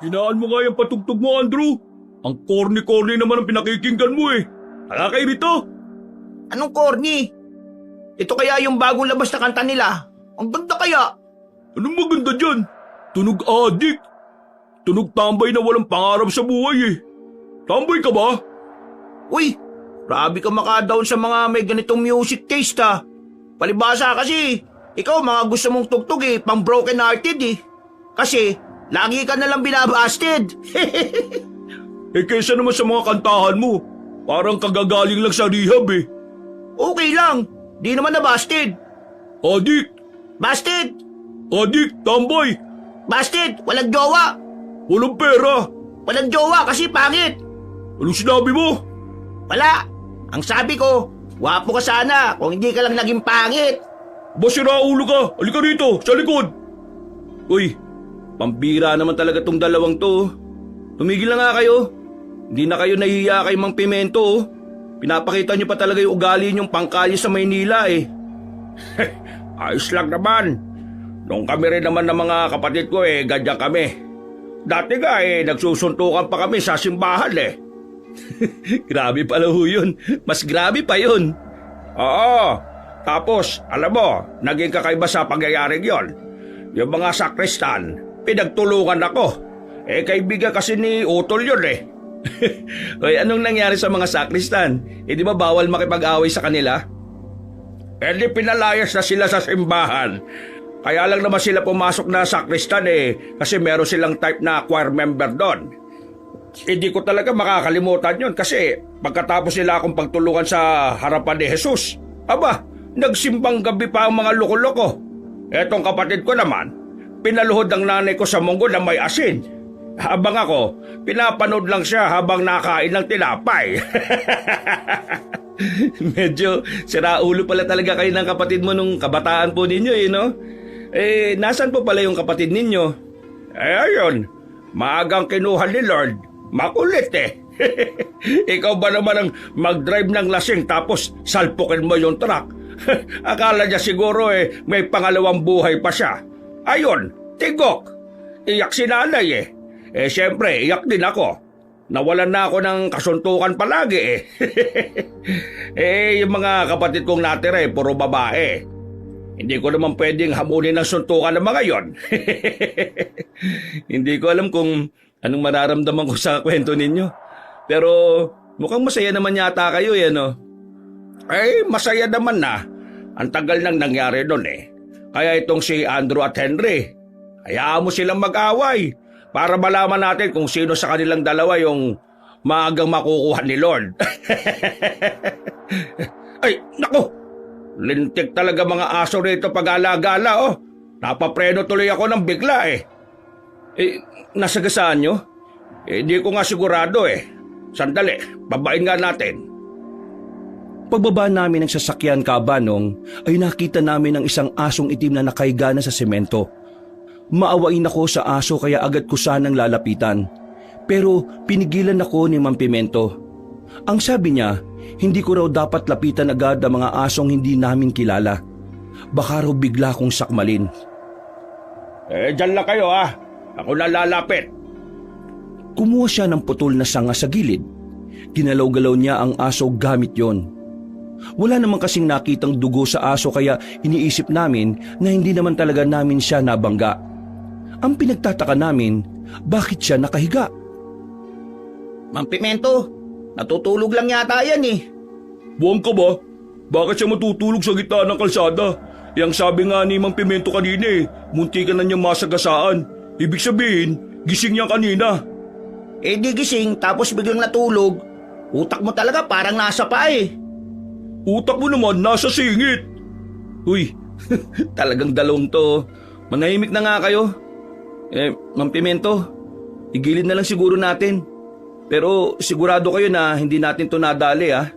Hinaan mo nga yung patugtog mo, Andrew. Ang corny-corny naman ang pinakikinggan mo eh. Nakakairito. Anong corny? Ito kaya yung bagong labas na kanta nila? Ang ganda kaya. Anong maganda dyan? Tunog adik. Tunog tambay na walang pangarap sa buhay eh. Tambay ka ba? Uy, grabe ka maka-down sa mga may ganitong music taste ha. Palibasa kasi, ikaw mga gusto mong tugtog eh, pang broken hearted eh. Kasi, lagi ka nalang binabasted. Eh kaysa naman sa mga kantahan mo, parang kagagaling lang sa rehab eh. Okay lang, di naman nabasted. Adik! Busted! Adik! Tambay! Busted! Walang jowa! Walang pera! Walang jowa kasi pangit! Anong sinabi mo? Wala! Ang sabi ko, wapo ka sana kung hindi ka lang naging pangit. Ba sira ulo ka? Halika rito, sa likod! Uy, pambira naman talaga tong dalawang to. Tumigil na nga kayo. Hindi na kayo nahihiya kay Mang Pimento. Pinapakita niyo pa talaga yung ugali niyong pangkalye sa Maynila eh. Ayos lang naman. Nung kami rin naman ng mga kapatid ko eh, ganyan kami. Dati nga eh, nagsusuntukan pa kami sa simbahan eh. Grabe pala ho yun. Mas grabe pa yun. Oo. Tapos, alam mo, naging kakaiba sa pangyayaring yon. Yung mga sakristan, pinagtulungan ako. Eh, kaibigan kasi ni Utol yun eh. Hoy, anong nangyari sa mga sakristan? Eh, di ba bawal makipag-away sa kanila? Eh, di pinalayas na sila sa simbahan. Kaya lang naman sila pumasok na sakristan eh, kasi meron silang type na choir member doon. Hindi ko talaga makakalimutan yon kasi pagkatapos nila akong pagtulungan sa harapan ni Jesus, aba, nagsimbang gabi pa ang mga loko-loko. Etong kapatid ko naman, pinaluhod ang nanay ko sa munggo na may asin. Habang ako, pinapanood lang siya habang nakain ng tinapay. Medyo siraulo pala talaga kayo ng kapatid mo nung kabataan po ninyo eh, no? Eh, nasan po pala yung kapatid ninyo? Eh, ayun, maagang kinuha ni Lord. Makulit eh. Ikaw ba naman ang mag-drive ng lasing tapos salpukin mo yung truck? Akala niya siguro eh may pangalawang buhay pa siya. Ayun, tigok. Iyak si nanay eh. Eh syempre, iyak din ako. Nawalan na ako ng kasuntukan palagi eh. Eh yung mga kapatid kong natira eh, puro babae. Hindi ko naman pwedeng hamunin ng suntukan ng mga yon. Hindi ko alam kung anong mararamdaman ko sa kwento ninyo. Pero mukhang masaya naman yata kayo eh, no? Eh, masaya naman na. Ang tagal nang nangyari doon eh. Kaya itong si Andrew at Henry, hayaan mo silang mag-away para malaman natin kung sino sa kanilang dalawa yung maagang makukuha ni Lord. Ay, naku! Lintik talaga mga aso rito pag-alagala, oh. Napapreno tuloy ako ng bigla eh. Eh, nasagasaan nyo? Eh, di ko nga sigurado eh. Sandali, babain nga natin. Pagbaba namin ng sasakyan kabanong ay nakita namin ang isang asong itim na nakahiga na sa semento. Maawain ako sa aso kaya agad ko sanang lalapitan. Pero pinigilan ako ni Mang Pimento. Ang sabi niya, hindi ko raw dapat lapitan agad ang mga asong hindi namin kilala. Baka raw bigla kong sakmalin. Eh, dyan lang kayo ah. Ako na lalapit. Kumuha siya ng putol na sanga sa gilid. Ginalaw-galaw niya ang aso gamit yon. Wala naman kasing nakitang dugo sa aso kaya iniisip namin na hindi naman talaga namin siya nabangga. Ang pinagtataka namin, bakit siya nakahiga? Mang Pimento, natutulog lang yata yan eh. Buwang ka ba? Bakit siya matutulog sa gitna ng kalsada? Yang sabi nga ni Mang Pimento kanina eh, muntikan na niyang masagasaan. Ibig sabihin, gising niya kanina. Eh di gising tapos biglang natulog. Utak mo talaga parang nasa pa eh. Utak mo naman nasa singit. Uy, talagang dalawang to. Manahimik na nga kayo. Eh, Mang Pimento, igilid na lang siguro natin. Pero sigurado kayo na hindi natin to nadali ah.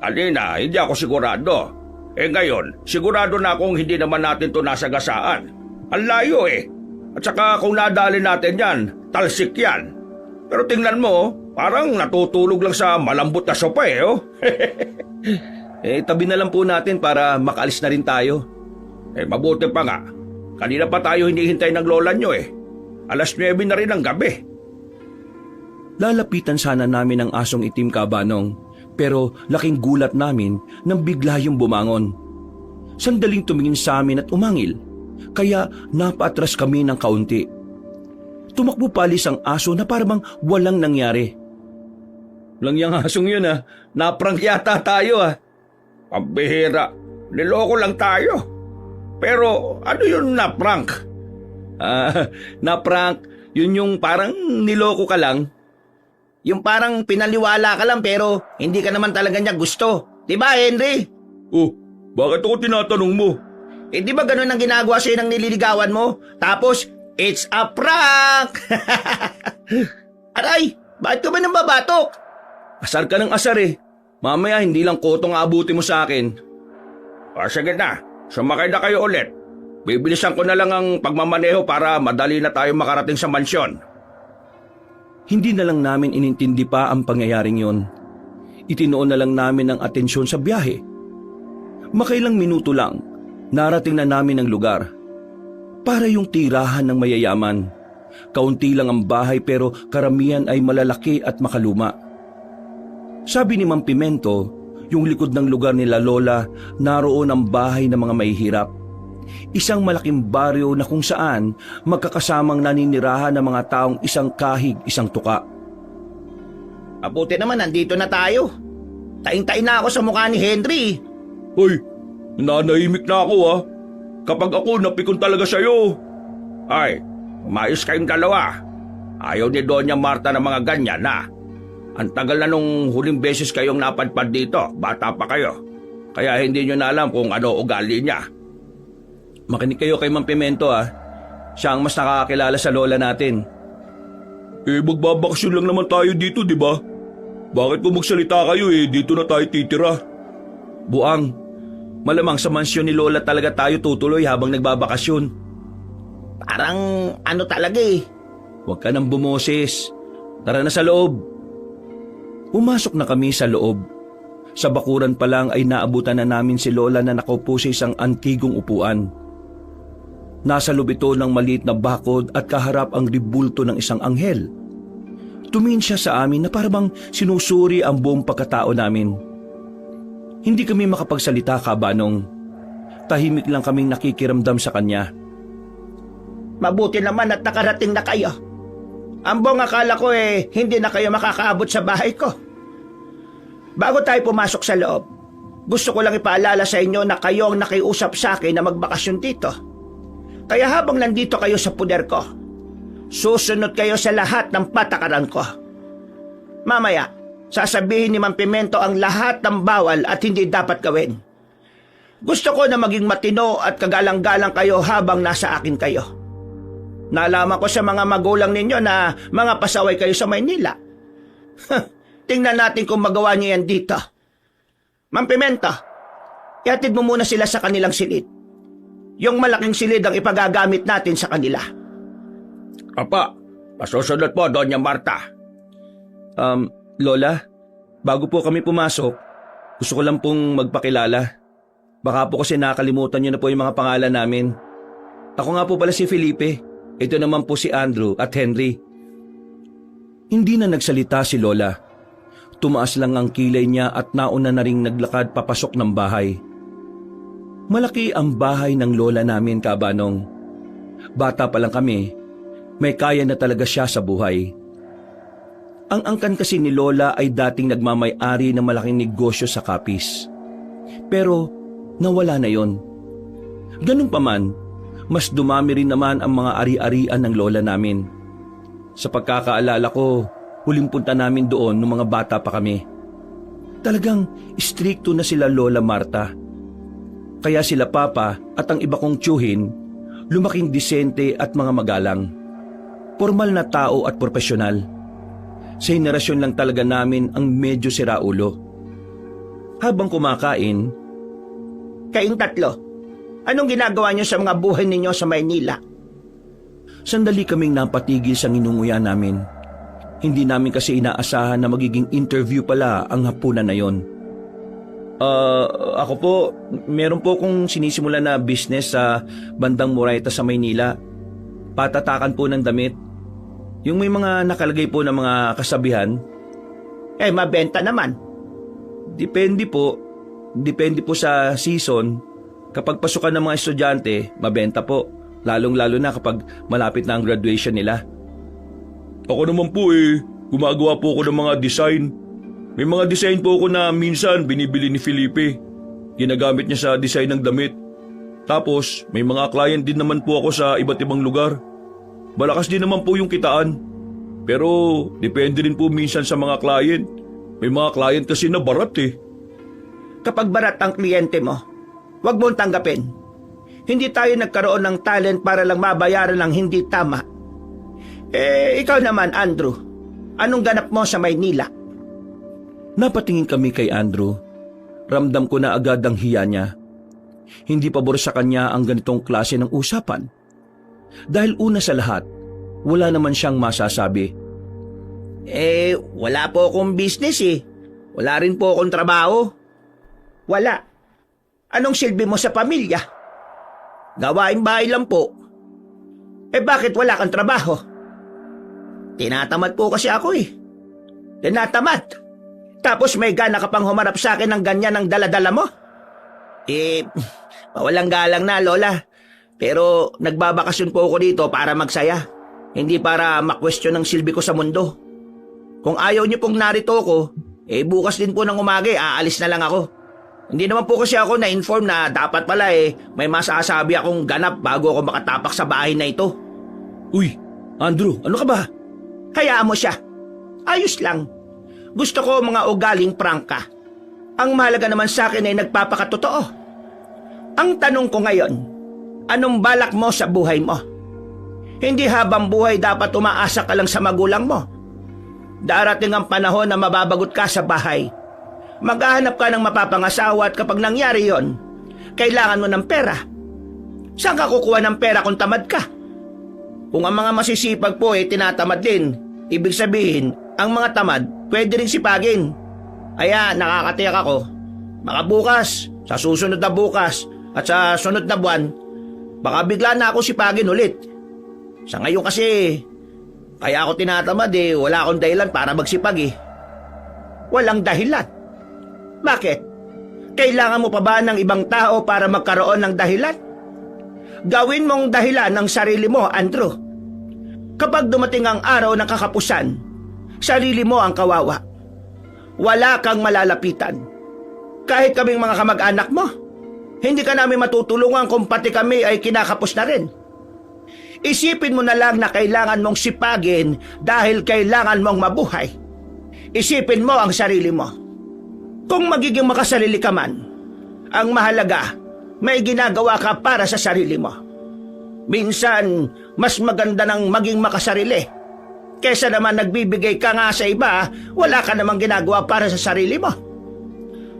Alina, hindi ako sigurado. Eh ngayon, sigurado na akong hindi naman natin to nasagasaan. Ang layo eh. At saka kung nadali natin yan, talsik yan. Pero tingnan mo, parang natutulog lang sa malambot na sopa eh, oh. Eh, tabi na lang po natin para makaalis na rin tayo. Eh, mabuti pa nga. Kanina pa tayo hinihintay ng lola nyo eh. 9 na rin ng gabi. Lalapitan sana namin ang asong itim, Kabanong, pero laking gulat namin nang bigla yung bumangon. Sandaling tumingin sa amin at umangil, kaya napaatras kami ng kaunti. Tumakbo palis ang aso na parang walang nangyari. Lang yung asong yun naprank yata tayo Pambihira, niloko lang tayo. Pero ano yun na prank? Na-prank, yun yung parang niloko ka lang. Yung parang pinaliwala ka lang pero hindi ka naman talaga niya gusto. Diba, Henry? Oh, bakit ako tinatanong mo? Di ba ganun ang ginagawa sa'yo ng nililigawan mo? Tapos, it's a prank! Aray, bakit ka ba nang babatok? Asar ka ng asar Mamaya hindi lang kotong aabuti mo sa akin. Sige na, sumakay na kayo ulit. Bibilisan ko na lang ang pagmamaneho para madali na tayo makarating sa mansyon. Hindi na lang namin inintindi pa ang pangyayaring yon. Itinoon na lang namin ang atensyon sa biyahe. Makailang minuto lang, narating na namin ang lugar. Para yung tirahan ng mayayaman. Kaunti lang ang bahay pero karamihan ay malalaki at makaluma. Sabi ni Mang Pimento, yung likod ng lugar nila Lola, naroon ang bahay ng mga mahihirap. Isang malaking baryo na kung saan magkakasamang naninirahan ng mga taong isang kahig, isang tuka. Mabuti naman, nandito na tayo. Taing-tain na ako sa mukha ni Henry. Hoy, nanahimik na ako Kapag ako napikon talaga sa'yo. Ay, umayos kayong dalawa. Ayaw ni Doña Marta ng mga ganyan Ang tagal na nung huling beses kayong napadpad dito, bata pa kayo. Kaya hindi nyo na alam kung ano ugali niya. Makinig kayo kay Mang Pimento Siya ang mas nakakakilala sa lola natin. Magbabakasyon lang naman tayo dito, di ba? Bakit kung magsalita kayo dito na tayo titira? Buang, malamang sa mansyon ni Lola talaga tayo tutuloy habang nagbabakasyon. Parang ano talaga Huwag ka nang bumoses. Tara na sa loob. Pumasok na kami sa loob. Sa bakuran pa lang ay naabutan na namin si Lola na nakaupo sa isang antigong upuan. Nasa loob ito ng maliit na bakod at kaharap ang ribulto ng isang anghel. Tumingin siya sa amin na parang sinusuri ang buong pagkatao namin. Hindi kami makapagsalita, Kabanong. Tahimik lang kaming nakikiramdam sa kanya. Mabuti naman at nakarating na kayo. Ang buong akala ko hindi na kayo makakaabot sa bahay ko. Bago tayo pumasok sa loob, gusto ko lang ipaalala sa inyo na kayo ang nakiusap sa akin na magbakasyon dito. Kaya habang nandito kayo sa puder ko, susunod kayo sa lahat ng patakaran ko. Mamaya, sasabihin ni Mang Pimento ang lahat ng bawal at hindi dapat gawin. Gusto ko na maging matino at kagalang-galang kayo habang nasa akin kayo. Nalaman ko sa mga magulang ninyo na mga pasaway kayo sa Maynila. Tingnan natin kung magawa niyo yan dito. Mang Pimento, ihatid mo muna sila sa kanilang silid. Yung malaking silid ang ipagagamit natin sa kanila. Apa, pasusunod po, Doña Marta. Lola, bago po kami pumasok, gusto ko lang pong magpakilala. Baka po kasi nakalimutan niyo na po yung mga pangalan namin. Ako nga po pala si Felipe. Ito naman po si Andrew at Henry. Hindi na nagsalita si Lola. Tumaas lang ang kilay niya at nauna na ring naglakad papasok ng bahay. Malaki ang bahay ng lola namin, Kabanong. Bata pa lang kami, may kaya na talaga siya sa buhay. Ang angkan kasi ni Lola ay dating nagmamay-ari ng malaking negosyo sa Capiz. Pero nawala na yon. Ganun pa man, mas dumami rin naman ang mga ari-arian ng lola namin. Sa pagkakaalala ko, huling punta namin doon nung mga bata pa kami. Talagang istrikto na sila Lola Marta. Kaya sila Papa at ang iba kong tiyuhin, lumaking disente at mga magalang. Formal na tao at profesional. Sa henerasyon lang talaga namin ang medyo siraulo. Habang kumakain, Kayong tatlo, anong ginagawa niyo sa mga buhay ninyo sa Maynila? sandali kaming napatigil sa nginunguya namin. Hindi namin kasi inaasahan na magiging interview pala ang hapunan na yon. Ako po, meron po akong sinisimula na business sa bandang Moraita sa Maynila. patatakan po ng damit. Yung may mga nakalagay po ng mga kasabihan. Mabenta naman. Depende po. Depende po sa season. Kapag pasukan ng mga estudyante, mabenta po. Lalong-lalo na kapag malapit na ang graduation nila. Ako naman po gumagawa po ako ng mga design. May mga design po ako na minsan binibili ni Felipe. Ginagamit niya sa design ng damit. Tapos may mga client din naman po ako sa iba't ibang lugar. Malakas din naman po yung kitaan. Pero depende rin po minsan sa mga client. May mga client kasi na barat Kapag barat ang kliyente mo, huwag mong tanggapin. Hindi tayo nagkaroon ng talent para lang mabayaran ng hindi tama. Ikaw naman, Andrew. Anong ganap mo sa Maynila? Napatingin kami kay Andrew. Ramdam ko na agad ang hiya niya. Hindi pabor sa kanya ang ganitong klase ng usapan. Dahil una sa lahat, wala naman siyang masasabi. Wala po akong business Wala rin po akong trabaho. Wala. Anong silbi mo sa pamilya? Gawaing bahay lang po. Bakit wala kang trabaho? Tinatamad po kasi ako Tinatamad. Tapos may gana ka pang humarap sa akin ng ganyan ang daladala mo? Mawalang galang na, Lola. Pero nagbabakasyon po ako dito para magsaya. Hindi para makwestiyon ang silbi ko sa mundo. Kung ayaw niyo pong narito ako, bukas din po ng umaga aalis na lang ako. Hindi naman po kasi ako na-inform na dapat pala may masasabi akong ganap bago ako makatapak sa bahay na ito. Uy, Andrew, ano ka ba? Hayaan mo siya. Ayos lang. Gusto ko mga ugaling prangka. Ang mahalaga naman sa akin ay nagpapakatotoo. Ang tanong ko ngayon, anong balak mo sa buhay mo? Hindi habang buhay dapat umaasa ka lang sa magulang mo. Darating ang panahon na mababagot ka sa bahay. Maghahanap ka ng mapapangasawa at kapag nangyari yon, kailangan mo ng pera. Saan ka kukuha ng pera kung tamad ka? Kung ang mga masisipag po tinatamad din, ibig sabihin, ang mga tamad pwede rin sipagin. Kaya nakakatiyak ako, baka bukas, sa susunod na bukas at sa sunod na buwan, baka bigla na ako sipagin ulit. Sa ngayon kasi, kaya ako tinatamad wala akong dahilan para magsipag Walang dahilan. Bakit? Kailangan mo pa ba ng ibang tao para magkaroon ng dahilan? Gawin mong dahilan ng sarili mo, Andrew. Kapag dumating ang araw ng kakapusan, sarili mo ang kawawa. Wala kang malalapitan. Kahit kaming mga kamag-anak mo, hindi ka namin matutulungan kung pati kami ay kinakapos na rin. Isipin mo na lang na kailangan mong sipagin dahil kailangan mong mabuhay. Isipin mo ang sarili mo. Kung magiging makasarili ka man, ang mahalaga, may ginagawa ka para sa sarili mo. Minsan, mas maganda ng maging makasarili. Kesa naman nagbibigay ka nga sa iba, wala ka namang ginagawa para sa sarili mo.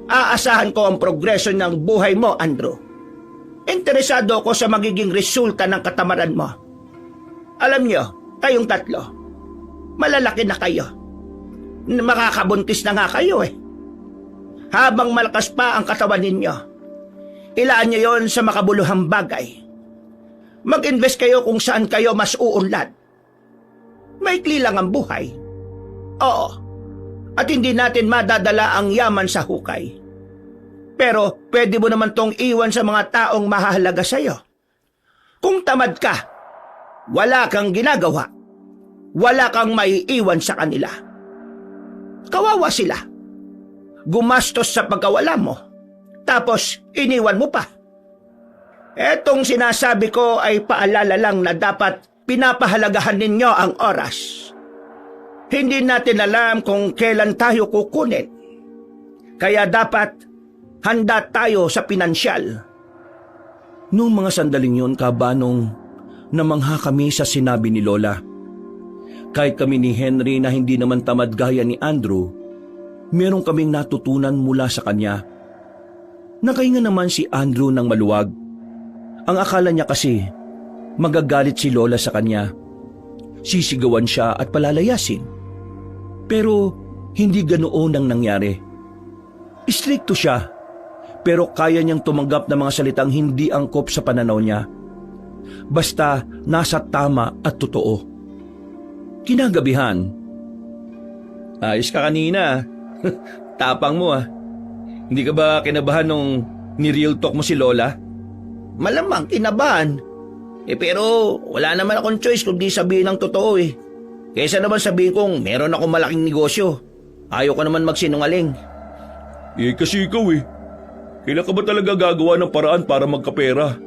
Aasahan ko ang progreso ng buhay mo, Andrew. Interesado ako sa magiging resulta ng katamaran mo. Alam nyo, kayong tatlo, malalaki na kayo. Makakabuntis na nga kayo Habang malakas pa ang katawan ninyo, ilaan nyo yon sa makabuluhang bagay. Mag-invest kayo kung saan kayo mas uunlad. Maikli lang ang buhay. Oo, at hindi natin madadala ang yaman sa hukay. Pero pwede mo naman tong iwan sa mga taong mahalaga sa'yo. Kung tamad ka, wala kang ginagawa. Wala kang maiiwan sa kanila. Kawawa sila. Gumastos sa pagkawala mo. Tapos iniwan mo pa. Etong sinasabi ko ay paalala lang na dapat pinapahalagahan ninyo ang oras. Hindi natin alam kung kailan tayo kukunin. Kaya dapat handa tayo sa pinansyal. Noong mga sandaling yun, kabanong, namangha kami sa sinabi ni Lola. Kahit kami ni Henry na hindi naman tamad gaya ni Andrew, meron kaming natutunan mula sa kanya. Nakahinga naman si Andrew ng maluwag. Ang akala niya kasi, magagalit si Lola sa kanya. Sisigawan siya at palalayasin. Pero hindi ganoon ang nangyari. Istrikto siya, pero kaya niyang tumanggap ng mga salitang hindi angkop sa pananaw niya. Basta nasa tama at totoo. Kinagabihan, ayos ka kanina. Tapang mo ah. Hindi ka ba kinabahan nung ni-real talk mo si Lola? Malamang kinabahan. Pero wala naman akong choice kundi sabihin ng totoo eh. Kaysa naman sabihin kong meron akong malaking negosyo. Ayaw ko naman magsinungaling. Kasi ikaw kailan ka ba talaga gagawa ng paraan para magkapera?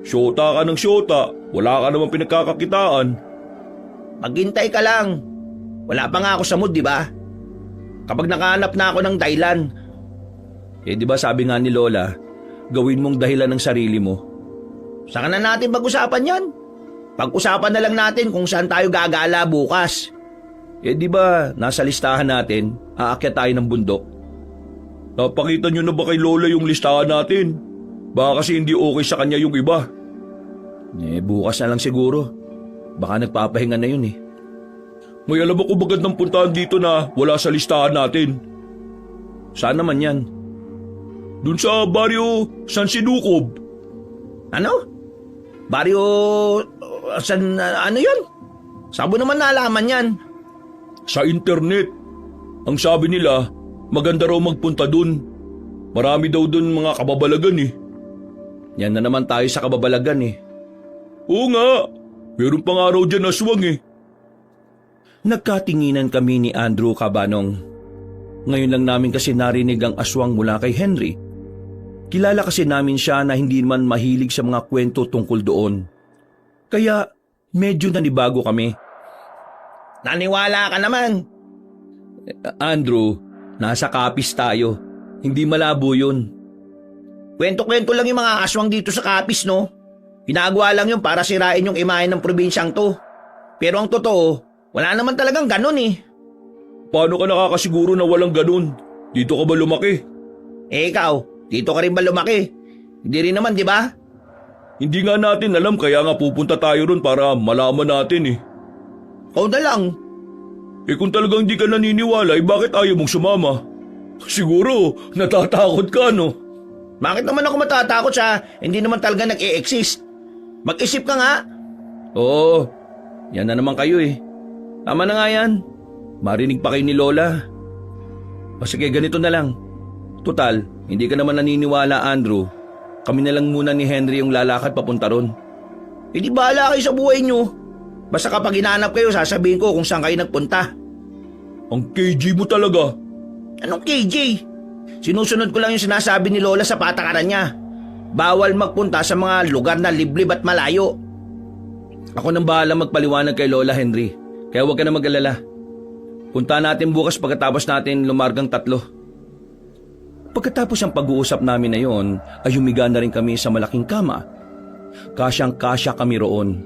Syota ka ng syota, wala ka naman pinagkakakitaan. Maghintay ka lang. Wala pa nga ako sa mood, di ba? Kapag nakahanap na ako ng dahilan. Di ba sabi nga ni Lola, gawin mong dahilan ng sarili mo. Saka na natin pag-usapan yan. Pag-usapan na lang natin kung saan tayo gagala bukas. Di ba nasa listahan natin, aakyat tayo ng bundok? Napakita nyo na ba kay Lola yung listahan natin? Baka kasi hindi okay sa kanya yung iba. Bukas na lang siguro. Baka nagpapahinga na yun. May alam ako magandang puntahan dito na wala sa listahan natin. Saan naman yan? Dun sa baryo San Sinukob. Ano? Baryo... ano yun? Sabo naman nalaman yan. Sa internet. Ang sabi nila, maganda raw magpunta dun. Marami daw dun mga kababalagan Yan na naman tayo sa kababalagan Oo nga. Meron pa nga raw dyan aswang Nagkatinginan kami ni Andrew Cabanong. Ngayon lang namin kasi narinig ang aswang mula kay Henry. Kilala kasi namin siya na hindi man mahilig sa mga kwento tungkol doon. Kaya medyo nanibago kami. Naniwala ka naman. Andrew, nasa Capiz tayo. Hindi malabo yun. Kwento-kwento lang yung mga aswang dito sa Capiz, no? Ginagawa lang yun para sirain yung imahe ng probinsyang to. Pero ang totoo, wala naman talagang ganun Paano ka nakakasiguro na walang ganun? Dito ka ba lumaki? Ikaw, dito ka rin ba lumaki? Hindi rin naman, di ba? Hindi nga natin alam kaya nga pupunta tayo ron para malaman natin Ikaw na lang. Kung talagang hindi ka naniniwala, bakit ayaw mong sumama? Siguro, natatakot ka, no? Bakit naman ako matatakot sa hindi naman talaga nag-e-exist? Mag-isip ka nga. Oo, yan na naman kayo Tama na nga yan. Marinig pa kayo ni Lola. O sige, ganito na lang. Total, hindi ka naman naniniwala, Andrew. Kami na lang muna ni Henry yung lalakad papunta ron. Hindi bahala kayo sa buhay nyo. Basta kapag hinanap kayo, sasabihin ko kung saan kayo nagpunta. Ang KG mo talaga. Anong KJ? Sinusunod ko lang yung sinasabi ni Lola sa patakaran niya. Bawal magpunta sa mga lugar na liblib at malayo. Ako nang bahala magpaliwanag kay Lola, Henry. Kaya huwag ka na mag-alala. Punta natin bukas pagkatapos natin lumargang 3. Pagkatapos ang pag-uusap namin na yon, ay humiga na rin kami sa malaking kama. Kasyang-kasya kami roon.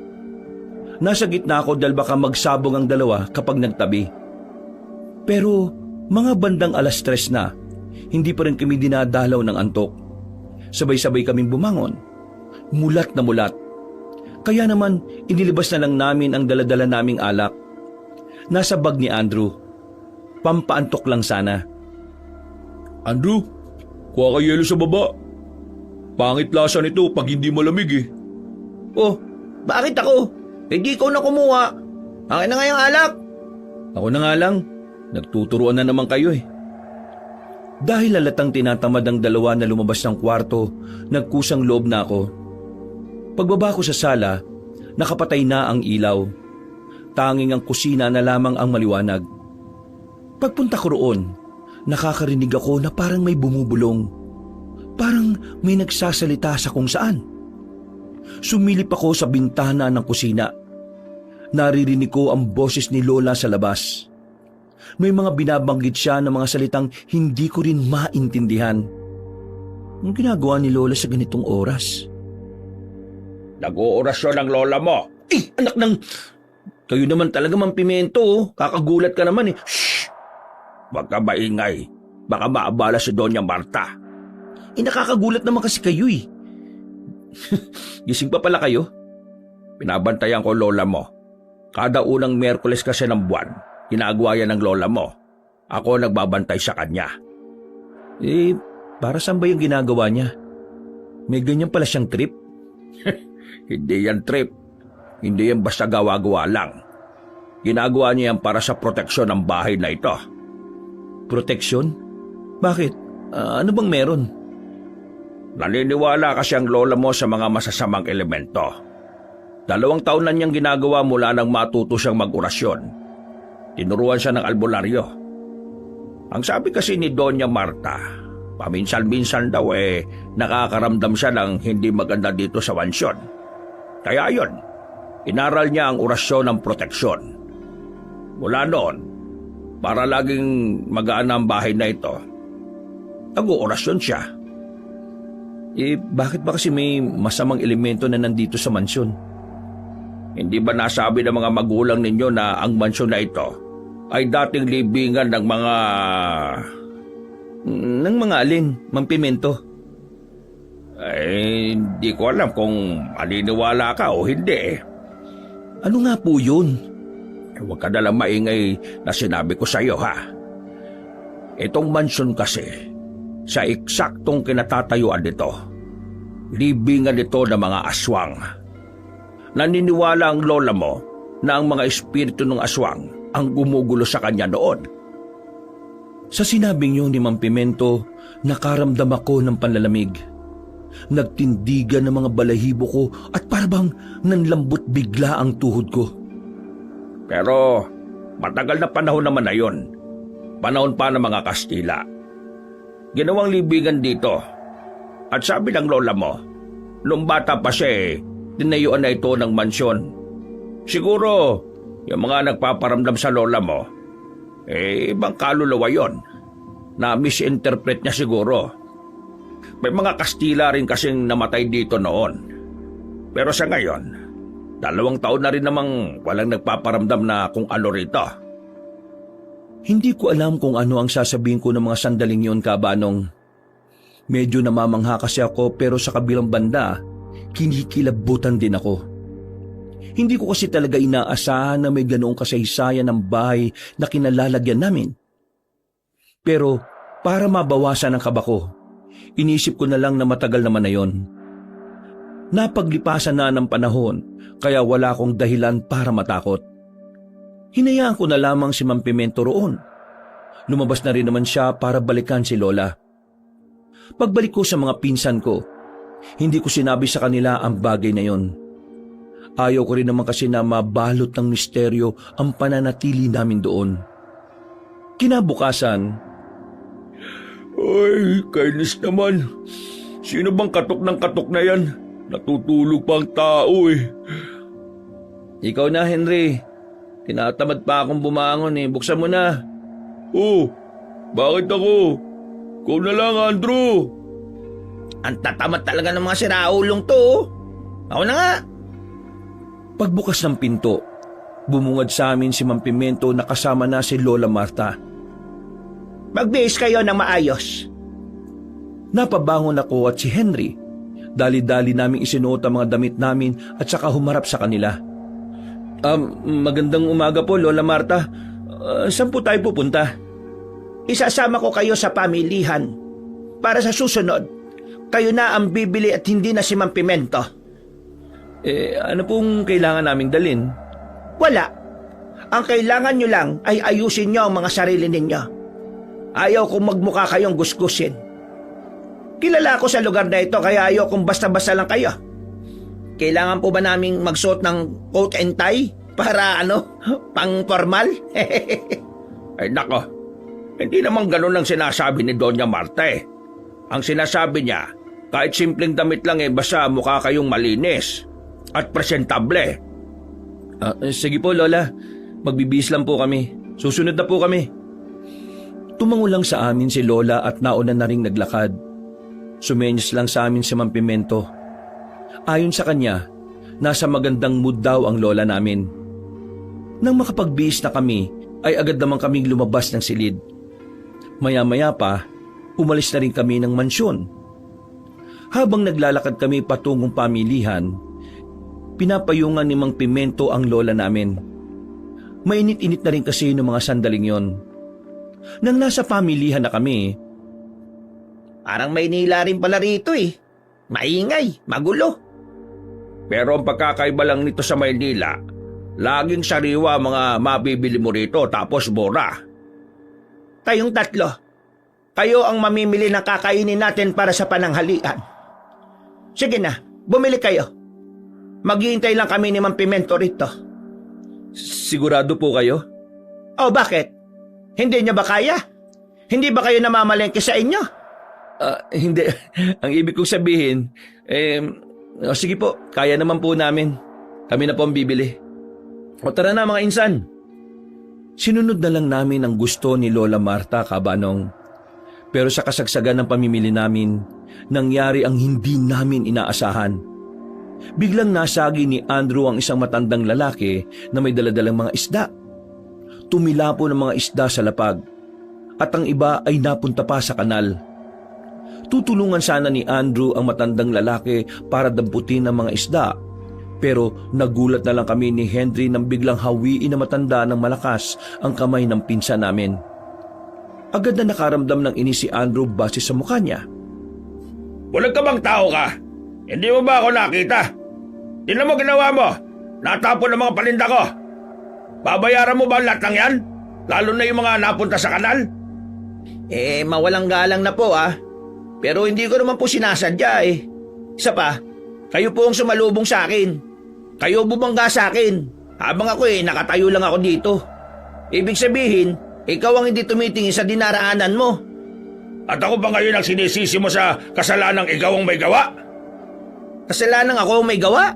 Nasa gitna ako dahil baka magsabong ang dalawa kapag nagtabi. Pero mga bandang 3:00 na, hindi pa rin kami dinadalaw ng antok. Sabay-sabay kaming bumangon. Mulat na mulat. Kaya naman inilibas na lang namin ang daladala naming alak. Nasa bag ni Andrew. Pampaantok lang sana. Andrew, kuha ka yelo sa baba. Pangit lasa nito pag hindi malamig Oh, bakit ako? Hindi ikaw na kumuha. Akin na nga yung alak. Ako na nga lang. Nagtuturuan na naman kayo Dahil halatang tinatamad ang dalawa na lumabas ng kwarto, nagkusang loob na ako. Pagbaba ko sa sala, nakapatay na ang ilaw. Tanging ang kusina na lamang ang maliwanag. Pagpunta ko roon, nakakarinig ako na parang may bumubulong. Parang may nagsasalita sa kung saan. Sumilip ako sa bintana ng kusina. Naririnig ko ang boses ni Lola sa labas. May mga binabanggit siya ng mga salitang hindi ko rin maintindihan. Anong ginagawa ni Lola sa ganitong oras? Nag-oorasyon ang lola mo. Anak ng... Kayo naman talaga Mang Pimento. Kakagulat ka naman Shh! Huwag ka maingay. Baka maabala si Doña Marta. Nakakagulat naman kasi kayo Gising pa pala kayo? Pinabantayan ko lola mo. Kada unang Miyerkules kasi ng buwan, ginagawa yan ng lola mo. Ako nagbabantay sa kanya. Para saan ba yung ginagawa niya? May ganyan pala siyang trip? Hindi yan trip. Hindi yan basta gawa-gawa lang. Ginagawa niya yan para sa proteksyon ng bahay na ito. Proteksyon? Bakit? Ano bang meron? Naniniwala kasi ang lola mo sa mga masasamang elemento. 2 taon na niyang ginagawa mula nang matuto siyang mag-orasyon. Tinuruan siya ng albularyo. Ang sabi kasi ni Doña Marta, paminsan-minsan daw nakakaramdam siya ng hindi maganda dito sa mansyon. Kaya yon, inaral niya ang orasyon ng proteksyon. Mula noon, para laging magaan ang bahay na ito, nag-oorasyon siya. Bakit ba kasi may masamang elemento na nandito sa mansyon? Hindi ba nasabi ng mga magulang ninyo na ang mansyon na ito ay dating libingan ng mga... Ng mga alin, Mang Pimento? Hindi ko alam kung maniniwala ka o hindi. Ano nga po yun? Huwag ka nalang maingay na sinabi ko sa iyo, ha? Itong mansyon kasi, sa eksaktong kinatatayuan nito, libingan ito ng mga aswang. Naniniwala ang lola mo na ang mga espiritu ng aswang ang gumugulo sa kanya noon. Sa sinabing yun ni Mang Pimento, nakaramdam ako ng panlalamig. Nagtindigan ng mga balahibo ko at parang nanlambot bigla ang tuhod ko. Pero matagal na panahon naman na yun. Panahon pa ng mga Kastila. Ginawang libingan dito. At sabi ng lola mo, nung bata pa siya tinayuan na ito ng mansyon. Siguro, yung mga nagpaparamdam sa lola mo, ibang kaluluwa yon. Na-misinterpret niya siguro. May mga Kastila rin kasing namatay dito noon. Pero sa ngayon, 2 taon na rin namang walang nagpaparamdam na kung ano rito. Hindi ko alam kung ano ang sasabihin ko ng mga sandaling yon, Kabanong. Medyo namamangha kasi ako pero sa kabilang banda, kinikilabutan din ako. Hindi ko kasi talaga inaasahan na may ganoong kasaysayan ng bahay na kinalalagyan namin. Pero para mabawasan ang kaba ko, inisip ko na lang na matagal naman na yon. Napaglipasan na ng panahon kaya wala akong dahilan para matakot. Hinayaan ko na lamang si Mang Pimento roon. Lumabas na rin naman siya para balikan si Lola. Pagbalik ko sa mga pinsan ko, hindi ko sinabi sa kanila ang bagay na yon. Ayaw ko rin naman kasi na mabalot ng misteryo ang pananatili namin doon. Kinabukasan, Ay, kainis naman. Sino bang katok ng katok na yan? Natutulog pa ang tao Ikaw na, Henry. Tinatamad pa akong bumangon Buksan mo na. Oh, bakit ako? Ikaw na lang, Andrew. Ang tatamad talaga ng mga siraulong to. Ako na nga. Pagbukas ng pinto, bumungad sa amin si Mang Pimento na kasama na si Lola Marta. Magbihis kayo ng maayos. Napabangon ako at si Henry. Dali-dali naming isinuot ang mga damit namin at saka humarap sa kanila. Magandang umaga po, Lola Marta. Saan po tayo pupunta? Isasama ko kayo sa pamilihan. Para sa susunod, kayo na ang bibili at hindi na si Mang Pimento. Ano pong kailangan naming dalin? Wala. Ang kailangan nyo lang ay ayusin nyo ang mga sarili ninyo. Ayaw kong magmukha kayong gusgusin. Kilala ako sa lugar na ito kaya ayaw kong basta-basta lang kayo. Kailangan po ba naming magsuot ng coat and tie para pang formal? Ay nako, hindi naman ganun ang sinasabi ni Doña Marta Ang sinasabi niya, kahit simpleng damit lang basta mukha kayong malinis at presentable. Sige po, Lola. Magbibihis lang po kami. Susunod na po kami. Tumango lang sa amin si Lola at nauna na ring naglakad. Sumenyas lang sa amin si Mang Pimento. Ayon sa kanya, nasa magandang mood daw ang lola namin. Nang makapagbihis na kami, ay agad naman kaming lumabas ng silid. Maya-maya pa, umalis na rin kami ng mansyon. Habang naglalakad kami patungong pamilihan, pinapayungan ni Mang Pimento ang lola namin. Mainit-init na rin kasi ng mga sandaling yon. Nang nasa pamilihan na kami, Parang may nila rin pala rito Maingay, magulo. Pero ang pagkakaiba lang nito sa Maynila, laging sariwa mga mabibili mo rito tapos mura. Kayong tatlo, kayo ang mamimili ng kakainin natin para sa pananghalian. Sige na, bumili kayo. Maghihintay lang kami ni Mang Pimento rito. Sigurado po kayo? Oh, bakit? Hindi niya ba kaya? Hindi ba kayo namamalengke sa inyo? Hindi. Ang ibig kong sabihin, sige po, kaya naman po namin. Kami na po ang bibili. O tara na mga insan. Sinunod na lang namin ang gusto ni Lola Marta, Kabanong. Pero sa kasagsagan ng pamimili namin, nangyari ang hindi namin inaasahan. Biglang nasagi ni Andrew ang isang matandang lalaki na may daladalang mga isda. Tumilapo ng mga isda sa lapag at ang iba ay napunta pa sa kanal. Tutulungan sana ni Andrew ang matandang lalaki para damputin ang mga isda, pero nagulat na lang kami ni Henry nang biglang hawiin na matanda ng malakas ang kamay ng pinsan namin. Agad na nakaramdam ng inis si Andrew base sa mukha niya. Bulag ka bang tao ka? Hindi mo ba ako nakita? Tingnan mo ginawa mo. Natapon ang mga paninda ko. Babayaran mo ba lahat ng yan? Lalo na yung mga napunta sa kanal? Mawalang galang na po Pero hindi ko naman po sinasadya Isa pa, kayo po ang sumalubong sa akin. Kayo bumangga sa akin. Habang ako nakatayo lang ako dito. Ibig sabihin, ikaw ang hindi tumitingin sa dinaraanan mo. At ako ba ngayon ang sinisisi mo sa kasalanang ikaw ang may gawa? Kasalanan ako ang may gawa?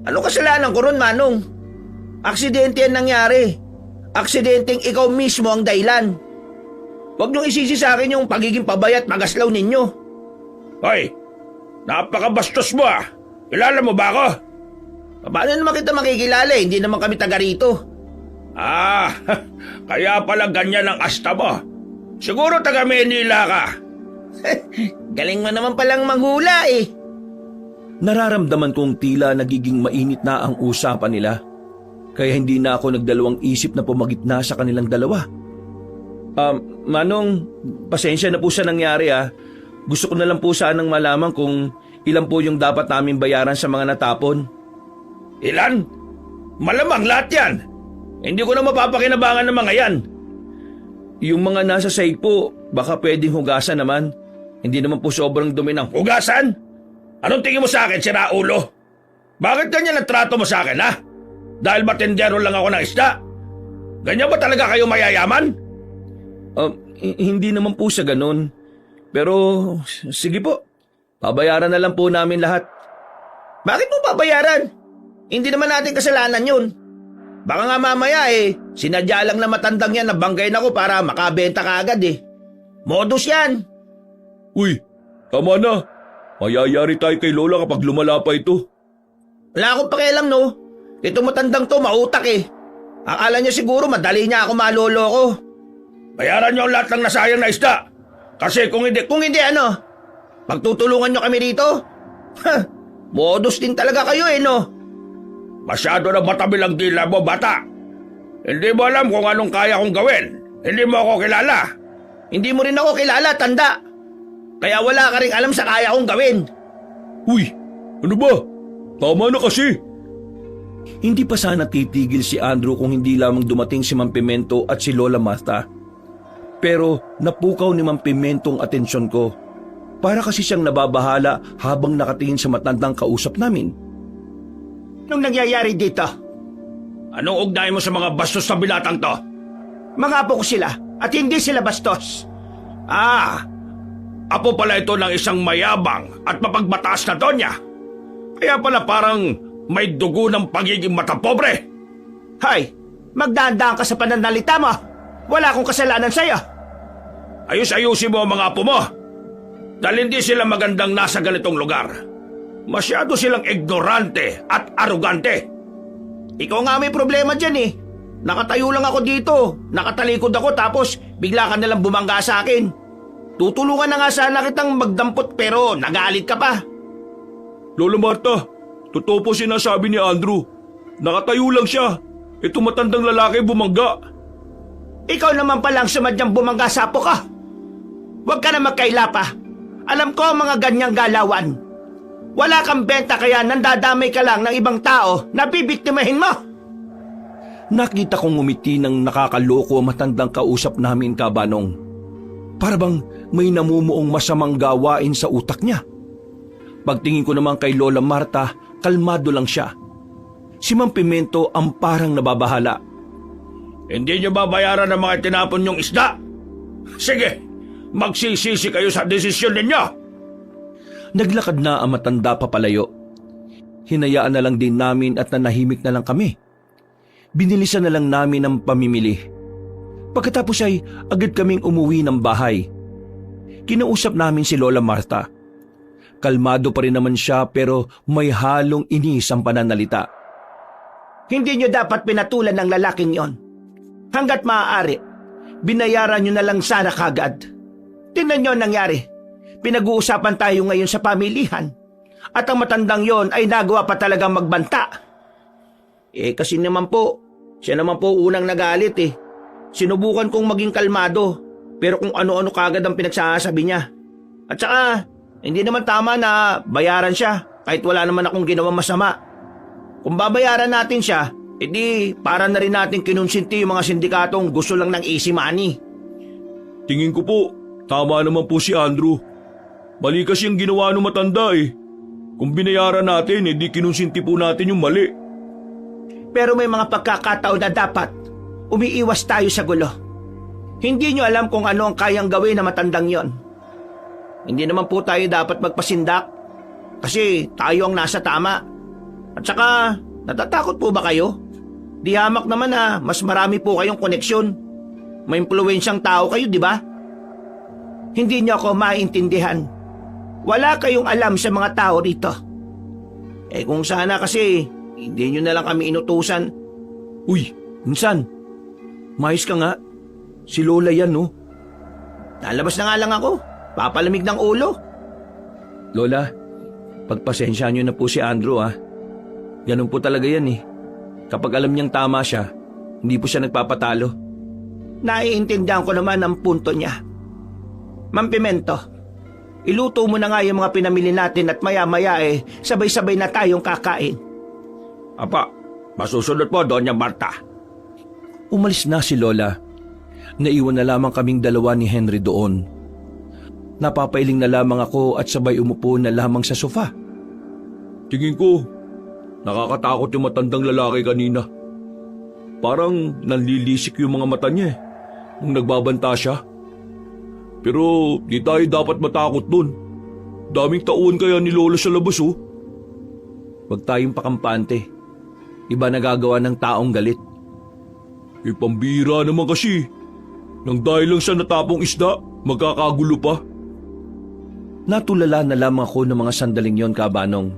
Ano kasalanan ko ron, Manong? Aksidente yan nangyari. Aksidenteng ikaw mismo ang dahilan. Huwag niyong isisi sa akin yung pagiging pabayat magaslaw ninyo. Hoy, napakabastos mo Kilala mo ba ako? Paano naman kita makikilala Hindi naman kami taga rito. Kaya pala ganyan ang asta mo. Siguro taga Manila ka. Galing mo naman palang manghula Nararamdaman kong tila nagiging mainit na ang usapan nila. Kaya hindi na ako nagdalawang isip na pumagitna sa kanilang dalawa. Manong, pasensya na po sa nangyari Gusto ko na lang po sanang malaman kung ilan po yung dapat namin bayaran sa mga natapon. Ilan? Malamang lahat yan. Hindi ko na mapapakinabangan ng mga yan. Yung mga nasa sahig po, baka pwedeng hugasan naman. Hindi naman po sobrang dumi ng... Hugasan? Anong tingin mo sa akin, sira ulo? Bakit ganyan ang trato mo sa akin, Dahil matindero lang ako ng isda? Ganyan ba talaga kayo mayayaman? Hindi naman po sa ganun. Pero, sige po. Babayaran na lang po namin lahat. Bakit mo babayaran? Hindi naman natin kasalanan yun. Baka nga mamaya sinadya lang na matandang yan na banggain ako para makabenta ka agad Modus yan. Uy, tama na. Mayayari tayo kay Lola kapag lumala pa ito. Wala akong pakialam Itong matandang to mautak Akala niya siguro madali niya ako maloloko. Bayaran niyo ang lahat ng nasayang na isda. Kasi kung hindi pagtutulungan niyo kami dito? Modus din talaga kayo Masyado na matabil ang dila mo, bata. Hindi mo alam kung anong kaya kong gawin. Hindi mo ako kilala. Hindi mo rin ako kilala, tanda. Kaya wala ka rin alam sa kaya kong gawin. Uy, ano ba? Tama na kasi. Hindi pa sana titigil si Andrew kung hindi lamang dumating si Mang Pimento at si Lola Marta. Pero napukaw ni Mang Pimento ang atensyon ko. Para kasi siyang nababahala habang nakatingin sa matandang kausap namin. Anong nangyayari dito? Anong ugnay mo sa mga bastos na binatang to? Mga apo ko sila at hindi sila bastos. Apo pala ito ng isang mayabang at mapagbataas na donya. Kaya pala parang may dugo ng pagiging matapobre. Hay, magdaan-daan ka sa pananalita mo. Wala akong kasalanan sa'yo. Ayus-ayusin mo ang mga apo mo. Dahil hindi sila magandang nasa ganitong lugar. Masyado silang ignorante at arugante. Ikaw nga may problema dyan Nakatayo lang ako dito. Nakatalikod ako tapos bigla ka nalang bumangga sa akin. Tutulungan na nga sana kitang magdampot pero nagalit ka pa. Lola Marta, totoo po sinasabi ni Andrew. Nakatayo lang siya. Itong matandang lalaki bumangga. Ikaw naman palang sumadyang bumangga sa apo ka. Huwag ka na magkaila pa. Alam ko ang mga ganyang galawan. Wala kang benta kaya nandadamay ka lang ng ibang tao na bibiktimahin mo. Nakita kong ngumiti ng nakakaloko ang matandang kausap namin, Kabanong. Para bang may namumuong masamang gawain sa utak niya. Pagtingin ko naman kay Lola Marta, kalmado lang siya. Si Mang Pimento ang parang nababahala. Hindi nyo babayaran ng mga tinapon nyong isda? Sige, magsisisi kayo sa desisyon ninyo. Naglakad na ang matanda papalayo. Hinayaan na lang din namin at nanahimik na lang kami. Binilisan na lang namin ang pamimili. Pagkatapos ay agad kaming umuwi ng bahay. Kinausap namin si Lola Marta. Kalmado pa rin naman siya pero may halong inis ang pananalita. Hindi nyo dapat pinatulan ng lalaking yon. Hanggat maaari, binayaran nyo na lang sana kagad. Tingnan nyo ang nangyari. Pinag-uusapan tayo ngayon sa pamilihan. At ang matandang yon ay nagawa pa talagang magbanta. Kasi naman po, siya naman po unang nagalit eh. Sinubukan kong maging kalmado, pero kung ano-ano kagad ang pinagsasabi niya. At saka, hindi naman tama na bayaran siya kahit wala naman akong ginawang masama. Kung babayaran natin siya, edi para na rin natin kinonsinti yung mga sindikatong gusto lang ng easy money. Tingin ko po, tama naman po si Andrew. Mali kasi ang ginawa ng matanda eh. Kung binayaran natin, edi kinonsinti po natin yung mali. Pero may mga pagkakataon na dapat umiiwas tayo sa gulo. Hindi nyo alam kung ano ang kayang gawin na matandang yon. Hindi naman po tayo dapat magpasindak kasi tayo ang nasa tama. At saka, natatakot po ba kayo? Di hamak naman na mas marami po kayong koneksyon. May impluwensyang tao kayo, di ba? Hindi nyo ako maintindihan. Wala kayong alam sa mga tao rito. Kung sana kasi, hindi nyo na lang kami inutusan. Uy, minsan, mais ka nga. Si Lola yan, no? Lalabas na nga lang ako. Papalamig ng ulo. Lola, pagpasensya niyo na po si Andrew, ha? Ganun po talaga yan, eh. Kapag alam niyang tama siya, hindi po siya nagpapatalo. Naiintindihan ko naman ang punto niya. Mang Pimento, iluto mo na nga yung mga pinamili natin at maya-maya sabay-sabay na tayong kakain. Apa, masusunod po, Doña Marta. Umalis na si Lola. Naiwan na lamang kaming dalawa ni Henry doon. Napapailing na lamang ako at sabay umupo na lamang sa sofa. Tingin ko, nakakatakot yung matandang lalaki kanina. Parang nanlilisik yung mga mata niya nung nagbabanta siya. Pero di tayo dapat matakot dun. Daming tauhan kaya ni Lola sa labas oh. Huwag tayong pakampante. Iba nagagawa ng taong galit. Pambira naman kasi. Nang dahil lang sa natapong isda, magkakagulo pa. Natulala na lamang ako ng mga sandaling yon, Kabanong.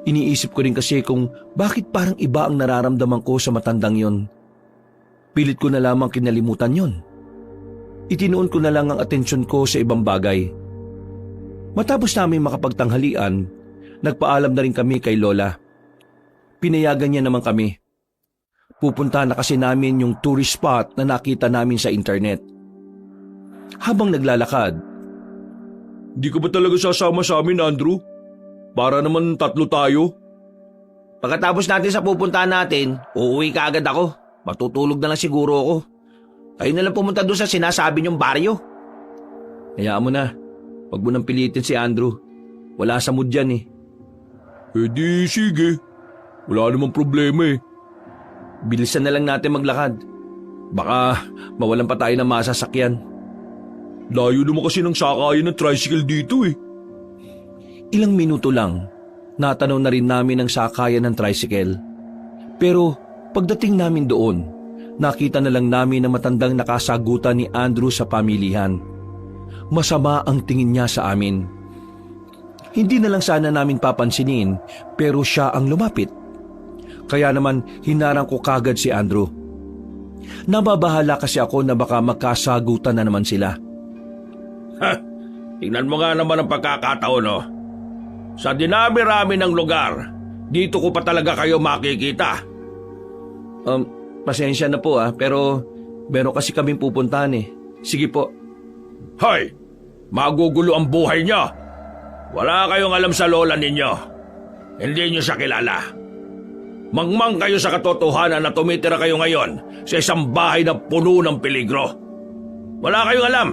Iniisip ko rin kasi kung bakit parang iba ang nararamdaman ko sa matandang yon. Pilit ko na lamang kinalimutan yon. Itinuon ko na lang ang atensyon ko sa ibang bagay. Matapos namin makapagtanghalian, nagpaalam na rin kami kay Lola. Pinayagan niya naman kami. Pupunta na kasi namin yung tourist spot na nakita namin sa internet. Habang naglalakad, Di ka ba talaga sasama sa amin, Andrew? Para naman 3 tayo. Pagkatapos natin sa pupuntahan natin, uuwi ka agad ako. Matutulog na lang siguro ako. Kayo na lang pumunta doon sa sinasabi niyong baryo. hayaan mo na. Huwag mo nang pilitin si Andrew. Wala sa mood yan eh. Di sige. Wala namang problema eh. Bilisan na lang natin maglakad. Baka mawalan pa tayo ng masasakyan. Layo naman kasi ng sakayan ng tricycle dito eh. Ilang minuto lang, natanaw na rin namin ang sakayan ng tricycle. Pero pagdating namin doon, nakita na lang namin na matandang nakasagutan ni Andrew sa pamilihan. Masama ang tingin niya sa amin. Hindi na lang sana namin papansinin pero siya ang lumapit. Kaya naman hinarang ko kagad si Andrew. Nababahala kasi ako na baka magkasagutan na naman sila. Tingnan mo nga naman ang pagkakataon no. Sa dinami-rami ng lugar, dito ko pa talaga kayo makikita. Pasensya na po pero meron kasi kaming pupuntahan eh. Sige po. Hoy, magugulo ang buhay niya. Wala kayong alam sa lola ninyo. Hindi nyo siya kilala. Mangmang kayo sa katotohanan na tumitira kayo ngayon sa isang bahay na puno ng peligro. Wala kayong alam.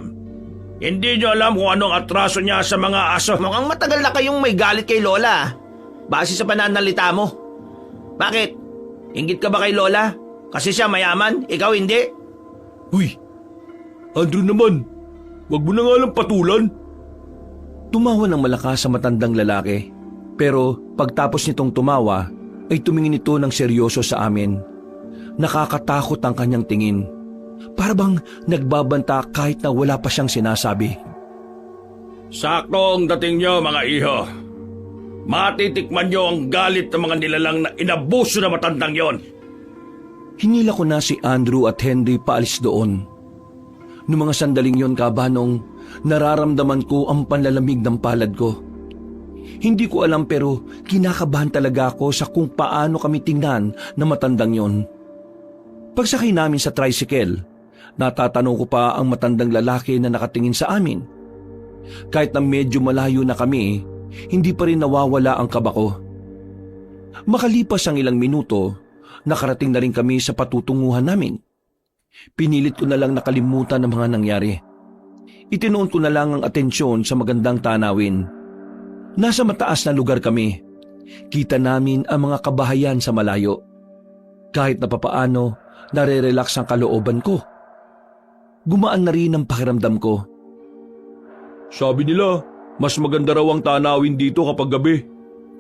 Hindi nyo alam kung anong atraso niya sa mga aso. Mukhang matagal na kayong may galit kay Lola. Base sa pananalita mo. Bakit? Inggit ka ba kay Lola? Kasi siya mayaman, ikaw hindi? Uy, Andrew naman, wag mo na nga lang patulan. Tumawa ng malakas sa matandang lalaki. Pero pagtapos nitong tumawa, ay tumingin ito ng seryoso sa amin. Nakakatakot ang kanyang tingin. Para bang nagbabanta kahit na wala pa siyang sinasabi. Sakto ang dating nyo, mga iho. Matitikman nyo ang galit ng mga nilalang na inabuso na matandang yon. Hinila ko na si Andrew at Henry paalis doon. Noong mga sandaling yon, Kabanong, nararamdaman ko ang panlalamig ng palad ko. Hindi ko alam pero kinakabahan talaga ako sa kung paano kami tingnan na matandang yon. Pagsakay namin sa tricycle, natatanong ko pa ang matandang lalaki na nakatingin sa amin. Kahit na medyo malayo na kami, hindi pa rin nawawala ang kaba ko. Makalipas ang ilang minuto, nakarating na rin kami sa patutunguhan namin. Pinilit ko na lang nakalimutan ang mga nangyari. Itinoon ko na lang ang atensyon sa magandang tanawin. Nasa mataas na lugar kami. Kita namin ang mga kabahayan sa malayo. Kahit na papaano, nare-relax ang kalooban ko. Gumaan na rin ang pakiramdam ko. Sabi nila, mas maganda raw ang tanawin dito kapag gabi.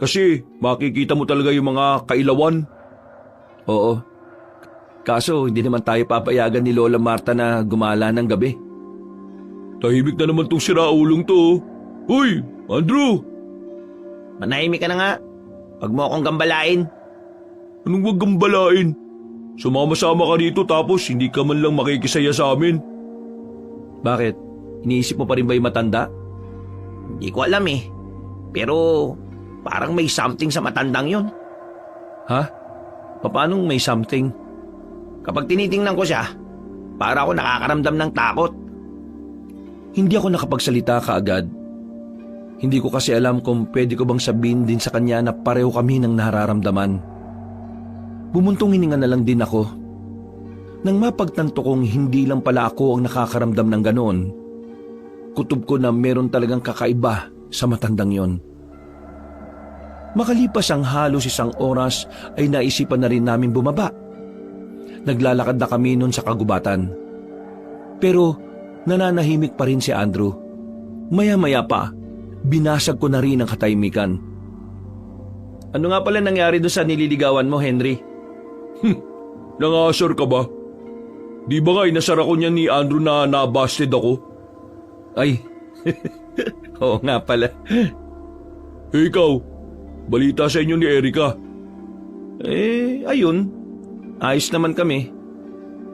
Kasi makikita mo talaga yung mga kailawan. Oo. Kaso hindi naman tayo papayagan ni Lola Marta na gumala ng gabi. Tahimik na naman tong siraulong to. Uy, Andrew! Manahimik ka na nga. Huwag mo akong gambalain. Anong wag gambalain? Sumama-sama ka dito tapos hindi ka man lang makikisaya sa amin. Bakit? Iniisip mo pa rin ba yung matanda? Hindi ko alam eh. Pero parang may something sa matandang yon. Ha? Paano may something? Kapag tinitingnan ko siya, para ako nakakaramdam ng takot. Hindi ako nakapagsalita kaagad. Hindi ko kasi alam kung pwede ko bang sabihin din sa kanya na pareho kami ng nararamdaman. Bumuntong hininga na lang din ako. Nang mapagtanto kong hindi lang pala ako ang nakakaramdam ng ganon, kutob ko na meron talagang kakaiba sa matandang yon. Makalipas ang halos isang oras ay naisipan na rin namin bumaba. Naglalakad na kami noon sa kagubatan. Pero nananahimik pa rin si Andrew. Maya-maya pa, binasag ko na rin ang katahimikan. Ano nga pala nangyari doon sa nililigawan mo, Henry? Nangasar ka ba? Di ba nga inasara ko niya ni Andrew na nabasted ako? Ay, oo nga pala. Eh ikaw, balita sa inyo ni Erica. Ayun. Ayos naman kami.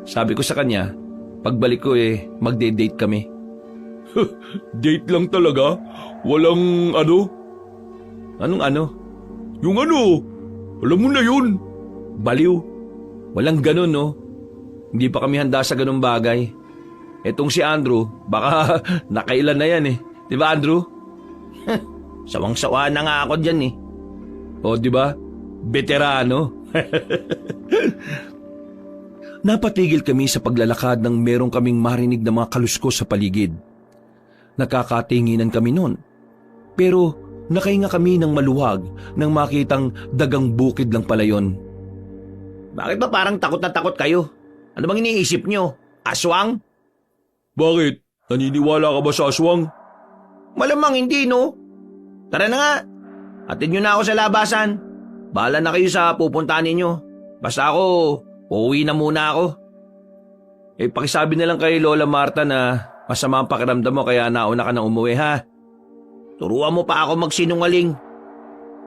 Sabi ko sa kanya, pagbalik ko magde-date kami. Date lang talaga? Walang ano? Anong ano? Yung ano? Alam mo na yun. Baliw. Walang ganun, no? Hindi pa kami handa sa ganung bagay. Etong si Andrew, baka nakailan na yan eh. Di ba, Andrew? Sawang-sawa na nga ako dyan eh. O, di ba? Veterano. Napatigil kami sa paglalakad nang merong kaming marinig na mga kaluskos sa paligid. Nakakatinginan kami noon. Pero nakahinga kami ng maluwag nang makitang dagang bukid lang pala yon. Bakit ba parang takot na takot kayo? Ano bang iniisip nyo? Aswang? Bakit? Naniniwala ka ba sa aswang? Malamang hindi, no? Tara na nga. Atid nyo na ako sa labasan. Bahala na kayo sa pupuntahan ninyo. Basta ako, uuwi na muna ako. Pakisabi na lang kay Lola Marta na masama ang pakiramdam mo kaya nauna ka nang umuwi, ha? Turuan mo pa ako magsinungaling.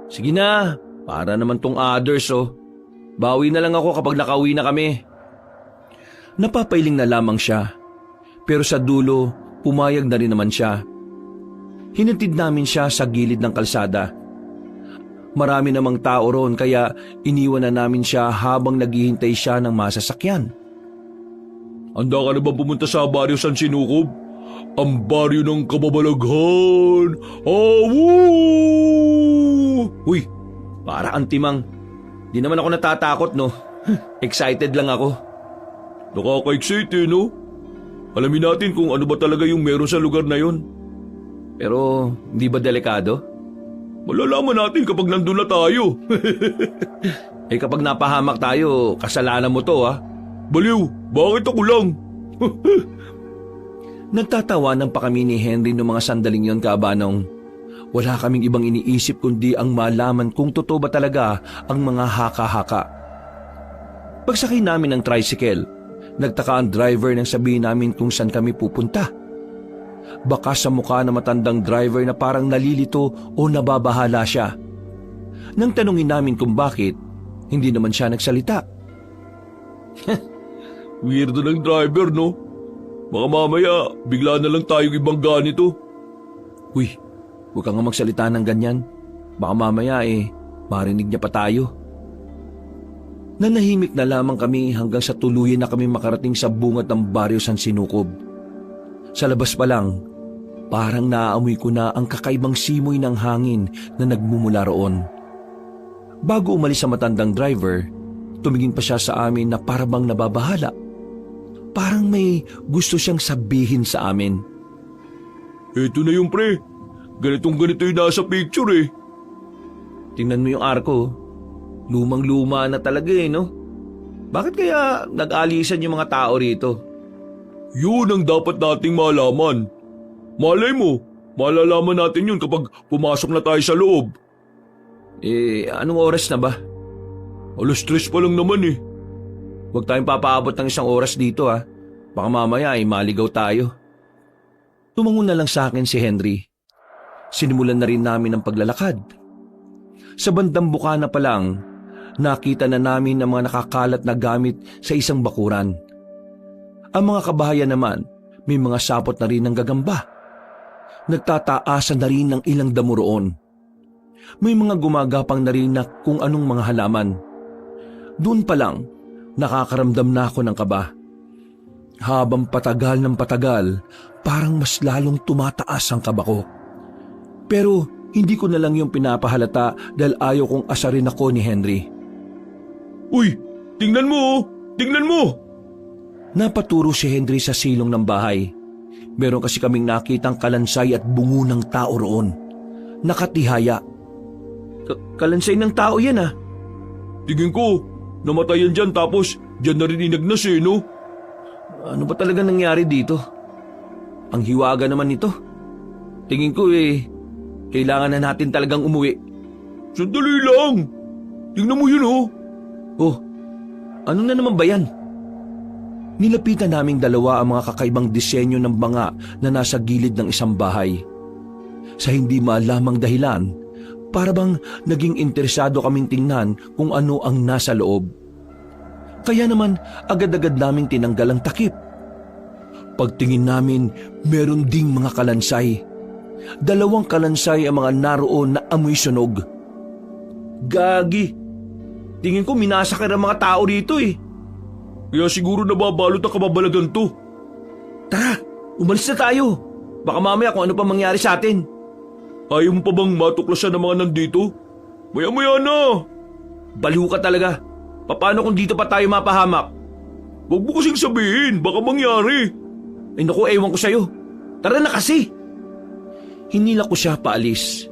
Sige na, para naman tong others, oh. Bawi na lang ako kapag nakauwi na kami. Napapailing na lamang siya. Pero sa dulo, pumayag na rin naman siya. Hinatid namin siya sa gilid ng kalsada. Marami namang tao roon kaya iniwan na namin siya habang naghihintay siya ng masasakyan. Handa ka na ba pumunta sa Barrio San Sinukob? Ang baryo ng kababalaghan! Awu! Uy, para ang timang. Di naman ako natatakot, no? Excited lang ako. Nakaka-excite no? Alamin natin kung ano ba talaga yung meron sa lugar na yon. Pero hindi ba delikado? Malalaman natin kapag nandun na tayo. Eh kapag napahamak tayo, kasalanan mo to ha. Baliw, bakit ako lang? Nagtatawanan pa kami ni Henry noong mga sandaling yon, Kabanong. Wala kaming ibang iniisip kundi ang malaman kung totoo ba talaga ang mga haka-haka. Pagsakay namin ng tricycle, nagtaka ang driver nang sabihin namin kung saan kami pupunta. Baka sa mukha na matandang driver na parang nalilito o nababahala siya. Nang tanungin namin kung bakit, hindi naman siya nagsalita. Weirdo ng driver, no? Baka mamaya, bigla na lang tayong ibang ganito. Uy, huwag kang magsalita ng ganyan. Baka mamaya marinig niya pa tayo. Nanahimik na lamang kami hanggang sa tuluyan na kami makarating sa bungad ng baryo San Sinukob. Sa labas pa lang, parang naaamoy ko na ang kakaibang simoy ng hangin na nagmumula roon. Bago umalis sa matandang driver, tumingin pa siya sa amin na parabang nababahala. Parang may gusto siyang sabihin sa amin. Eto na yung pre. Ganito yung nasa picture eh. Tingnan mo yung arko. Lumang-luma na talaga no? Bakit kaya nag-alisan yung mga tao rito? Yun ang dapat nating malaman. Malay mo, malalaman natin yun kapag pumasok na tayo sa loob. Anong oras na ba? 3:00 pa lang naman eh. Huwag tayong papaabot ng 1 oras dito ha. Baka mamaya maligaw tayo. Tumango na lang sa akin si Henry. Sinimulan na rin namin ang paglalakad. Sa bandang bukana pa lang, nakita na namin ang mga nakakalat na gamit sa isang bakuran. Ang mga kabahayan naman, may mga sapot na rin ng gagamba. Nagtataasan na rin ng ilang damo roon. May mga gumagapang na rin na kung anong mga halaman. Doon pa lang, nakakaramdam na ako ng kaba. Habang patagal ng patagal, parang mas lalong tumataas ang kaba ko. Pero hindi ko na lang yung pinapahalata dahil ayaw kong asarin ako ni Henry. Uy, tingnan mo oh! Tingnan mo! Napaturo si Henry sa silong ng bahay. Meron kasi kaming nakitang kalansay at bungo ng tao roon. Nakatihaya. Kalansay ng tao yan ah. Tingin ko, namatayan dyan tapos dyan na rin inagnas eh, no? Ano ba talaga nangyari dito? Ang hiwaga naman nito. Tingin ko kailangan na natin talagang umuwi. Sandali lang! Tingnan mo yun oh! Oh, ano na naman ba yan? Nilapitan naming dalawa ang mga kakaibang disenyo ng banga na nasa gilid ng isang bahay. Sa hindi malamang dahilan, para bang naging interesado kaming tingnan kung ano ang nasa loob. Kaya naman agad-agad naming tinanggal ang takip. Pagtingin namin, meron ding mga kalansay. 2 kalansay ang mga naroon na amoy sunog. Gagi! Tingin ko minasakir ang mga tao rito eh. Kaya siguro nababalot ang kababalagan to. Tara, umalis na tayo. Baka mamaya kung ano pa mangyari sa atin. Ayaw mo pa bang matuklasan ng mga nandito? Maya-maya na! Baliw ka talaga. Paano kung dito pa tayo mapahamak? Huwag mo kasing sabihin, baka mangyari. Ay naku, ewan ko sa'yo. Tara na kasi. Hinila ko siya paalis.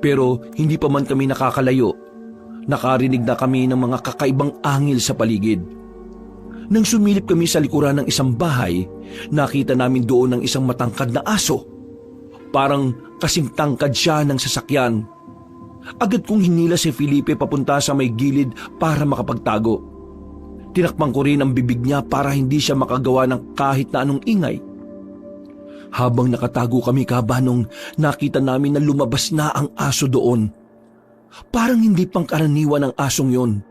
Pero hindi pa man kami nakakalayo. Nakarinig na kami ng mga kakaibang angil sa paligid. Nang sumilip kami sa likuran ng isang bahay, nakita namin doon ang isang matangkad na aso. Parang kasing tangkad siya ng sasakyan. Agad kong hinila si Felipe papunta sa may gilid para makapagtago. Tinakpan ko rin ang bibig niya para hindi siya makagawa ng kahit na anong ingay. Habang nakatago kami, Kabanong, nakita namin na lumabas na ang aso doon. Parang hindi pangkaraniwan ang asong yon.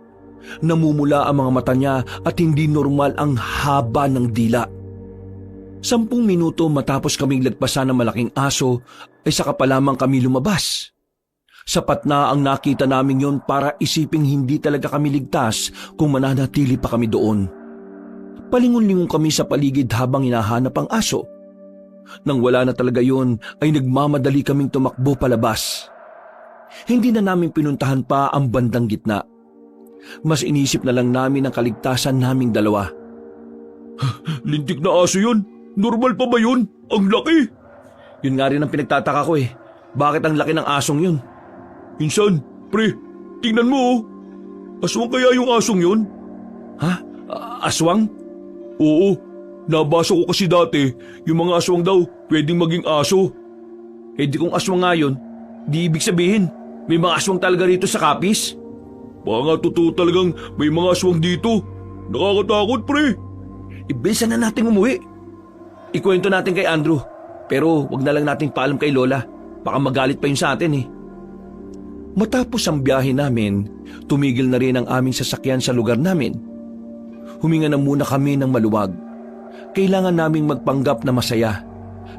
Namumula ang mga mata niya at hindi normal ang haba ng dila. 10 minuto matapos kaming lagpasan ng malaking aso ay saka pa lamang kami lumabas. Sapat na ang nakita namin yon para isiping hindi talaga kami ligtas kung mananatili pa kami doon. Palingon-lingon kami sa paligid habang hinahanap ang aso. Nang wala na talaga yun, ay nagmamadali kaming tumakbo palabas. Hindi na namin pinuntahan pa ang bandang gitna. Mas inisip na lang namin ang kaligtasan naming dalawa. Lintik na aso yun. Normal pa ba yun? Ang laki. Yun nga rin ang pinagtataka ko eh. Bakit ang laki ng asong yun? Insan, pre, tingnan mo oh. Aswang kaya yung asong yun? Ha? Aswang? Oo, nabasa ko kasi dati, yung mga aswang daw pwedeng maging aso. Eh di kung aswang nga yun, di ibig sabihin, may mga aswang talaga rito sa Capiz? Baka nga totoo talagang may mga aswang dito. Nakakatakot, pre. Ibilisan na nating umuwi. Ikwento natin kay Andrew, pero wag na lang nating paalam kay Lola. Baka magalit pa yun sa atin eh. Matapos ang biyahe namin, tumigil na rin ang aming sasakyan sa lugar namin. Huminga na muna kami ng maluwag. Kailangan naming magpanggap na masaya.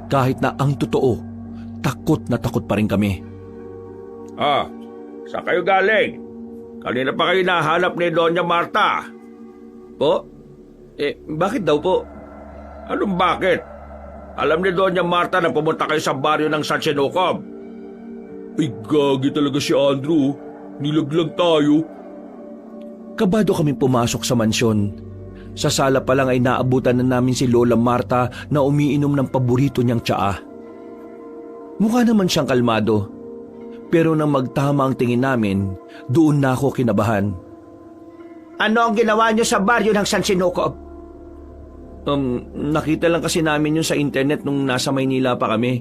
Kahit na ang totoo, takot na takot pa rin kami. Ah, saan kayo galing? Kanina pa kayo nahanap ni Doña Marta. Po? Bakit daw po? Anong bakit? Alam ni Doña Marta na pumunta kayo sa baryo ng San Sinukob. Ay, gagi talaga si Andrew. Nilaglag tayo. Kabado kami pumasok sa mansyon. Sa sala pa lang ay naabutan na namin si Lola Marta na umiinom ng paborito niyang tsaa. Mukha naman siyang kalmado. Pero nang magtama ang tingin namin, doon na ako kinabahan. Ano ang ginawa niyo sa baryo ng San Sinukob? Nakita lang kasi namin yun sa internet nung nasa Maynila pa kami.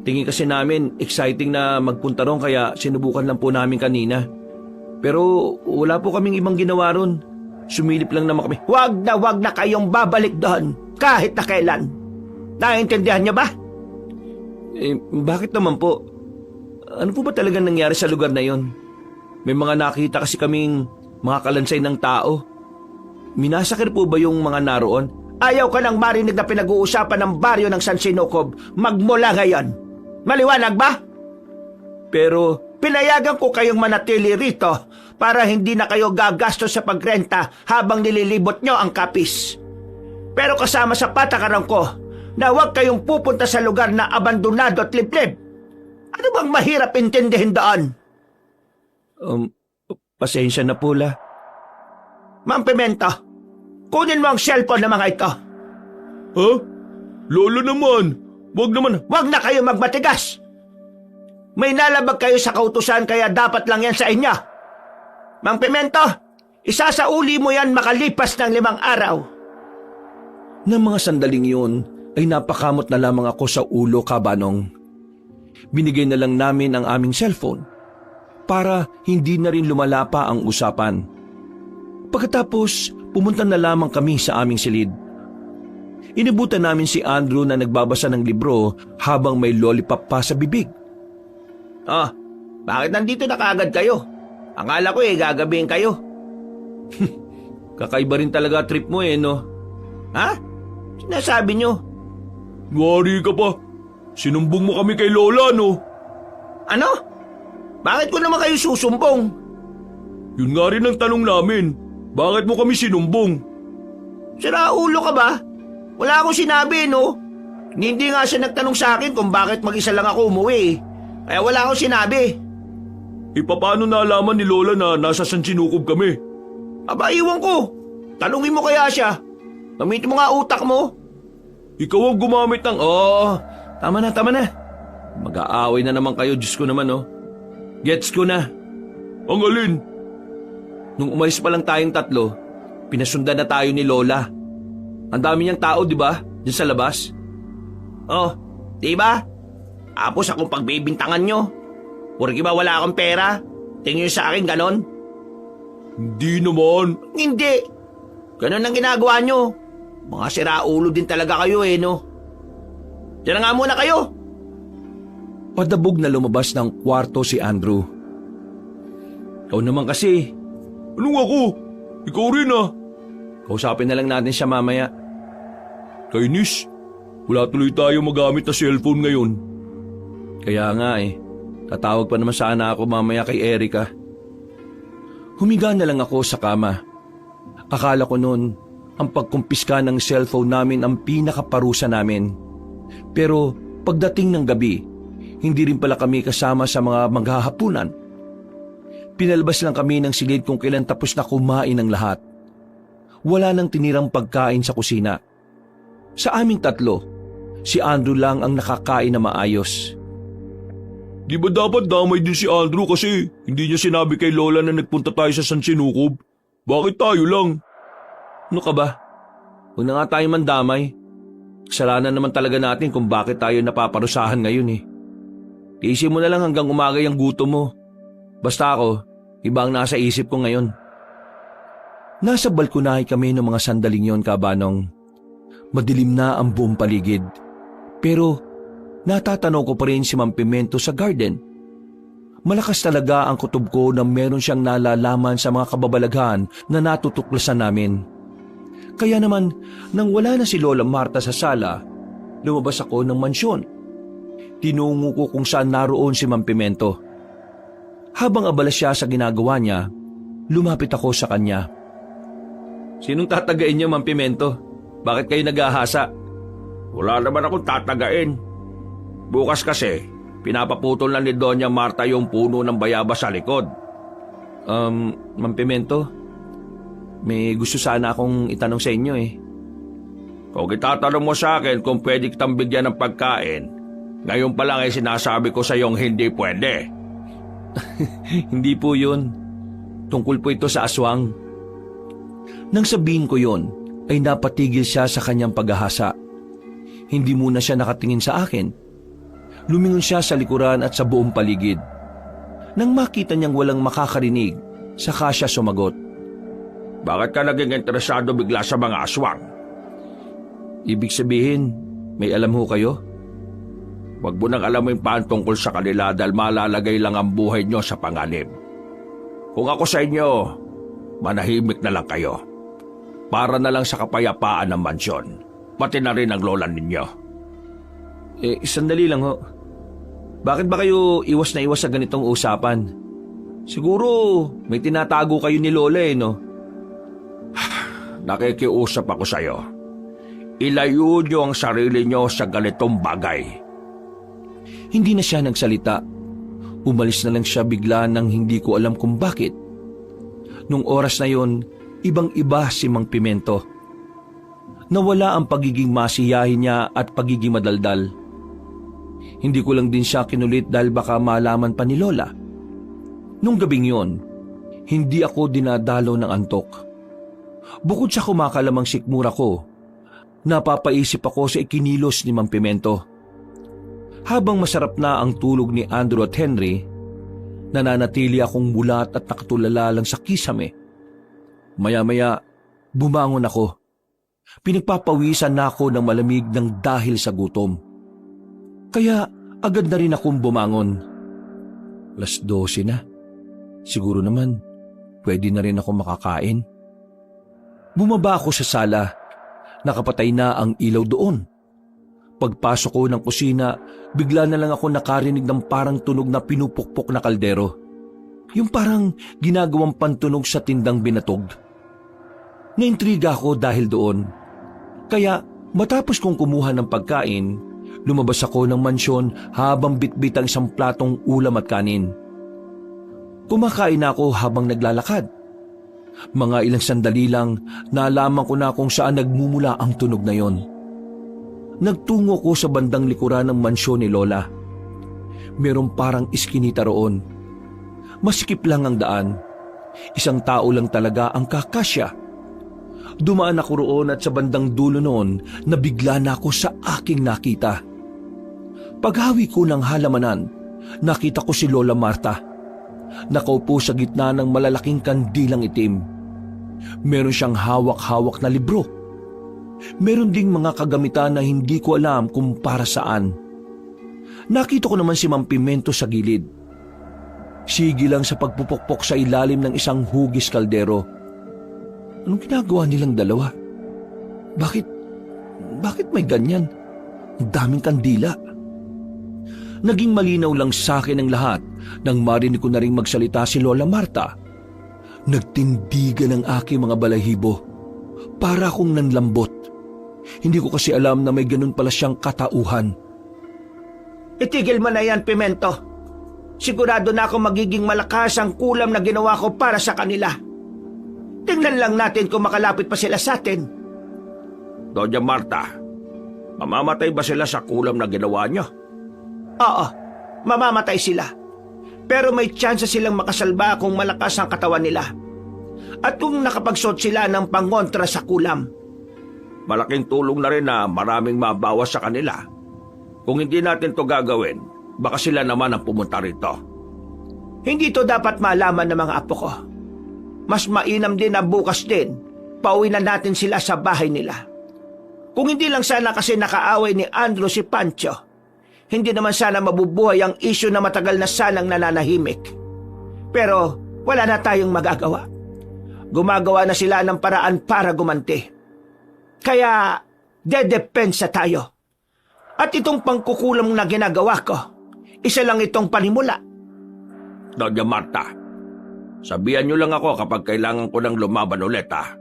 Tingin kasi namin exciting na magpunta ron kaya sinubukan lang po namin kanina. Pero wala po kaming ibang ginawa ron. Sumilip lang naman kami. Wag na kayong babalik doon kahit na kailan. Naiintindihan niyo ba? Bakit naman po? Ano po ba talaga nangyari sa lugar na yon? May mga nakita kasi kaming mga kalansay ng tao. Minasakir po ba yung mga naroon? Ayaw ka nang marinig na pinag-uusapan ng baryo ng San Sinukob magmula ngayon. Maliwanag ba? Pero pinayagan ko kayong manatili rito para hindi na kayo gagastos sa pagrenta habang nililibot nyo ang Capiz. Pero kasama sa patakaran ko na huwag kayong pupunta sa lugar na abandonado at liblib. Ano bang mahirap intindihin doon? Pasensya na po, La. Ma'am Pimento, kunin mo ang cellphone ng mga ito. Ha? Lolo naman. Wag naman. Wag na kayo magmatigas. May nalabag kayo sa kautusan kaya dapat lang yan sa inyo. Mang Pimento, isasauli mo yan makalipas ng 5 araw. Nang mga sandaling yun, ay napakamot na lamang ako sa ulo, Kabanong. Binigay na lang namin ang aming cellphone para hindi na rin lumala pa ang usapan. Pagkatapos, pumunta na lamang kami sa aming silid. Inibutan namin si Andrew na nagbabasa ng libro habang may lollipop pa sa bibig. Bakit nandito na kaagad kayo? Akala ko gagabihin kayo. Kakaiba rin talaga trip mo no? Ha? Sinasabi nyo? Ngari ka pa. Sinumbong mo kami kay Lola, no? Ano? Bakit ko naman kayo susumbong? Yun nga rin ang tanong namin. Bakit mo kami sinumbong? Sira ulo ka ba? Wala akong sinabi, no? Hindi nga siya nagtanong sa akin kung bakit mag-isa lang ako umuwi. Kaya wala akong sinabi. Paano nalaman ni Lola na nasa San Sinukob kami? Aba, iwan ko. Tanungin mo kaya siya. Gamitin mo nga utak mo. Ikaw ang gumamit ng... Tama na. Mag-aaway na naman kayo, Diyos ko naman, Gets ko na. Ang alin? Nung umalis pa lang tayong 3, pinasundan na tayo ni Lola. Ang dami niyang tao, di ba? Diyan sa labas. Di ba? Tapos akong pagbibintangan nyo. Porque ba wala akong pera? Tingin nyo sa akin ganon? Hindi naman. Hindi. Ganon ang ginagawa nyo. Mga siraulo din talaga kayo no? Diyan na nga muna kayo. Padabog na lumabas ng kwarto si Andrew. Ikaw naman kasi. Anong ako? Ikaw rin Kausapin na lang natin siya mamaya. Kainis, wala tuloy tayo magamit na cellphone ngayon. Kaya nga tatawag pa naman sana ako mamaya kay Erica. Humiga na lang ako sa kama. Akala ko noon, ang pagkumpiska ng cellphone namin ang pinakaparusa namin. Pero pagdating ng gabi, hindi rin pala kami kasama sa mga maghahapunan. Pinalabas lang kami ng silid kung kailan tapos na kumain ng lahat. Wala nang tinirang pagkain sa kusina. Sa aming tatlo, si Andrew lang ang nakakain na maayos. Di ba dapat damay din si Andrew kasi hindi niya sinabi kay Lola na nagpunta tayo sa San Sinukob? Bakit tayo lang? Ano ka ba? Huwag na nga tayo mandamay. Kasalanan naman talaga natin kung bakit tayo napaparusahan ngayon eh. Tiisin mo na lang hanggang umagay ang gutom mo. Basta ako, iba ang nasa isip ko ngayon. Nasa balkonahe kami ng mga sandaling yon, Kabanong. Madilim na ang buong paligid. Pero natatanaw ko pa rin si Mang Pimento sa garden. Malakas talaga ang kutob ko na meron siyang nalalaman sa mga kababalaghan na natutuklasan namin. Kaya naman, nang wala na si Lola Marta sa sala, lumabas ako ng mansyon. Tinungo ko kung saan naroon si Mang Pimento. Habang abala siya sa ginagawa niya, lumapit ako sa kanya. Sinong tatagain niyo, Mang Pimento? Bakit kayo nag-ahasa? Wala naman akong tatagain. Bukas kasi, pinapaputol na ni Doña Marta yung puno ng bayabas sa likod. Mang Pimento, may gusto sana akong itanong sa inyo eh. Kung itatanong mo sa akin kung pwede kitang bigyan ng pagkain, ngayon pa lang ay sinasabi ko sa iyong hindi pwede. Hindi po yun. Tungkol po ito sa aswang. Nang sabihin ko yon, ay napatigil siya sa kanyang paghahasa. Hindi muna siya nakatingin sa akin. Lumingon siya sa likuran at sa buong paligid. Nang makita niyang walang makakarinig, saka siya sumagot. Bakit ka naging interesado bigla sa mga aswang? Ibig sabihin, may alam ho kayo? Huwag mo nang alamin pa ang tungkol sa kanila dahil malalagay lang ang buhay niyo sa panganib. Kung ako sa inyo, manahimik na lang kayo. Para na lang sa kapayapaan ng mansyon, pati na rin ang lola ninyo. Sandali lang ho. Bakit ba kayo iwas na iwas sa ganitong usapan? Siguro may tinatago kayo ni Lola no? Nakikiusap ako sa iyo. Ilayo niyo ang sarili niyo sa ganitong bagay. Hindi na siya nagsalita. Umalis na lang siya bigla nang hindi ko alam kung bakit. Nung oras na yon, ibang-iba si Mang Pimento. Nawala ang pagiging masiyahin niya at pagiging madaldal. Hindi ko lang din siya kinulit dahil baka malaman pa ni Lola. Nung gabing yon, hindi ako dinadalo ng antok. Bukod sa kumakalamang sikmura ko, napapaisip ako sa ikinilos ni Mang Pimento. Habang masarap na ang tulog ni Andrew at Henry, nananatili akong mulat at nakatulala lang sa kisame. Maya-maya, bumangon ako. Pinagpapawisan na ako ng malamig ng dahil sa gutom. Kaya agad na rin akong bumangon. 12:00 na. Siguro naman, pwede na rin ako makakain. Bumaba ako sa sala. Nakapatay na ang ilaw doon. Pagpasok ko ng kusina, bigla na lang ako nakarinig ng parang tunog na pinupukpok na kaldero. Yung parang ginagawang pantunog sa tindang binatog. Naintriga ako dahil doon. Kaya matapos kong kumuha ng pagkain, lumabas ako ng mansyon habang bitbit ang isang platong ulam at kanin. Kumakain ako habang naglalakad. Mga ilang sandali lang, nalaman ko na kung saan nagmumula ang tunog na yon. Nagtungo ko sa bandang likuran ng mansyon ni Lola. Merong parang iskinita roon. Masikip lang ang daan. Isang tao lang talaga ang kakasya. Dumaan ako roon at sa bandang dulo noon, nabigla na ako sa aking nakita. Paghawi ko ng halamanan, nakita ko si Lola Marta. Nakaupo sa gitna ng malalaking kandilang itim. Meron siyang hawak-hawak na libro. Meron ding mga kagamitan na hindi ko alam kung para saan. Nakita ko naman si Mang Pimento sa gilid. Sige lang sa pagpupukpok sa ilalim ng isang hugis kaldero. Anong ginagawa nilang dalawa? Bakit may ganyan? Ang daming kandila. Naging malinaw lang sa akin ang lahat nang marinig ko na ring magsalita si Lola Marta. Nagtindigan ang aking mga balahibo. Para akong nanlambot. Hindi ko kasi alam na may ganun pala siyang katauhan. Itigil mo na yan, Pimento. Sigurado na ako magiging malakas ang kulam na ginawa ko para sa kanila. Tingnan lang natin kung makalapit pa sila sa atin. Doña Marta, mamamatay ba sila sa kulam na ginawa niyo? Oo, mamamatay sila. Pero may tsansa silang makasalba kung malakas ang katawan nila. At kung nakapagsuot sila ng pangontra sa kulam. Malaking tulong na rin na maraming mabawas sa kanila. Kung hindi natin to gagawin, baka sila naman ang pumunta rito. Hindi to dapat malaman ng mga apo ko. Mas mainam din na bukas din, pauwi na natin sila sa bahay nila. Kung hindi lang sana kasi nakaaway ni Andrew si Pancho, hindi naman sana mabubuhay ang isyu na matagal na sanang nananahimik. Pero wala na tayong magagawa. Gumagawa na sila ng paraan para gumanti. Kaya dedepensa tayo. At itong pangkukulam na ginagawa ko, isa lang itong panimula. Doña Marta, sabihan niyo lang ako kapag kailangan ko ng lumaban ulit ha.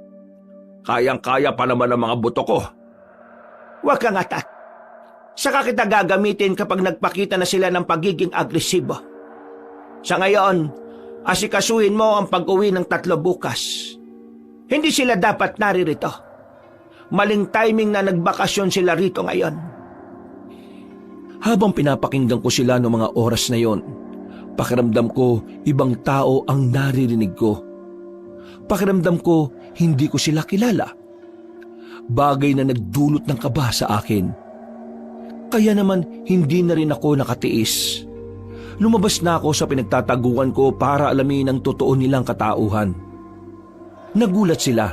Kayang-kaya pa naman ang mga buto ko. Huwag kang atat. Saka kita gagamitin kapag nagpakita na sila ng pagiging agresibo. Sa ngayon, asikasuhin mo ang pag-uwi ng 3 bukas. Hindi sila dapat naririto. Maling timing na nagbakasyon sila rito ngayon. Habang pinapakinggan ko sila noong mga oras na yon, pakiramdam ko ibang tao ang naririnig ko. Pakiramdam ko hindi ko sila kilala. Bagay na nagdulot ng kaba sa akin. Kaya naman hindi na rin ako nakatiis. Lumabas na ako sa pinagtataguan ko para alamin ang totoo nilang katauhan. Nagulat sila.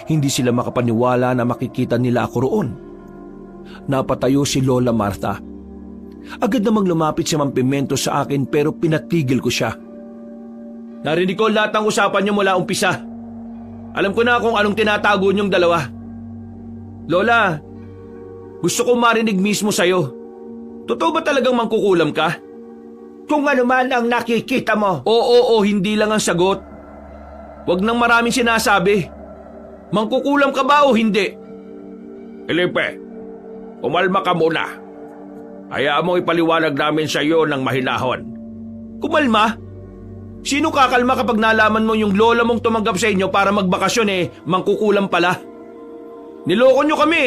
Hindi sila makapaniwala na makikita nila ako roon. Napatayo si Lola Marta. Agad namang lumapit si Mang Pimento sa akin pero pinatigil ko siya. Narinig ko lahat ng usapan niyo mula umpisa. Alam ko na kung anong tinatago niyong dalawa. Lola, gusto ko marinig mismo sa'yo. Totoo ba talagang mangkukulam ka? Kung ano man ang nakikita mo. Oo, hindi lang ang sagot. Huwag nang maraming sinasabi. Mangkukulam ka ba o hindi? Felipe, umalma ka muna. Hayaan mo ipaliwanag namin sa iyo ng mahinahon. Kumalma? Sino kakalma kapag nalaman mo yung lola mong tumanggap sa inyo para magbakasyon mangkukulam pala? Niloko nyo kami.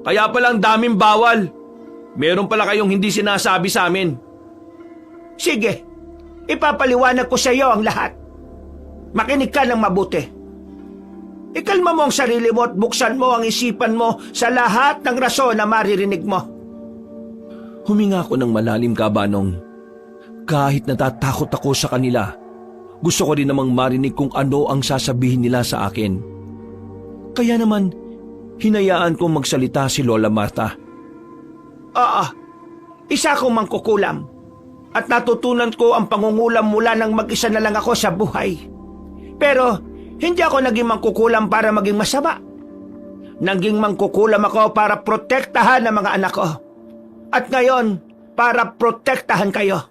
Kaya pala ang daming bawal. Meron pala kayong hindi sinasabi sa amin. Sige, ipapaliwanag ko sa iyo ang lahat. Makinig ka ng mabuti. Ikalma mo ang sarili mo at buksan mo ang isipan mo sa lahat ng rason na maririnig mo. Huminga ako ng malalim, Kabanong. Kahit natatakot ako sa kanila, gusto ko rin namang marinig kung ano ang sasabihin nila sa akin. Kaya naman, hinayaan kong magsalita si Lola Marta. Oo, isa akong mangkukulam. At natutunan ko ang pangungulam mula nang mag-isa na lang ako sa buhay. Pero hindi ako naging mangkukulam para maging masama. Naging mangkukulam ako para protektahan ang mga anak ko. At ngayon, para protektahan kayo.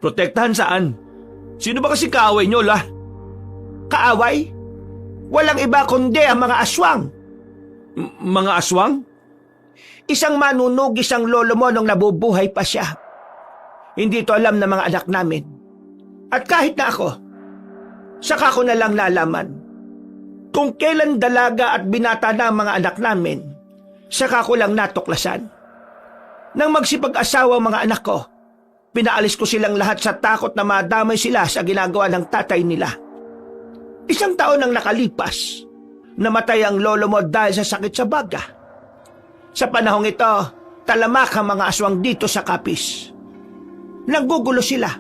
Protektahan saan? Sino ba kasi kaaway nyo, La? Kaaway? Walang iba kundi ang mga aswang. Mga aswang? Isang manunugis ang lolo mo nung nabubuhay pa siya. Hindi to alam ng mga anak namin. At kahit na ako, saka ko na lang nalaman. Kung kailan dalaga at binata na ang mga anak namin, saka ko lang natuklasan. Nang magsipag-asawa ang mga anak ko, pinaalis ko silang lahat sa takot na madamay sila sa ginagawa ng tatay nila. 1 taon nang nakalipas, namatay ang lolo mo dahil sa sakit sa baga. Sa panahong ito, talamak ang mga aswang dito sa Capiz. Nanggugulo sila.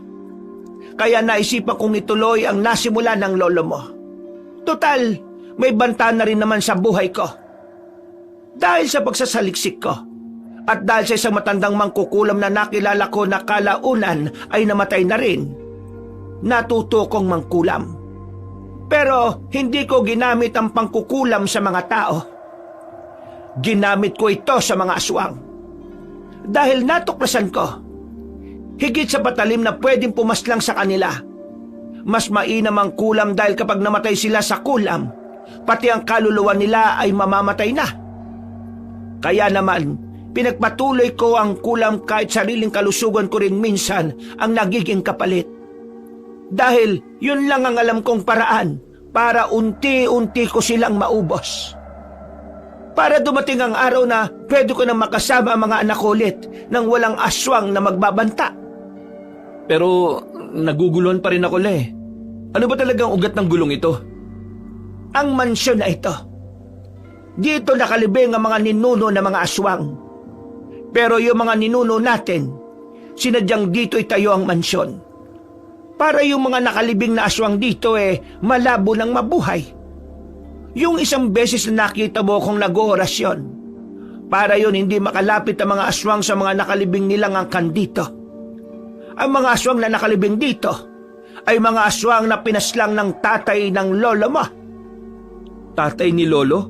Kaya naisipan kong ituloy ang nasimula ng lolo mo. Total, may banta na rin naman sa buhay ko. Dahil sa pagsasaliksik ko, at dahil sa isang matandang mangkukulam na nakilala ko na kalaunan ay namatay na rin, natuto kong mangkulam. Pero hindi ko ginamit ang pangkukulam sa mga tao. Ginamit ko ito sa mga aswang. Dahil natuklasan ko, higit sa patalim na pwedeng pumaslang sa kanila, mas mainam ang kulam dahil kapag namatay sila sa kulam, pati ang kaluluwa nila ay mamamatay na. Kaya naman, pinagpatuloy ko ang kulam kahit sariling kalusugan ko rin minsan ang nagiging kapalit. Dahil yun lang ang alam kong paraan para unti-unti ko silang maubos. Para dumating ang araw na pwede ko na makasama ang mga anak ko ulit nang walang aswang na magbabanta. Pero naguguluhan pa rin ako, Le. Ano ba talagang ugat ng gulong ito? Ang mansyon na ito. Dito nakalibing ang mga ninuno na mga aswang. Pero yung mga ninuno natin, sinadyang dito itayo ang mansyon. Para yung mga nakalibing na aswang dito malabo ng mabuhay. Yung isang beses na nakita mo kong nag-oorasyon, para yun hindi makalapit ang mga aswang sa mga nakalibing nilang angkan dito. Ang mga aswang na nakalibing dito ay mga aswang na pinaslang ng tatay ng lolo mo. Tatay ni Lolo?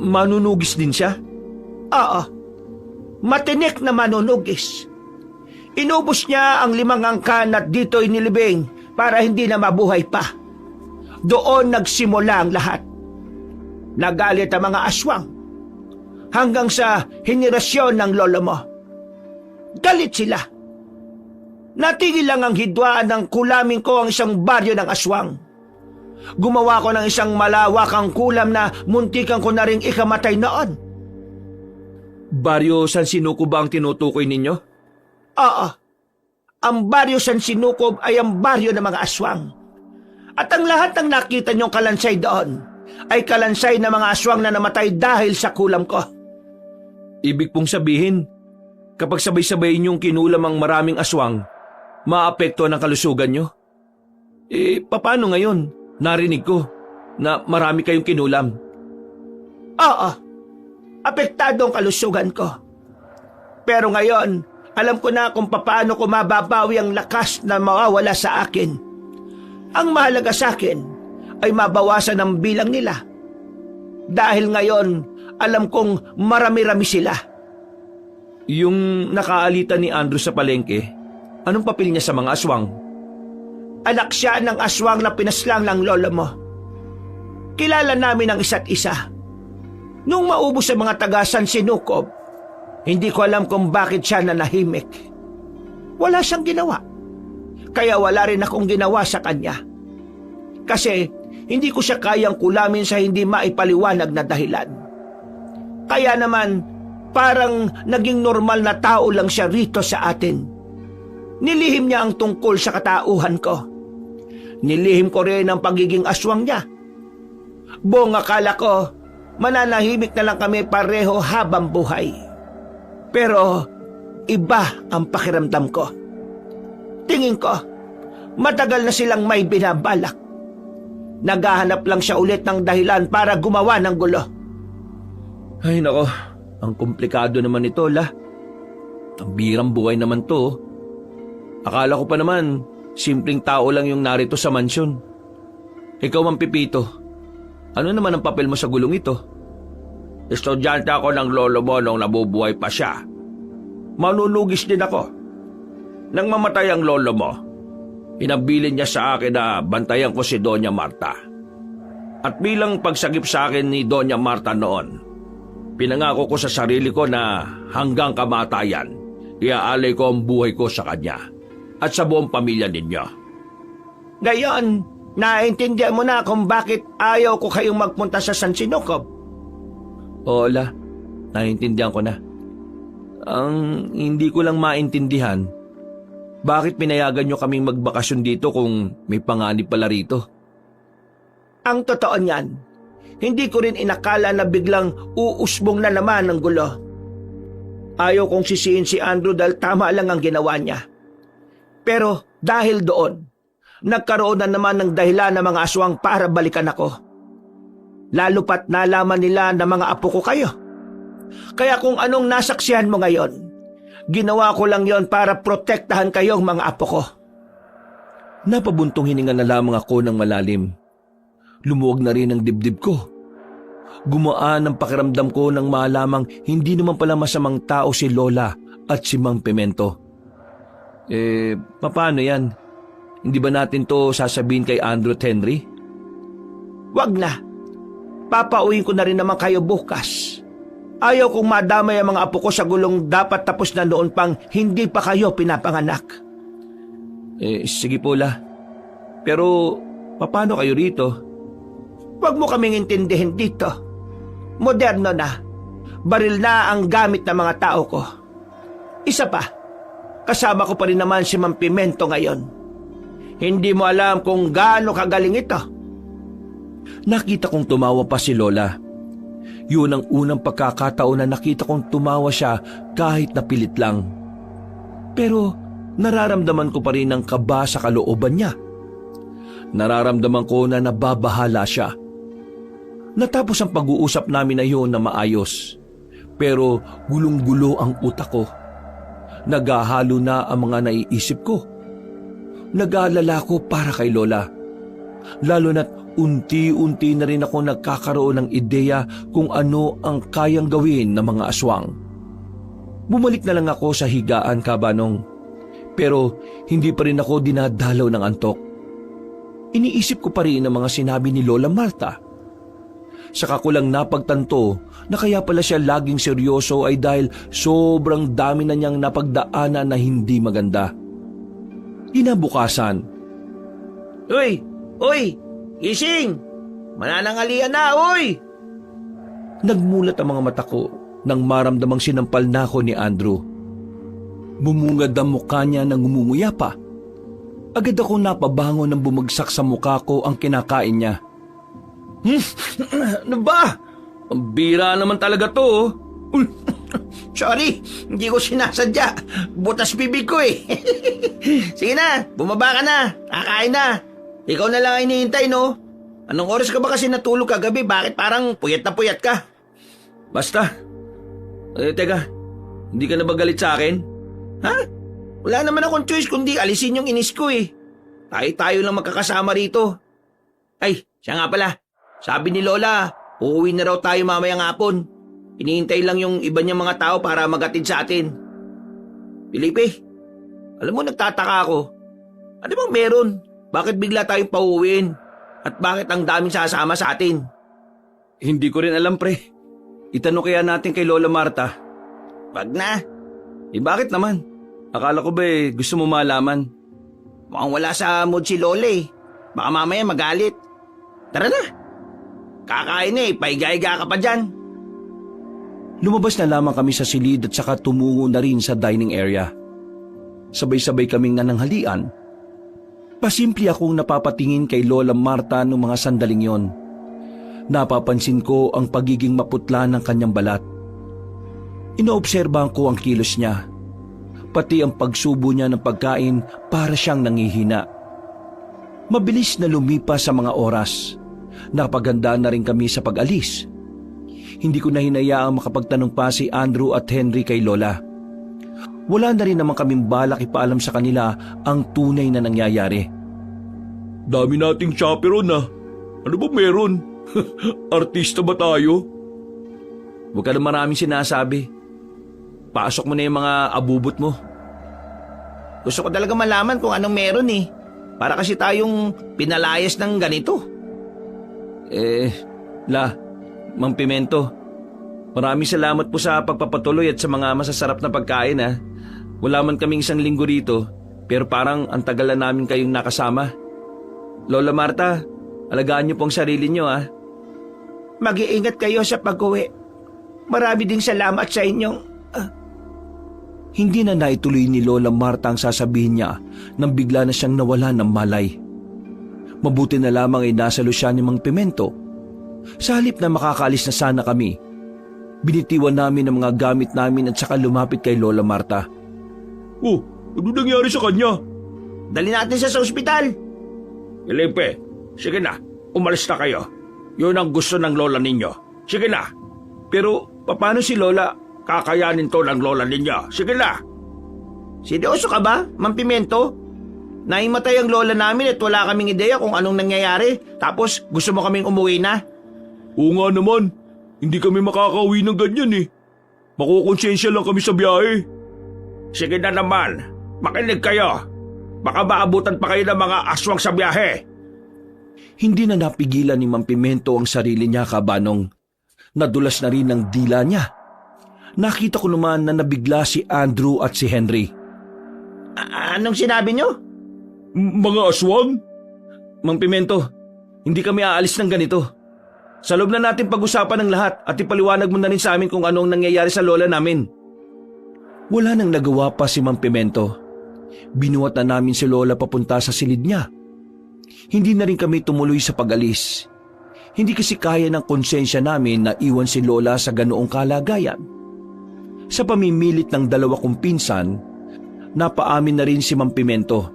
Manunugis din siya? Oo, matinik na manunugis. Inubos niya ang 5 angkan at dito inilibing para hindi na mabuhay pa. Doon nagsimula ang lahat. Nagalit ang mga aswang hanggang sa henerasyon ng lolo mo. Galit sila. Natigil lang ang hidwaan ng kulamin ko ang isang baryo ng aswang. Gumawa ko ng isang malawakang kulam na muntikan ko na ring ikamatay noon. Baryo San Sinuko ba ang tinutukoy ninyo? Oo. Ang baryo San Sinukob ay ang baryo ng mga aswang. At ang lahat ng nakita niyong kalansay doon ay kalansay ng mga aswang na namatay dahil sa kulam ko. Ibig pong sabihin, kapag sabay-sabay niyong kinulam ang maraming aswang, maapekto ang kalusugan niyo? Paano ngayon? Narinig ko na marami kayong kinulam. Oo. Apektado ang kalusugan ko. Pero ngayon, alam ko na kung paano ko mababawi ang lakas na mawawala sa akin. Ang mahalaga sa akin ay mabawasan ang bilang nila. Dahil ngayon, alam kong marami-rami sila. Yung nakaalitan ni Andrew sa palengke, anong papel niya sa mga aswang? Anak siya ng aswang na pinaslang ng lolo mo. Kilala namin ang isa't isa. Nung maubos sa mga taga San Sinukob, hindi ko alam kung bakit siya nanahimik. Wala siyang ginawa. Kaya wala rin akong ginawa sa kanya. Kasi hindi ko siya kayang kulamin sa hindi maipaliwanag na dahilan. Kaya naman, parang naging normal na tao lang siya rito sa atin. Nilihim niya ang tungkol sa katauhan ko. Nilihim ko rin ang pagiging aswang niya. Buong akala ko, mananahimik na lang kami pareho habang buhay. Pero iba ang pakiramdam ko. Tingin ko, matagal na silang may binabalak. Naghahanap lang siya ulit ng dahilan para gumawa ng gulo. Ay nako, ang komplikado naman ito, La. Ang birang buhay naman to. Akala ko pa naman, simpleng tao lang yung narito sa mansyon. Ikaw, Mang Pipito, ano naman ang papel mo sa gulong ito? Estudyante ako ng lolo mo nung nabubuhay pa siya. Manunugis din ako. Nang mamatay ang lolo mo, inabilin niya sa akin na bantayan ko si Doña Marta. At bilang pagsagip sa akin ni Doña Marta noon, pinangako ko sa sarili ko na hanggang kamatayan, iaalay ko ang buhay ko sa kanya at sa buong pamilya ninyo. Ngayon, naintindihan mo na kung bakit ayaw ko kayong magpunta sa San Sinukob. Oo, La. Naiintindihan ko na. Ang hindi ko lang maintindihan, bakit pinayagan nyo kaming magbakasyon dito kung may panganib pala rito? Ang totoo niyan, hindi ko rin inakala na biglang uusbong na naman ang gulo. Ayaw kong sisihin si Andrew dahil tama lang ang ginawa niya. Pero dahil doon, nagkaroon na naman ng dahilan ng mga aswang para balikan ako. Lalo pat nalaman nila na mga apo ko kayo. Kaya kung anong nasaksihan mo ngayon, ginawa ko lang yon para protektahan kayong mga apo ko. Napabuntong hininga na lamang ako ng malalim. Lumuwag na rin ang dibdib ko. Gumaan ang pakiramdam ko nang malamang hindi naman pala masamang tao si Lola at si Mang Pimento. Paano yan? Hindi ba natin to sasabihin kay Andrew at Henry? Wag na. Papauwiin ko na rin naman kayo bukas. Ayaw kong madamay ang mga apo ko sa gulong dapat tapos na noon pang hindi pa kayo pinapanganak. Sige po, La. Pero, paano kayo rito? Huwag mo kaming intindihin dito. Moderno na. Baril na ang gamit ng mga tao ko. Isa pa, kasama ko pa rin naman si Mang Pimento ngayon. Hindi mo alam kung gaano kagaling ito. Nakita kong tumawa pa si Lola. Yun ang unang pagkakataon na nakita kong tumawa siya kahit napilit lang. Pero nararamdaman ko pa rin ang kaba sa kalooban niya. Nararamdaman ko na nababahala siya. Natapos ang pag-uusap namin na yun na maayos. Pero gulong-gulo ang utak ko. Naghahalo na ang mga naiisip ko. Nag-aalala ko para kay Lola. Lalo na't unti-unti na rin ako nagkakaroon ng ideya kung ano ang kayang gawin ng mga aswang. Bumalik na lang ako sa higaan, Kabanong. Pero hindi pa rin ako dinadalaw ng antok. Iniisip ko pa rin ang mga sinabi ni Lola Marta. Saka ko lang napagtanto na kaya pala siya laging seryoso ay dahil sobrang dami na niyang napagdaanan na hindi maganda. Kinabukasan. Uy! Uy! Gising! Mananangalian na, uy! Nagmulat ang mga mata ko nang maramdamang sinampal na ako ni Andrew. Bumungad ang mukha niya nang ngumunguya pa. Agad ako napabangon nang bumagsak sa mukha ko ang kinakain niya. Ano ba? Ang bira naman talaga to. Uy! Sorry, hindi ko sinasadya. Butas bibig ko eh. Sige na, bumaba ka na. Kakain na. Ikaw na lang ay hinihintay, no? Anong oras ka ba kasi natulog kagabi? Bakit parang puyat na puyat ka? Basta. Teka, hindi ka na ba galit sa akin? Ha? Wala naman akong choice kundi alisin yung inis ko eh. Tayo lang magkakasama rito. Ay, siya nga pala. Sabi ni Lola, uuwi na raw tayo mamayang hapon. Hinihintay lang yung iba niyang mga tao para magatid sa atin. Felipe, alam mo nagtataka ako. Ano bang meron? Bakit bigla tayong pauwiin? At bakit ang daming sasama sa atin? Hindi ko rin alam, pre. Itanong kaya natin kay Lola Marta. Wag na. Bakit naman? Akala ko ba gusto mo malaman? Mukhang wala sa mood si Lola eh. Baka mamaya magalit. Tara na. Kakain eh, paiga-iga ka pa dyan. Lumabas na lamang kami sa silid at saka tumungo na rin sa dining area. Sabay-sabay kaming nananghalian. Pasimple akong napapatingin kay Lola Marta noong mga sandaling yon. Napapansin ko ang pagiging maputla ng kanyang balat. Inoobserbahan ko ang kilos niya. Pati ang pagsubo niya ng pagkain para siyang nangihina. Mabilis na lumipas sa mga oras. Napaghandaan na rin kami sa pag-alis. Hindi ko na hinayaang makapagtanong pa si Andrew at Henry kay Lola. Wala na rin naman kaming balak ipaalam sa kanila ang tunay na nangyayari. Dami nating chaperon na. Ano ba meron? Artista ba tayo? Huwag ka na maraming sinasabi. Pasok mo na yung mga abubot mo. Gusto ko talaga malaman kung anong meron eh. Para kasi tayong pinalayas ng ganito. Mang Pimento, maraming salamat po sa pagpapatuloy at sa mga masasarap na pagkain ha. Wala man kaming 1 linggo rito, pero parang ang tagal na namin kayong nakasama. Lola Marta, alagaan niyo pong sarili niyo ha. Mag-iingat kayo sa pag-uwi. Marami ding salamat sa inyong... Hindi na naituloy ni Lola Marta ang sasabihin niya nang bigla na siyang nawala ng malay. Mabuti na lamang ay nasalo siya ni Mang Pimento. Sa halip na makakaalis na sana kami, binitiwan namin ang mga gamit namin at saka lumapit kay Lola Marta. Oh, ano nangyari sa kanya? Dali natin siya sa ospital. Felipe, sige na, umalis na kayo. Yun ang gusto ng lola ninyo. Sige na. Pero, paano si Lola? Kakayanin to ng lola ninyo. Sige na. Seryoso ka ba, Mang Pimento? Naimatay ang lola namin at wala kaming ideya kung anong nangyayari. Tapos, gusto mo kaming umuwi na? Oo nga naman. Hindi kami makakauwi ng ganyan eh. Makukonsensya lang kami sa biyahe. Sige na naman. Makinig kayo. Baka maabutan pa kayo ng mga aswang sa biyahe. Hindi na napigilan ni Mang Pimento ang sarili niya, Kabanong. Nadulas na rin ang dila niya. nakita ko naman na nabigla si Andrew at si Henry. Anong sinabi nyo? Mga aswang? Mang Pimento, hindi kami aalis ng ganito. Sa loob na natin pag-usapan ng lahat at ipaliwanag mo na rin sa amin kung anong nangyayari sa lola namin. Wala nang nagawa pa si Mang Pimento. Binuhat na namin si lola papunta sa silid niya. Hindi na rin kami tumuloy sa pag-alis. Hindi kasi kaya ng konsensya namin na iwan si lola sa ganoong kalagayan. Sa pamimilit ng dalawa kong pinsan, napaamin na rin si Mang Pimento.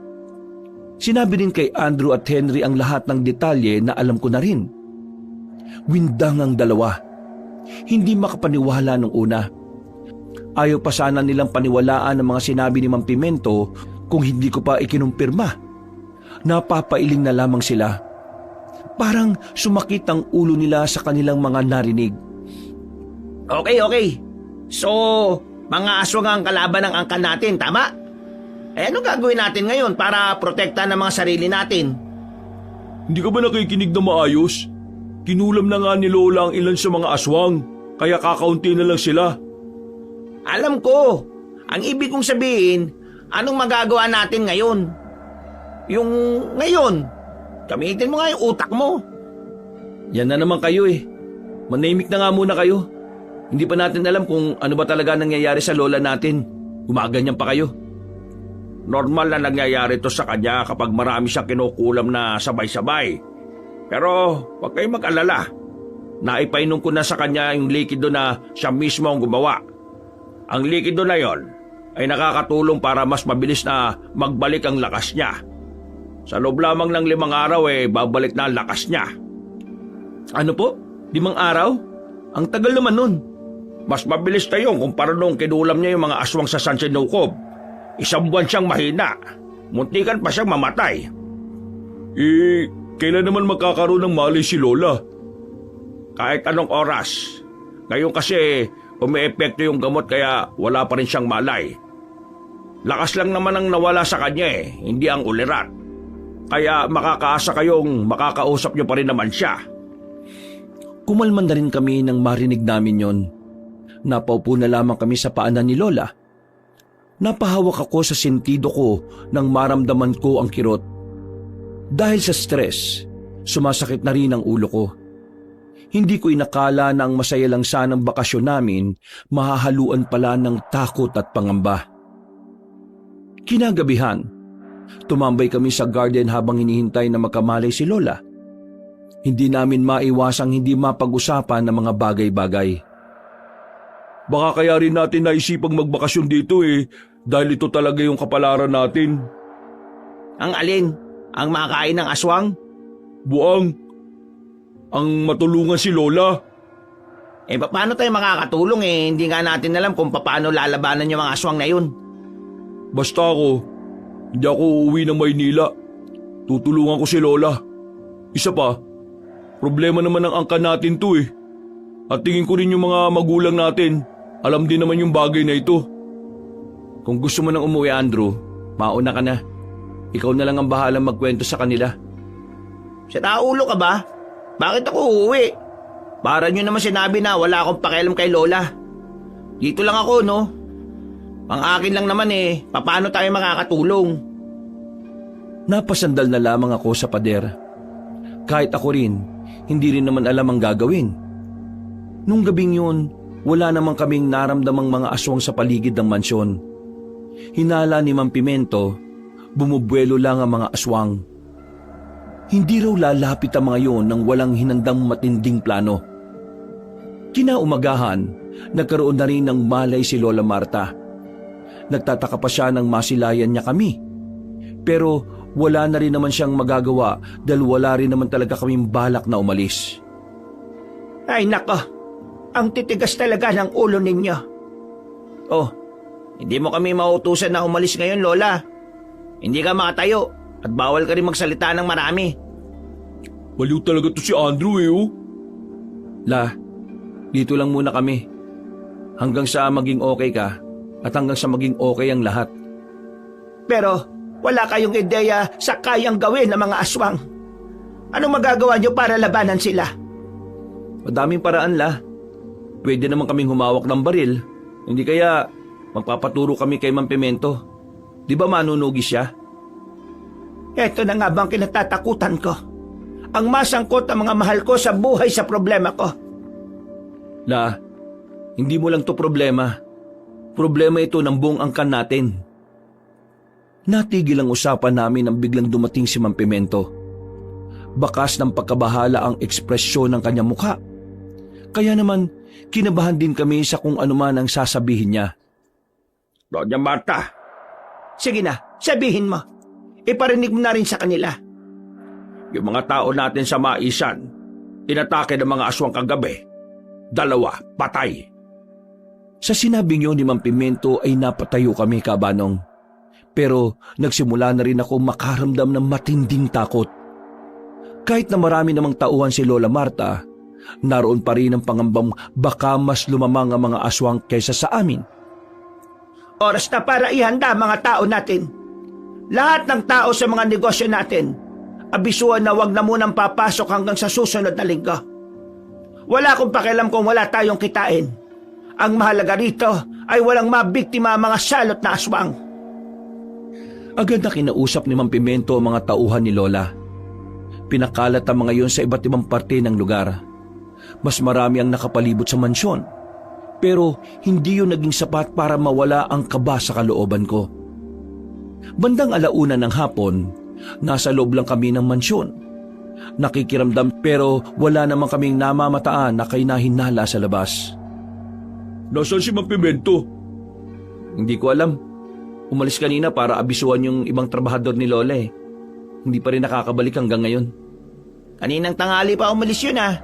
Sinabi rin kay Andrew at Henry ang lahat ng detalye na alam ko na rin. Windang ang dalawa. Hindi makapaniwala nung una. Ayaw pa sana nilang paniwalaan ang mga sinabi ni Mang Pimento kung hindi ko pa ikinumpirma. Napapailing na lamang sila. Parang sumakit ang ulo nila sa kanilang mga narinig. Okay. So, mga aswang ang kalaban ng angkan natin, tama? Ano gagawin natin ngayon para protektahan ang mga sarili natin? Hindi ka ba nakikinig na maayos? Kinulam na nga ni Lola ang ilan sa mga aswang, kaya kakaunti na lang sila. Alam ko. Ang ibig kong sabihin, anong magagawa natin ngayon? Yung ngayon, gamitin mo nga yung utak mo. Yan na naman kayo eh. Manahimik na nga muna kayo. Hindi pa natin alam kung ano ba talaga nangyayari sa lola natin. Gumaganyan pa kayo. Normal na nangyayari to sa kanya kapag marami siyang kinukulam na sabay-sabay. Pero huwag kayong mag-alala. Naipainom ko na sa kanya yung likido na siya mismo ang gumawa. Ang likido na yon ay nakakatulong para mas mabilis na magbalik ang lakas niya. Sa loob lamang ng 5 araw babalik na ang lakas niya. Ano po? 5 araw? Ang tagal naman nun. Mas mabilis na yun kumpara nung kinulam niya yung mga aswang sa San Sinukob. 1 buwan siyang mahina. Muntikan pa siyang mamatay. Kailan naman magkakaroon ng malay si Lola? Kahit anong oras. Ngayon kasi umiepekto yung gamot kaya wala pa rin siyang malay. Lakas lang naman ang nawala sa kanya hindi ang ulirat. Kaya makakaasa kayong makakausap niyo pa rin naman siya. Kumalman na rin kami nang marinig namin yon. Napaupo na lamang kami sa paanan ni Lola. Napahawak ako sa sentido ko nang maramdaman ko ang kirot. Dahil sa stress, sumasakit na rin ang ulo ko. Hindi ko inakala na ang masaya lang sanang bakasyon namin mahahaluan pala ng takot at pangamba. Kinagabihan, tumambay kami sa garden habang hinihintay na makamalay si Lola. Hindi namin maiwasang hindi mapag-usapan ng mga bagay-bagay. Baka kaya rin natin naisipang magbakasyon dito dahil ito talaga yung kapalaran natin. Ang alin? Ang makain ng aswang? Buang. Ang matulungan si Lola. Paano tayo makakatulong hindi nga natin alam kung paano lalabanan yung mga aswang na yun. Basta hindi ako uuwi ng Maynila. Tutulungan ko si Lola. Isa pa, problema naman ang angkan natin to At tingin ko rin yung mga magulang natin, alam din naman yung bagay na ito. Kung gusto mo nang umuwi, Andrew, mauna ka na. Ikaw na lang ang bahalang magkwento sa kanila. Sa taulo ka ba? Bakit ako uuwi? Para nyo naman sinabi na wala akong pakialam kay Lola. Dito lang ako, no? Ang akin lang naman paano tayo makakatulong? Napasandal na lamang ako sa pader. Kahit ako rin, hindi rin naman alam ang gagawin. Nung gabing yun, wala namang kaming naramdamang mga aswang sa paligid ng mansyon. Hinala ni Mang Pimento, bumubuelo lang ang mga aswang. Hindi raw lalapit ang mga yon nang walang hinandang matinding plano. Kinaumagahan, nagkaroon na rin ng malay si Lola Marta. Nagtataka pa siya nang masilayan niya kami. Pero wala na rin naman siyang magagawa dahil wala rin naman talaga kaming balak na umalis. Ay nako, ang titigas talaga ng ulo ninyo. Oh, hindi mo kami mautusan na umalis ngayon, Lola. Hindi ka makatayo at bawal ka rin magsalita ng marami. Baliw talaga to si Andrew La, dito lang muna kami. Hanggang sa maging okay ka at hanggang sa maging okay ang lahat. Pero wala kayong ideya sa kayang gawin ng mga aswang. Anong magagawa niyo para labanan sila? Madaming paraan, La. Pwede naman kaming humawak ng baril Hindi kaya magpapaturo kami kay Mang Pimento. Di ba manunugi siya? Ito na nga bang kinatatakutan ko? Ang masangkot ang mga mahal ko sa buhay sa problema ko. La, hindi mo lang to problema. Problema ito ng buong angkan natin. Natigil ang usapan namin nang biglang dumating si Mang Pimento. Bakas ng pagkabahala ang ekspresyon ng kanyang mukha. Kaya naman, kinabahan din kami sa kung ano man ang sasabihin niya. Doña Marta, Sige na, sabihin mo. Iparinig mo na rin sa kanila. yung mga tao natin sa Maisan, inatake ng mga aswang kagabi. 2 patay. Sa sinabing yun ni Mang Pimento ay napatayo kami, Kabanong. Pero nagsimula na rin ako makaramdam ng matinding takot. Kahit na marami namang tauhan si Lola Marta, naroon pa rin ang pangambang baka mas lumamang ang mga aswang kaysa sa amin. Oras na para ihanda mga tao natin. Lahat ng tao sa mga negosyo natin, abisuan na wag na munang papasok hanggang sa susunod na linggo. Wala akong pakialam kung wala tayong kitain. Ang mahalaga rito ay walang mabiktima ang mga salot na aswang. Agad na kinausap ni Mang Pimento ang mga tauhan ni Lola. Pinakalat ang mga yun sa iba't ibang parte ng lugar. Mas marami ang nakapalibot sa mansyon. Pero hindi yun naging sapat para mawala ang kaba sa kalooban ko. Bandang 1:00 ng hapon, nasa loob lang kami ng mansyon. Nakikiramdam pero wala naman kaming namamataan na kainahinala sa labas. Nasaan si Mang Pimento? Hindi ko alam. Umalis kanina para abisuan yung ibang trabahador ni Lola eh. Hindi pa rin nakakabalik hanggang ngayon. Kaninang tanghali pa umalis yun ah.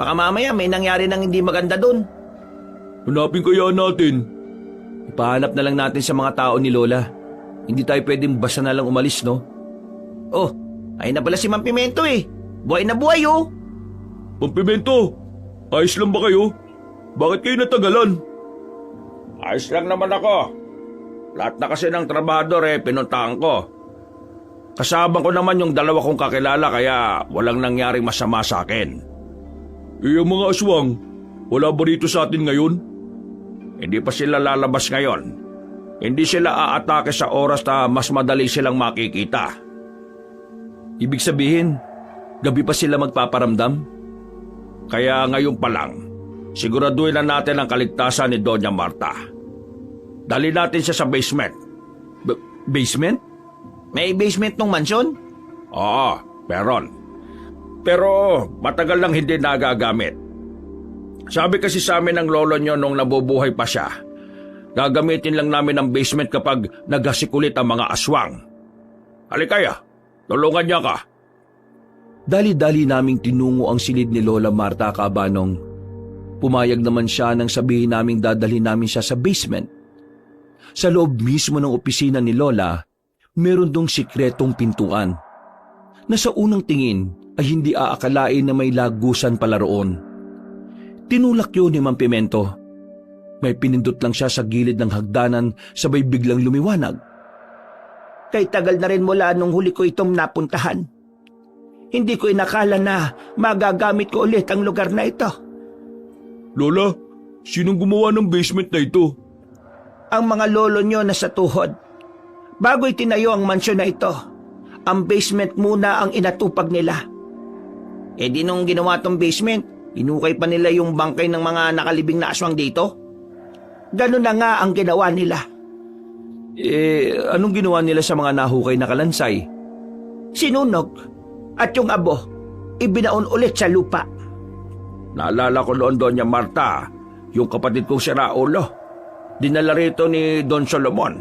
Baka mamaya may nangyari nang hindi maganda dun. Hanapin kaya natin. Ipahanap na lang natin sa mga tao ni Lola. Hindi tayo pwedeng basta na lang umalis, no? Oh, ay na pala si Mang Pimento eh. Buhay na buhay oh. Mang Pimento, ayos lang ba kayo? Bakit kayo natagalan? Ayos lang naman ako. Lahat na kasi ng trabador pinuntahan ko. Kasama ko naman yung 2 kong kakilala kaya walang nangyaring masama sa akin. Yung mga aswang, wala ba rito sa atin ngayon? Hindi pa sila lalabas ngayon. Hindi sila aatake sa oras na mas madali silang makikita. Ibig sabihin, gabi pa sila magpaparamdam? Kaya ngayon pa lang, siguraduhin na natin ang kaligtasan ni Doña Marta. Dali natin siya sa basement. Basement? May basement ng mansyon? Oo, meron. Pero matagal lang hindi nagagamit. Sabi kasi sa amin ng lolo nyo nung nabubuhay pa siya, gagamitin lang namin ang basement kapag naghasikulit ang mga aswang. Halikaya, tulungan niya ka. Dali-dali naming tinungo ang silid ni Lola Marta, Kabanong. Pumayag naman siya nang sabihin naming dadalhin namin siya sa basement. Sa loob mismo ng opisina ni Lola, meron dong sikretong pintuan na sa unang tingin ay hindi aakalain na may lagusan pala roon. Tinulak yun ni Mang Pimento. May pinindot lang siya sa gilid ng hagdanan sabay biglang lumiwanag. Kay tagal na rin mula nung huli ko itong napuntahan. Hindi ko inakala na magagamit ko ulit ang lugar na ito. Lola, sinong gumawa ng basement na ito? Ang mga lolo nyo na sa tuhod. Bago itinayo ang mansyon na ito, ang basement muna ang inatupag nila. Eh di nung ginawa tong basement, inukay pa nila yung bangkay ng mga nakalibing na aswang dito. Ganun na nga ang ginawa nila. Anong ginawa nila sa mga nahukay na kalansay? Sinunog at yung abo, ibinaon ulit sa lupa. Naalala ko noon, Doña Marta, yung kapatid kong si Raulo. Dinala rito ni Don Solomon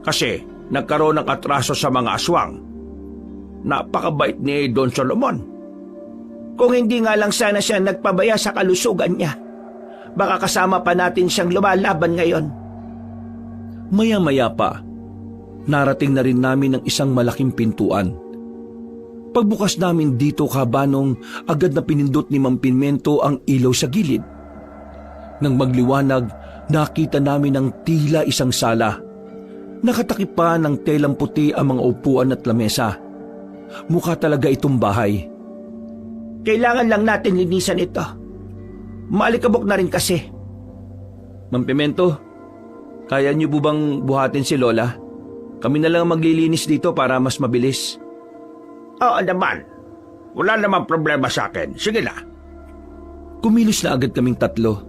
kasi nagkaroon ng atraso sa mga aswang. Napakabait ni Don Solomon. Kung hindi nga lang sana siya nagpabaya sa kalusugan niya, baka kasama pa natin siyang lumalaban ngayon. Maya-maya pa, narating na rin namin ang isang malaking pintuan. Pagbukas namin dito, Kabanong, agad na pinindot ni Mang Pimento ang ilaw sa gilid. Nang magliwanag, nakita namin ang tila isang sala. Nakatakip pa ng telang puti ang mga upuan at lamesa. Mukha talaga itong bahay. Kailangan lang natin linisan ito. Maalikabok na rin kasi. Mang Pimento, Kaya niyo po bang buhatin si Lola? Kami na lang ang maglilinis dito para mas mabilis. Oo naman. Wala namang problema sa akin. Sige na. Kumilos na agad kaming tatlo.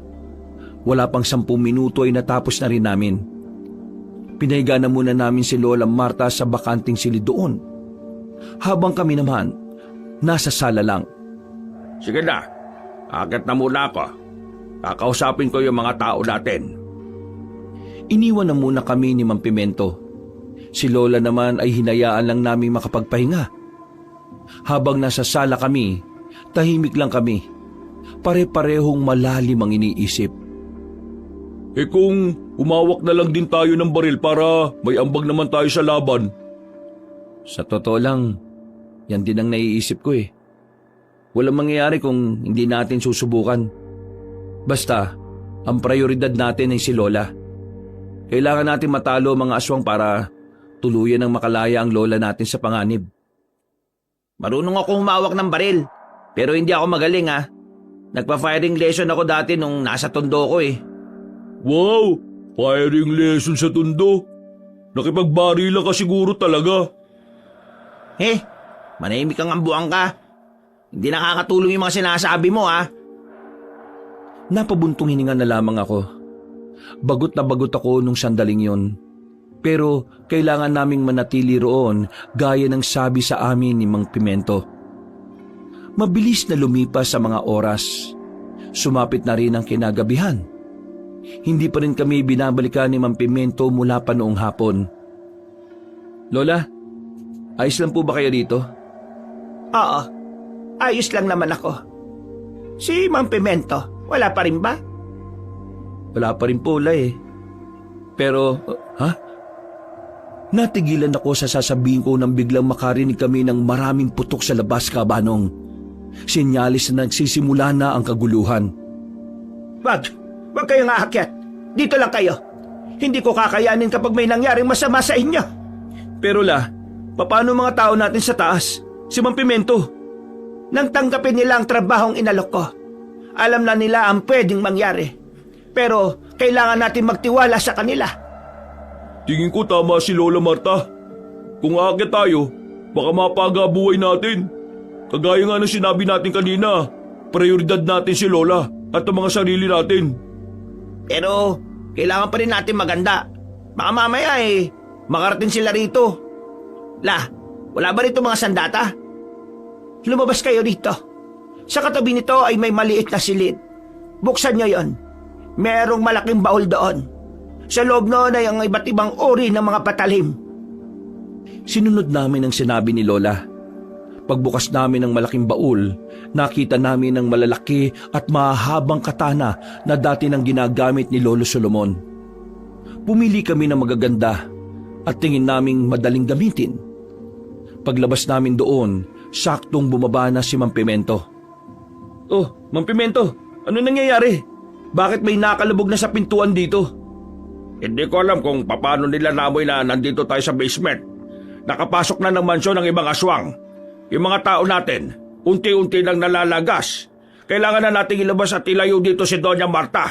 Wala pang 10 minuto ay natapos na rin namin. Pinahiga na muna namin si Lola Marta sa bakanting silid doon. Habang kami naman, nasa sala lang. Sige na. Akit na muna ako. Kakausapin ko yung mga tao natin. Iniwan na muna kami ni Mang Pimento. Si Lola naman ay hinayaan lang naming makapagpahinga. Habang nasa sala kami, tahimik lang kami. Pare-parehong malalim ang iniisip. Kung umawak na lang din tayo ng baril para may ambag naman tayo sa laban. Sa totoo lang, yan din ang naiisip ko eh. Walang mangyayari kung hindi natin susubukan. Basta, ang prioridad natin ay si Lola. Kailangan natin matalo ang mga aswang para tuluyan ng makalaya ang lola natin sa panganib. Marunong ako humawak ng baril. Pero hindi ako magaling ha. Nagpa-firing lesson ako dati nung nasa tondo ko eh. Wow! Firing lesson sa tundo. Nakipagbarila ka siguro talaga. Manahimik kang ambuang ka. Hindi nakakatulong yung mga sinasabi mo ha. Napabuntong hininga na lamang ako. Bagot na bagot ako nung sandaling yon. Pero kailangan naming manatili roon gaya ng sabi sa amin ni Mang Pimento. Mabilis na lumipas sa mga oras. Sumapit na rin ang kinagabihan. Hindi pa rin kami binabalikan ni Mang Pimento mula pa noong hapon. Lola, ayos lang po ba kayo dito? Oo, ayos lang naman ako. Si Mang Pimento, wala pa rin ba? Wala pa rin po, Lola eh. Pero, Natigilan ako sa sasabihin ko nang biglang makarinig kami ng maraming putok sa labas, Kabanong. Sinyalis na nagsisimula na ang kaguluhan. Wag kayong aakyat. Dito lang kayo. Hindi ko kakayanin kapag may nangyaring masama sa inyo. Pero La, paano mga tao natin sa taas? Si Mang Pimento. Nang tanggapin nila ang trabahong inalok ko, alam na nila ang pwedeng mangyari. Pero kailangan natin magtiwala sa kanila. Tingin ko tama si Lola Marta. Kung aakyat tayo, baka mapagabuhay natin. Kagaya nga ng sinabi natin kanina, prioridad natin si Lola at ang mga sarili natin. Pero kailangan pa rin natin maganda. Baka mamaya makarating sila rito. La, wala ba rito mga sandata? Lumabas kayo dito. Sa katabi nito ay may maliit na silid. Buksan nyo yon. Merong malaking baul doon. Sa loob noon ay ang iba't ibang uri ng mga patalim. Sinunod namin ang sinabi ni Lola. Pagbukas namin ng malaking baul, nakita namin ang malalaki at mahabang katana na dati nang ginagamit ni Lolo Solomon. Pumili kami ng magaganda at tingin naming madaling gamitin. Paglabas namin doon, saktong bumaba na si Mang Pimento. Oh, Mang Pimento, ano nangyayari? Bakit may nakalubog na sa pintuan dito? Hindi ko alam kung paano nila namoy na nandito tayo sa basement. Nakapasok na ng mansyon ng ibang aswang. Yung mga tao natin, unti-unti nang nalalagas. Kailangan na nating ilabas at ilayo dito si Doña Marta.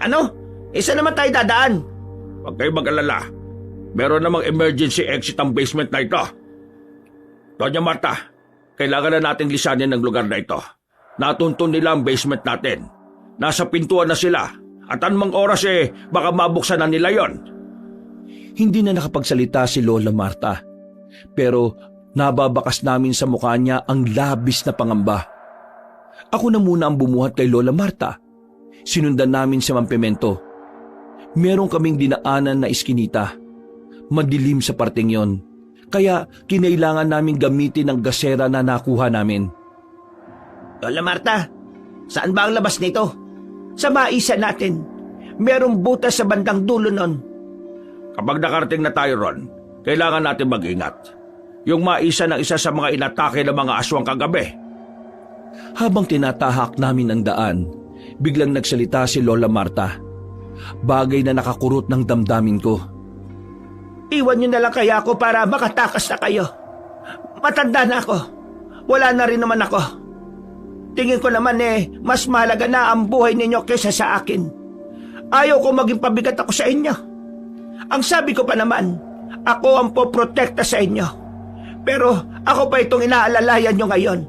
Ano? Isa naman tayo dadaan. Huwag kayo mag-alala. Meron namang emergency exit ang basement na ito. Doña Marta, kailangan na nating lisanin ang lugar na ito. Natuntun nila ang basement natin. Nasa pintuan na sila. At anumang oras baka mabuksan na nila yon. Hindi na nakapagsalita si Lola Marta. Pero nababakas namin sa mukha niya ang labis na pangamba. Ako na muna ang bumuhat kay Lola Marta. Sinundan namin si Mang Pimento. Meron kaming dinaanan na iskinita. Madilim sa parting yon. Kaya kinailangan namin gamitin ang gasera na nakuha namin. Lola Marta, saan ba ang labas nito? Sa maisa natin, merong butas sa bandang dulo nun. Kapag nakarating na tayo ron, kailangan natin mag-ingat. Yung maisa ng isa sa mga inatake ng mga aswang kagabi. Habang tinatahak namin ang daan, biglang nagsalita si Lola Marta. Bagay na nakakurot ng damdamin ko. Iwan niyo na lang kaya ako para makatakas na kayo. Matanda na ako. Wala na rin naman ako. Tingin ko naman mas mahalaga na ang buhay ninyo kaysa sa akin. Ayaw ko maging pabigat ako sa inyo. Ang sabi ko pa naman, ako ang poprotekta sa inyo. Pero ako pa itong inaalalayan nyo ngayon.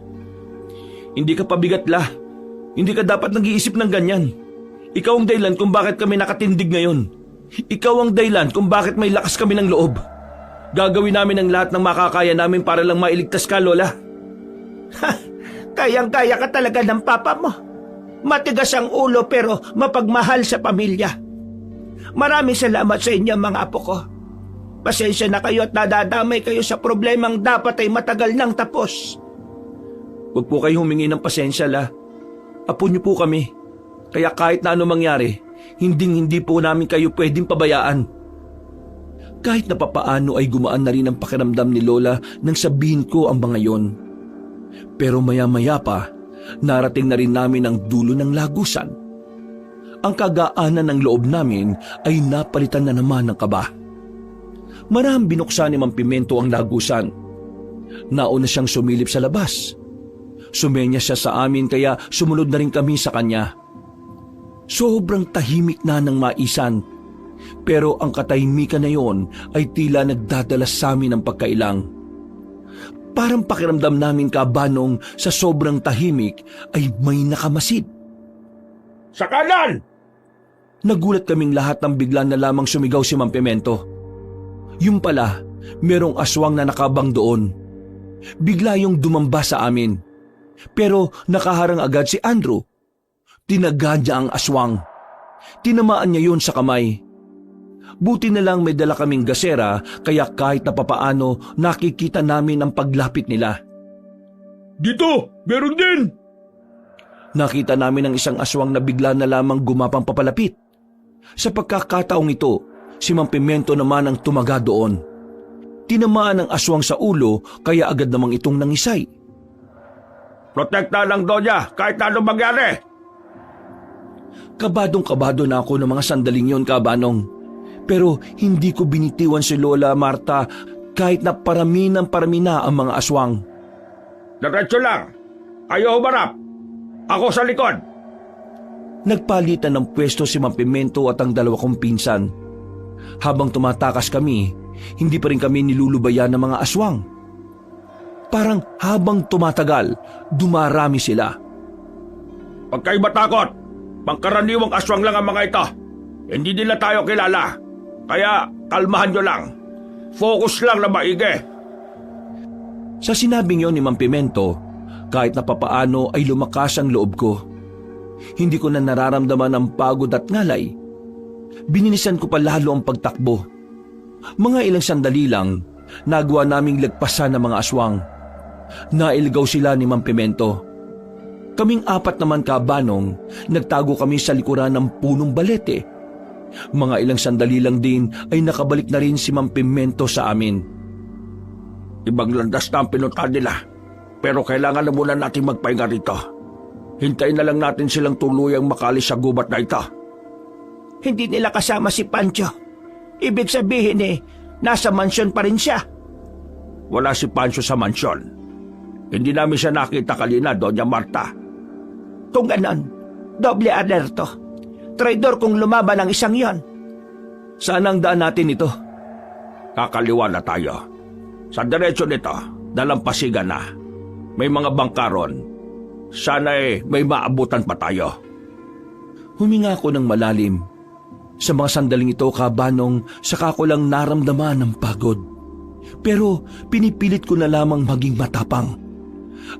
Hindi ka pabigat, La. Hindi ka dapat nag-iisip ng ganyan. Ikaw ang dahilan kung bakit kami nakatindig ngayon. Ikaw ang dahilan kung bakit may lakas kami ng loob. Gagawin namin ang lahat ng makakaya namin para lang mailigtas ka, Lola. Kayang-kaya ka talaga ng papa mo. Matigas ang ulo pero mapagmahal sa pamilya. Maraming salamat sa inyo mga apo ko. Pasensya na kayo at nadadamay kayo sa problemang dapat ay matagal nang tapos. Huwag po kayo humingi ng pasensya, La. Apo niyo po kami. Kaya kahit na ano mangyari, hindi po namin kayo pwedeng pabayaan. Kahit na papaano ay gumaan na rin ang pakiramdam ni Lola nang sabihin ko ang mga yon. Pero maya-maya pa, narating na rin namin ang dulo ng lagusan. Ang kagaanan ng loob namin ay napalitan na naman ng kaba. Marahang binuksan ni Mang Pimento ang lagusan. Nauna siyang sumilip sa labas. Sumenya siya sa amin kaya sumunod na rin kami sa kanya. Sobrang tahimik na ng maisan. Pero ang katahimikan na yon ay tila nagdadala sa amin ng pagkailang. Parang pakiramdam namin kabanong sa sobrang tahimik ay may nakamasid. Sa kanan! Nagulat kaming lahat nang bigla na lamang sumigaw si Mang Pimento. Yung pala, merong aswang na nakabang doon. Bigla yung dumamba sa amin. Pero nakaharang agad si Andrew. Tinaga niya ang aswang. Tinamaan niya yun sa kamay. Buti na lang may dala kaming gasera kaya kahit na papaano nakikita namin ang paglapit nila. Dito! Meron din! Nakita namin ang isang aswang na bigla na lamang gumapang papalapit. Sa pagkakataong ito, si Mang Pimento naman ang tumaga doon. Tinamaan ang aswang sa ulo kaya agad namang itong nangisay. Protekta lang, Donya, kahit na anong mangyari! Kabadong-kabado na ako ng mga sandaling yon, Kabanong. Pero hindi ko binitiwan si Lola Marta kahit na parami na ang mga aswang. Diretso lang! Kayo humarap! Ako sa likod! Nagpalitan ng pwesto si Mang Pimento at ang dalawa kong pinsan. Habang tumatakas kami, hindi pa rin kami nilulubayan ng mga aswang. Parang habang tumatagal, dumarami sila. Huwag kayo matakot! Pangkaraniwang aswang lang ang mga ito. Hindi nila tayo kilala. Kaya kalmahan nyo lang. Focus lang na maigi. Sa sinabing yon ni Mang Pimento, kahit na papaano ay lumakas ang loob ko. Hindi ko na nararamdaman ang pagod at ngalay. Bininisan ko pa lalo ang pagtakbo. Mga ilang sandali lang, nagawa naming lagpasan ng mga aswang. Nailigaw sila ni Mang Pimento. Kaming apat naman, Kabanong, nagtago kami sa likuran ng punong balete. Mga ilang sandali lang din ay nakabalik na rin si Mang Pimento sa amin. Ibang landas na ang pinuntahan nila. Pero kailangan na muna natin magpahinga rito. Hintayin na lang natin silang tuluyang makalis sa gubat na ito. Hindi nila kasama si Pancho. Ibig sabihin nasa mansyon pa rin siya. Wala si Pancho sa mansyon. Hindi namin siya nakita kanina, Doña Marta. Kung ganon, doble alerto. Traidor kung lumaban ang isang yon. Saan ang daan natin ito? Kakaliwa na tayo. Sa diretso nito, dalampasigan na. May mga bangkaron. Sana may maabutan pa tayo. Huminga ako ng malalim. Sa mga sandaling ito, Kabanong, saka ko lang naramdaman ng pagod. Pero pinipilit ko na lamang maging matapang.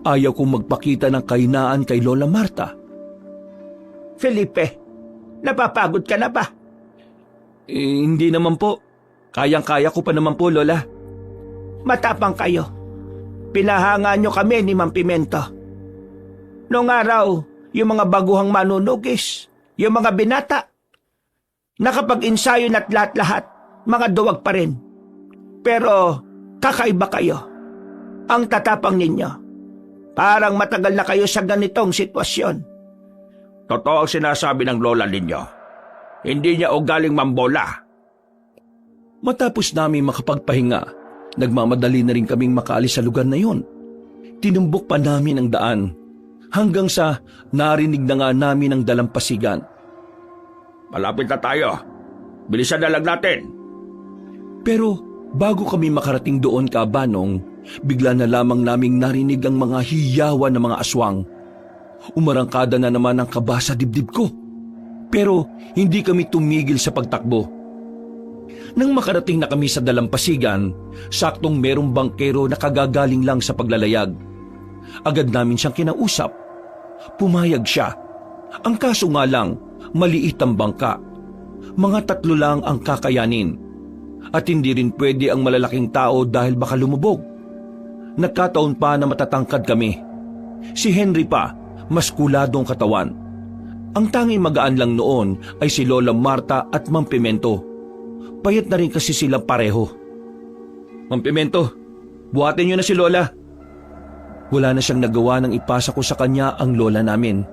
Ayaw kong magpakita ng kahinaan kay Lola Marta. Felipe, napapagod ka na ba? Hindi naman po. Kayang-kaya ko pa naman po, Lola. Matapang kayo. Pinahanga nyo kami ni Mang Pimento. Noong araw, yung mga baguhang manunugis, yung mga binata, nakapag-insayo na't lahat-lahat, mga duwag pa rin. Pero kakaiba kayo. Ang tatapang ninyo. Parang matagal na kayo sa ganitong sitwasyon. Totoo ang sinasabi ng lola ninyo. Hindi niya ugaling mambola. Matapos namin makapagpahinga, nagmamadali na rin kaming makaalis sa lugar na yon. Tinumbok pa namin ang daan hanggang sa narinig na nga namin ang dalampasigan. Malapit na tayo. Bilisan na lang natin. Pero bago kami makarating doon, Kabanong, bigla na lamang naming narinig ang mga hiyawan ng mga aswang. Umarangkada na naman ang kaba sa dibdib ko. Pero hindi kami tumigil sa pagtakbo. Nang makarating na kami sa dalampasigan, saktong merong bangkero na kagagaling lang sa paglalayag. Agad namin siyang kinausap. Pumayag siya. Ang kaso nga lang, maliit ang bangka. Mga 3 lang ang kakayanin. At hindi rin pwede ang malalaking tao dahil baka lumubog. Nagkataon pa na matatangkad kami. Si Henry pa, mas kuladong katawan. Ang tanging magaan lang noon ay si Lola Marta at Mang Pimento. Payat na rin kasi sila pareho. Mang Pimento, buhatin niyo na si Lola. Wala na siyang nagawa nang ipasa ko sa kanya ang lola namin.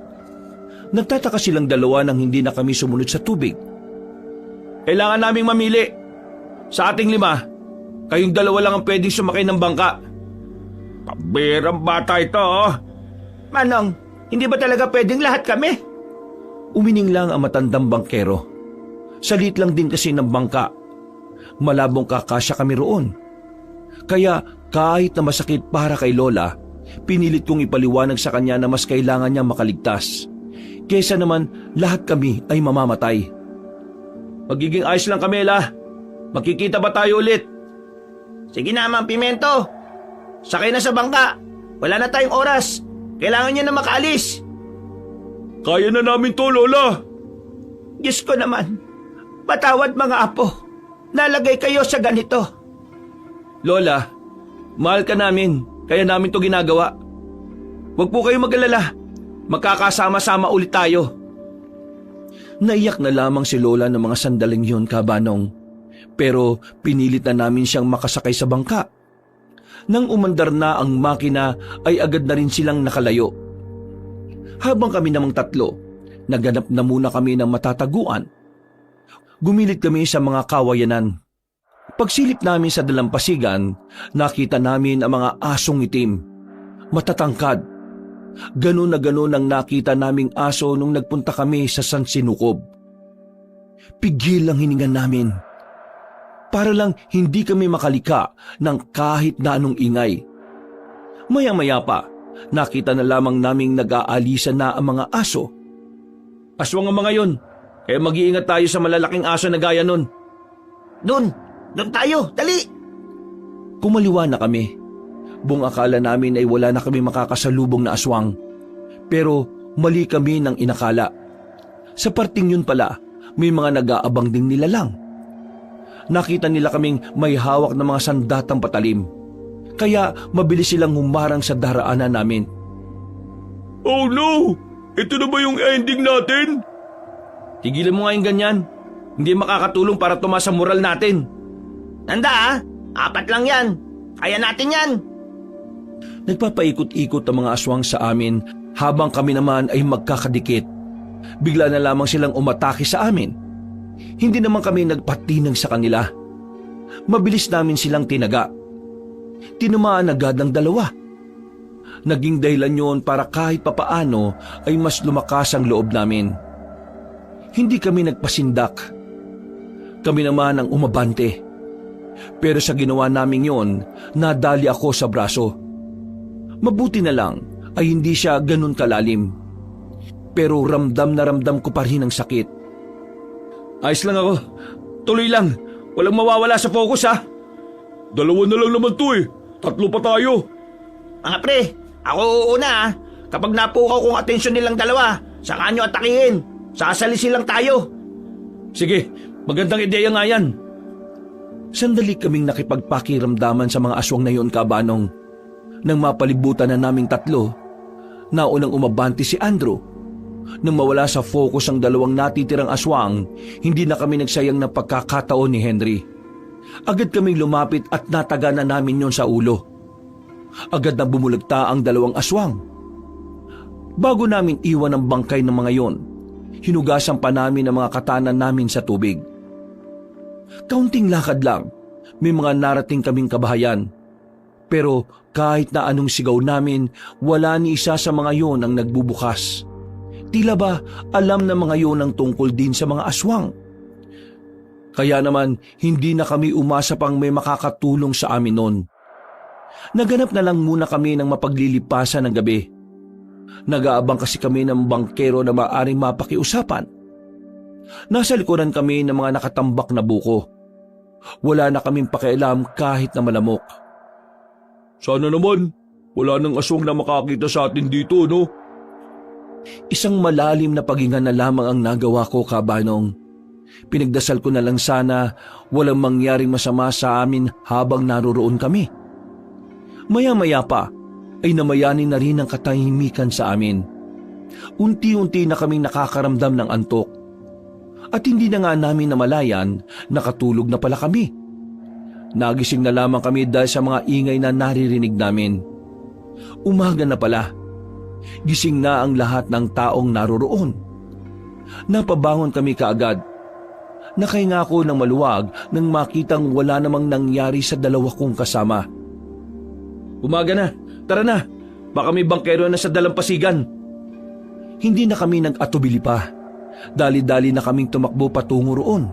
Nagtataka silang dalawa nang hindi na kami sumunod sa tubig. Kailangan naming mamili. Sa ating 5, kayong 2 lang ang pwedeng sumakay ng bangka. Pabirang bata ito, oh. Manong, hindi ba talaga pwedeng lahat kami? Umining lang ang matandang bangkero. Salit lang din kasi ng bangka. Malabong kakasya kami roon. Kaya kahit na masakit para kay Lola, pinilit kong ipaliwanag sa kanya na mas kailangan niya makaligtas. Kesa naman lahat kami ay mamamatay. Magiging ayos lang kami, La. Magkikita ba tayo ulit? Sige na, Mang Pimento. Sakay na sa bangka. Wala na tayong oras. Kailangan niya na makaalis. Kaya na namin to, Lola. Diyos ko naman. Patawad mga apo. Nalagay kayo sa ganito. Lola, mahal ka namin. Kaya namin to ginagawa. Huwag po kayo mag-alala. Magkakasama-sama ulit tayo. Naiyak na lamang si Lola ng mga sandaling yun, Kabanong. Pero pinilit na namin siyang makasakay sa bangka. Nang umandar na ang makina ay agad na rin silang nakalayo. Habang kami namang 3, naghanap na muna kami ng matataguan. Gumilit kami sa mga kawayanan. Pagsilip namin sa dalampasigan, nakita namin ang mga asong itim. Matatangkad. Ganun na ganun ang nakita naming aso nung nagpunta kami sa San Sinukob. Pigil ang hininga namin. Para lang hindi kami makalika ng kahit na anong ingay. Maya-maya pa, nakita na lamang naming nag-aalisa na ang mga aso. Aswang ang mga yun. Kaya mag-iingat tayo sa malalaking aso na gaya nun. Doon tayo, dali! Kumaliwa na kami. Buong akala namin ay wala na kami makakasalubong na aswang. Pero mali kami ng inakala. Sa parting yun pala, may mga nag-aabang ding nilalang. Nakita nila kaming may hawak na mga sandatang patalim. Kaya mabilis silang humarang sa daraanan namin. Oh no! Ito na ba yung ending natin? Tigilan mo nga yung ganyan. Hindi makakatulong para tumaas ang moral natin. Tanda 4 lang yan. Kaya natin yan. Nagpapaikot-ikot ang mga aswang sa amin habang kami naman ay magkakadikit. Bigla na lamang silang umatake sa amin. Hindi naman kami nagpatinag sa kanila. Mabilis namin silang tinaga. Tinamaan agad ang 2. Naging dahilan yun para kahit papaano ay mas lumakas ang loob namin. Hindi kami nagpasindak. Kami naman ang umabante. Pero sa ginawa namin yon, nadali ako sa braso. Mabuti na lang ay hindi siya ganun kalalim. Pero ramdam na ramdam ko pa rin ang sakit. Ayos lang ako. Tuloy lang. Walang mawawala sa focus, ha? 2 na lang naman to, 3 pa tayo. Mga pre, ako uuna. Kapag napukaw kong atensyon nilang 2, saka nyo atakihin. Sasalisi lang tayo. Sige, magandang ideya nga yan. Sandali kaming nakipagpakiramdaman sa mga aswang na yon, Kabanong. Nang mapalibutan na naming 3, naunang umabante si Andrew. Nang mawala sa focus ang 2 natitirang aswang, hindi na kami nagsayang ng pagkakataon ni Henry. Agad kaming lumapit at nataga na namin yon sa ulo. Agad na bumulagta ang 2 aswang. Bago namin iwan ang bangkay ng mga yon, hinugasan pa namin ang mga katana namin sa tubig. Kaunting lakad lang, may mga narating kaming kabahayan. Pero kahit na anong sigaw namin, wala ni isa sa mga yon ang nagbubukas. Tila ba alam na mga yon ang tungkol din sa mga aswang? Kaya naman hindi na kami umasa pang may makakatulong sa amin noon. Naganap na lang muna kami ng mapaglilipasan ng gabi. Nag-aabang kasi kami ng bangkero na maaaring mapakiusapan. Nasa likuran kami ng mga nakatambak na buko. Wala na kaming pakialam kahit na malamok. Sana naman, wala nang aswang na makakita sa atin dito, no? Isang malalim na paghinga na lamang ang nagawa ko, Kabanong. Pinagdasal ko na lang sana walang mangyaring masama sa amin habang naroroon kami. Maya-maya pa ay namayanin na rin ang katahimikan sa amin. Unti-unti na kaming nakakaramdam ng antok. At hindi na nga namin namalayan, nakatulog na pala kami. Nagising na lamang kami dahil sa mga ingay na naririnig namin. Umaga na pala. Gising na ang lahat ng taong naroroon. Napabangon kami kaagad. Nakahinga ako ng maluwag nang makitang wala namang nangyari sa dalawa kong kasama. Umaga na, tara na. Baka may bangkero na sa dalampasigan. Hindi na kami nag-atubili pa. Dali-dali na kaming tumakbo patungo roon.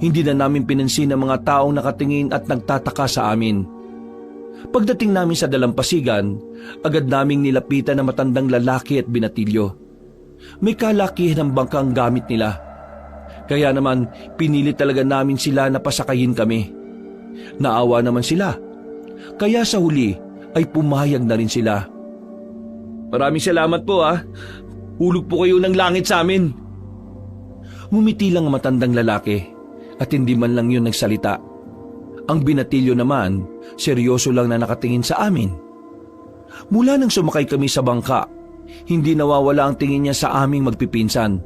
Hindi na namin pinansin ang mga taong nakatingin at nagtataka sa amin. Pagdating namin sa dalampasigan, agad naming nilapitan ng matandang lalaki at binatilyo. May kalakihan ng bangkang gamit nila. Kaya naman pinili talaga namin sila na pasakayin kami. Naawa naman sila. Kaya sa huli ay pumayag na rin sila. Maraming salamat po Hulog po kayo ng langit sa amin. Ngumiti lang ang matandang lalaki at hindi man lang yun nagsalita. Ang binatilyo naman, seryoso lang na nakatingin sa amin. Mula nang sumakay kami sa bangka, hindi nawawala ang tingin niya sa aming magpipinsan.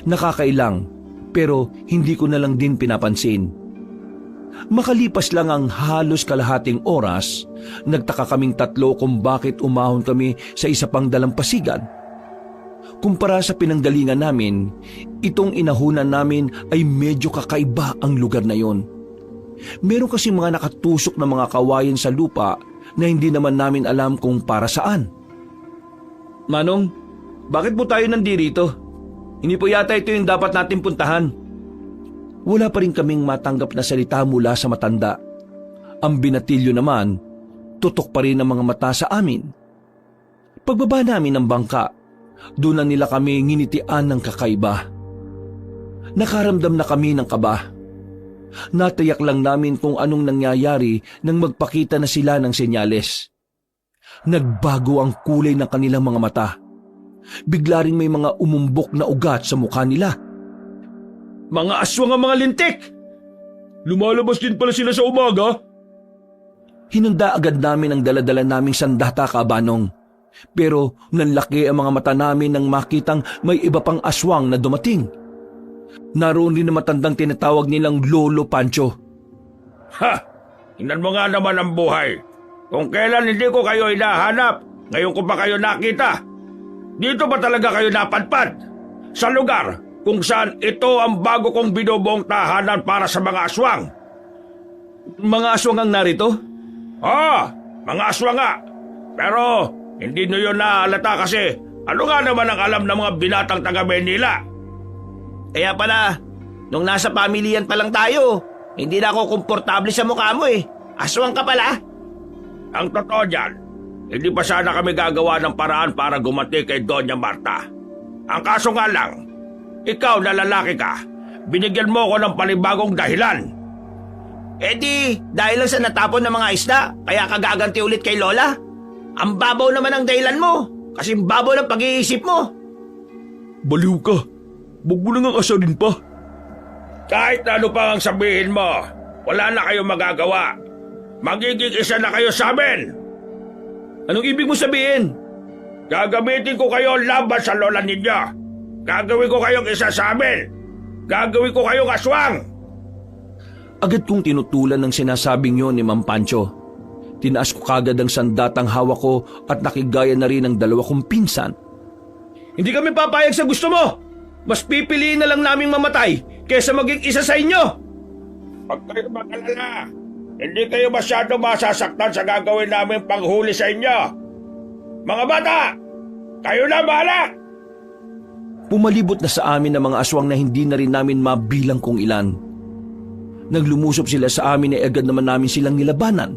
Nakakailang, pero hindi ko na lang din pinapansin. Makalipas lang ang halos kalahating oras, nagtaka kaming tatlo kung bakit umahon kami sa isa pang dalampasigan. Kumpara sa pinanggalingan namin, itong inahunan namin ay medyo kakaiba ang lugar na yon. Meron kasi mga nakatusok na mga kawayan sa lupa na hindi naman namin alam kung para saan. Manong, bakit po tayo nandito? Hindi po yata ito yung dapat natin puntahan. Wala pa rin kaming matanggap na salita mula sa matanda. Ang binatilyo naman, tutok pa rin ang mga mata sa amin. Pagbaba namin ng bangka, doon na nila kami nginitian ng kakaiba. Nakaramdam na kami ng kaba. Natayak lang namin kung anong nangyayari nang magpakita na sila ng senyales. Nagbago ang kulay ng kanilang mga mata. Bigla ring may mga umumbok na ugat sa mukha nila. Mga aswang ang mga lintik! Lumalabas din pala sila sa umaga? Hinanda agad namin ang daladala naming sandata, Kabanong. Pero nanlaki ang mga mata namin nang makitang may iba pang aswang na dumating. Naroon din na matandang tinatawag nilang Lolo Pancho. Ha! Tingnan mo nga naman ang buhay. Kung kailan hindi ko kayo hinahanap, ngayon ko pa kayo nakita. Dito ba talaga kayo napadpad? Sa lugar kung saan ito ang bago kong binubuong tahanan para sa mga aswang. Mga aswang ang narito? Mga aswang nga. Pero hindi nyo yun nahalata kasi ano nga naman ang alam ng mga binatang taga Manila? Kaya pala, nung nasa pamilyan pa lang tayo, hindi na ako komportable sa mukha mo eh. Aswang ka pala. Ang totoo dyan, hindi pa sana kami gagawa ng paraan para gumati kay Doña Marta. Ang kaso nga lang, ikaw na lalaki ka, binigyan mo ko ng panibagong dahilan. Dahil lang sa natapon ng mga isda, kaya kagaganti ulit kay Lola? Ang babaw naman ang dahilan mo, kasi babaw ng pag-iisip mo. Baliw ka. Huwag mo nang asarin pa. Kahit ano pa ang sabihin mo, wala na kayong magagawa. Magiging isa na kayo sa amin. Anong ibig mo sabihin? Gagamitin ko kayo laban sa lola ninyo. Gagawin ko kayong isa sa amin. Gagawin ko kayong aswang. Agad kong tinutulan ng sinasabing yon ni Mang Pancho. Tinaas ko kagad ang sandatang hawak ko at nakigaya na rin ang dalawa kong pinsan. Hindi kami papayag sa gusto mo. Mas pipiliin na lang naming mamatay kaysa maging isa sa inyo. Huwag kayo mag-alala. Hindi kayo masyado masasaktan sa gagawin namin panghuli sa inyo. Mga bata, kayo na bahala! Pumalibot na sa amin ang mga aswang na hindi na rin namin mabilang kung ilan. Nang lumusob sila sa amin ay agad naman namin silang nilabanan.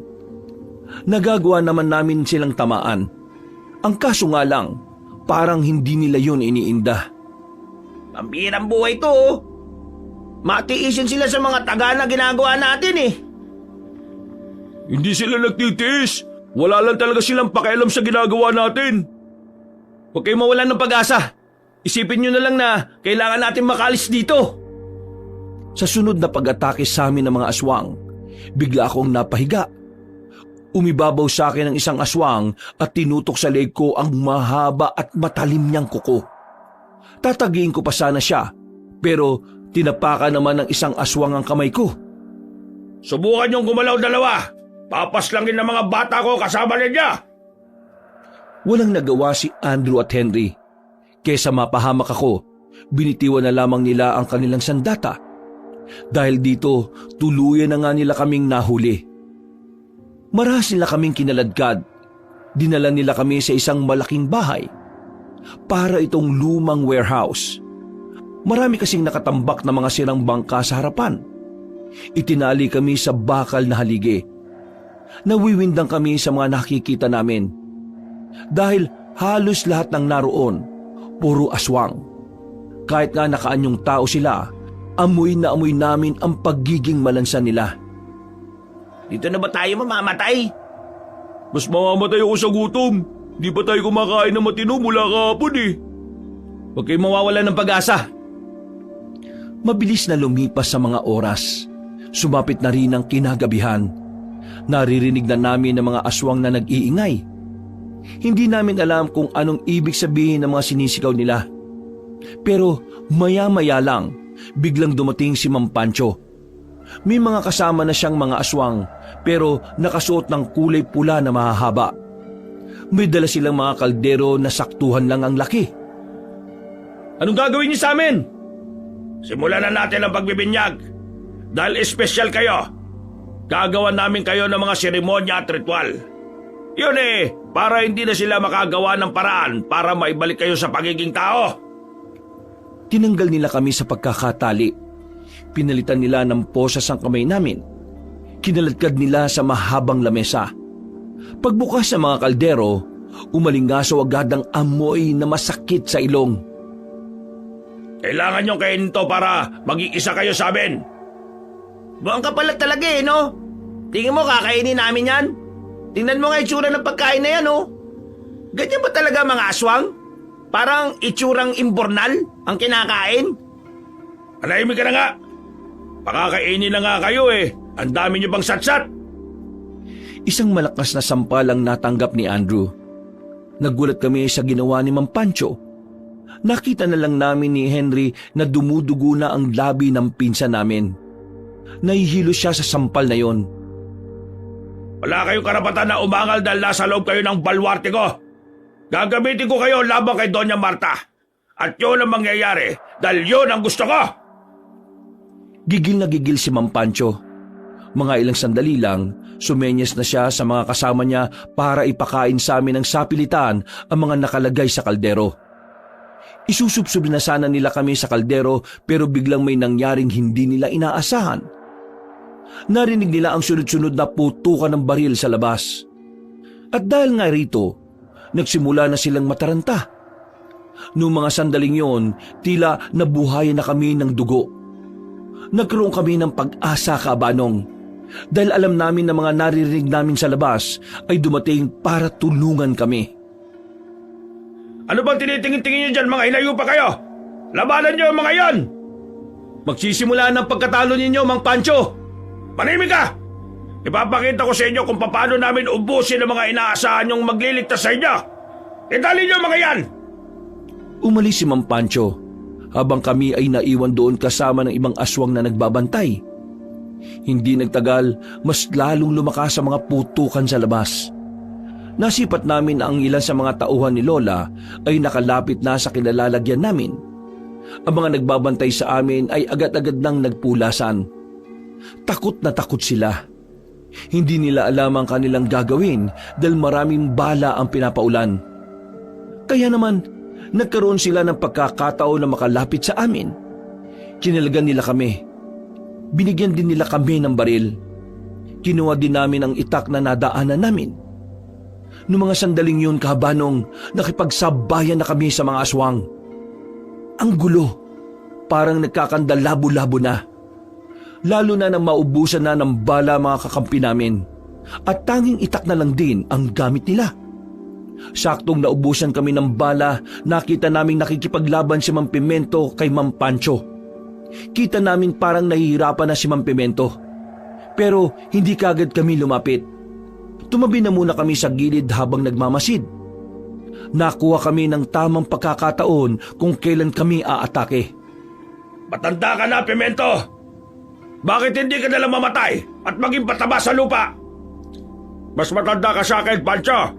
Nagagawa naman namin silang tamaan. Ang kaso nga lang, parang hindi nila yun iniinda. Pambirang buhay to oh. Matiisin sila sa mga taga na ginagawa natin eh. Hindi sila nagtitiis. Wala lang talaga silang pakialam sa ginagawa natin. Huwag kayong mawalan ng pag-asa. Isipin nyo na lang na kailangan natin makalis dito. Sa sunod na pag-atake sa amin ng mga aswang, bigla akong napahiga. Umibabaw sa akin ang isang aswang at tinutok sa leg ko ang mahaba at matalim niyang kuko. Tatagiin ko pa sana siya, pero tinapakan naman ng isang aswang ang kamay ko. Subukan niyong gumalaw dalawa. Papaslangin ng mga bata ko kasama niya. Walang nagawa si Andrew at Henry. Kesa mapahamak ako, binitiwan na lamang nila ang kanilang sandata. Dahil dito, tuluyan na nga nila kaming nahuli. Marahas nila kaming kinaladkad. Dinala nila kami sa isang malaking bahay. Para itong lumang warehouse. Marami kasing nakatambak na mga sirang bangka sa harapan. Itinali kami sa bakal na haligi. Nawiwindang kami sa mga nakikita namin. Dahil halos lahat ng naroon, puro aswang. Kahit nga nakaanyong tao sila, amoy na amoy namin ang pagiging malansa nila. Dito na ba tayo mamamatay? Mas mamamatay ako sa gutom. Di pa tayo kumakain ng matino mula kahapon eh. Huwag kayong mawawalan ng pag-asa. Mabilis na lumipas sa mga oras. Sumapit na rin ang kinagabihan. Naririnig na namin ng mga aswang na nag-iingay. Hindi namin alam kung anong ibig sabihin ng mga sinisigaw nila. Pero maya-maya lang, biglang dumating si Mang Pancho. May mga kasama na siyang mga aswang, pero nakasuot ng kulay pula na mahahaba. May dala silang mga kaldero na saktuhan lang ang laki. Anong gagawin niyo sa amin? Simulan na natin ang pagbibinyag. Dahil espesyal kayo. Gagawa namin kayo ng mga seremonya at ritual. Yun eh, para hindi na sila makagawa ng paraan para maibalik kayo sa pagiging tao. Tinanggal nila kami sa pagkakatali. Pinalitan nila ng posas ang kamay namin. Kinaladkad nila sa mahabang lamesa. Pagbukas ng mga kaldero, umalingaso agad ang amoy na masakit sa ilong. Kailangan niyong kainin to para maging isa kayo sa amin. Buwan ka pala talaga eh, no? Tingin mo kakainin namin yan? Tingnan mo nga itsura ng pagkain na yan, no? Ganyan ba talaga mga aswang? Parang itsurang imbornal ang kinakain? Anahimik ka na nga. Pakakainin na nga kayo eh. Ang dami niyo pang satsat. Isang malakas na sampalang natanggap ni Andrew. Nagulat kami sa ginawa ni Mang Pancho. Nakita na lang namin ni Henry na dumudugo na ang labi ng pinsan namin. Nahihilo siya sa sampal na yon. Wala kayong karapatan na umangal dahil nasa loob kayo ng balwarte ko. Gagamitin ko kayo laban kay Doña Marta. At yun ang mangyayari dahil yun ang gusto ko. Gigil na gigil si Mang Pancho. Mga ilang sandali lang, sumenyas na siya sa mga kasama niya para ipakain sa amin ng sapilitan ang mga nakalagay sa kaldero. Isusubsob na sana nila kami sa kaldero pero biglang may nangyaring hindi nila inaasahan. Narinig nila ang sunod-sunod na putukan ng baril sa labas. At dahil nga rito, nagsimula na silang mataranta. Noong mga sandaling yon, tila nabuhayan na kami ng dugo. Nagkaroon kami ng pag-asa, Kabanong, dahil alam namin na mga naririnig namin sa labas ay dumating para tulungan kami. Ano bang tinitingin-tingin niyo dyan, mga hinayo pa kayo? Labanan niyo mga yan! Magsisimula ng pagkatalo ninyo, Mang Pancho! Manimik ka! Ipapakita ko sa inyo kung paano namin ubusin ang mga inaasahan niyong magliligtas sa inyo! Itali niyo mga yan! Umalis si Mang Pancho habang kami ay naiwan doon kasama ng ibang aswang na nagbabantay. Hindi nagtagal, mas lalong lumakas ang mga putukan sa labas. Nasipat namin na ang ilan sa mga tauhan ni Lola ay nakalapit na sa kinalalagyan namin. Ang mga nagbabantay sa amin ay agad-agad nang nagpulasan. Takot na takot sila. Hindi nila alam ang kanilang gagawin dahil maraming bala ang pinapaulan. Kaya naman, nagkaroon sila ng pagkakataon na makalapit sa amin. Kinalagan nila kami. Binigyan din nila kami ng baril. Kinuha din namin ang itak na nadaanan namin. Noong mga sandaling yun, Kabanong, nakipagsabayan na kami sa mga aswang. Ang gulo, parang nagkakandalabo-labo na. Lalo na nang maubusan na ng bala mga kakampi namin. At tanging itak na lang din ang gamit nila. Saktong naubusan kami ng bala, nakita naming nakikipaglaban si Mang Pimento kay Mang Pancho. Kita namin parang nahihirapan na si Mang Pimento. Pero hindi kagad kami lumapit. Tumabi na muna kami sa gilid habang nagmamasid. Nakuha kami ng tamang pagkakataon kung kailan kami aatake. Matanda ka na, Pimento! Bakit hindi ka nalang mamatay at maging pataba sa lupa? Mas matanda ka sa akin, Pancho.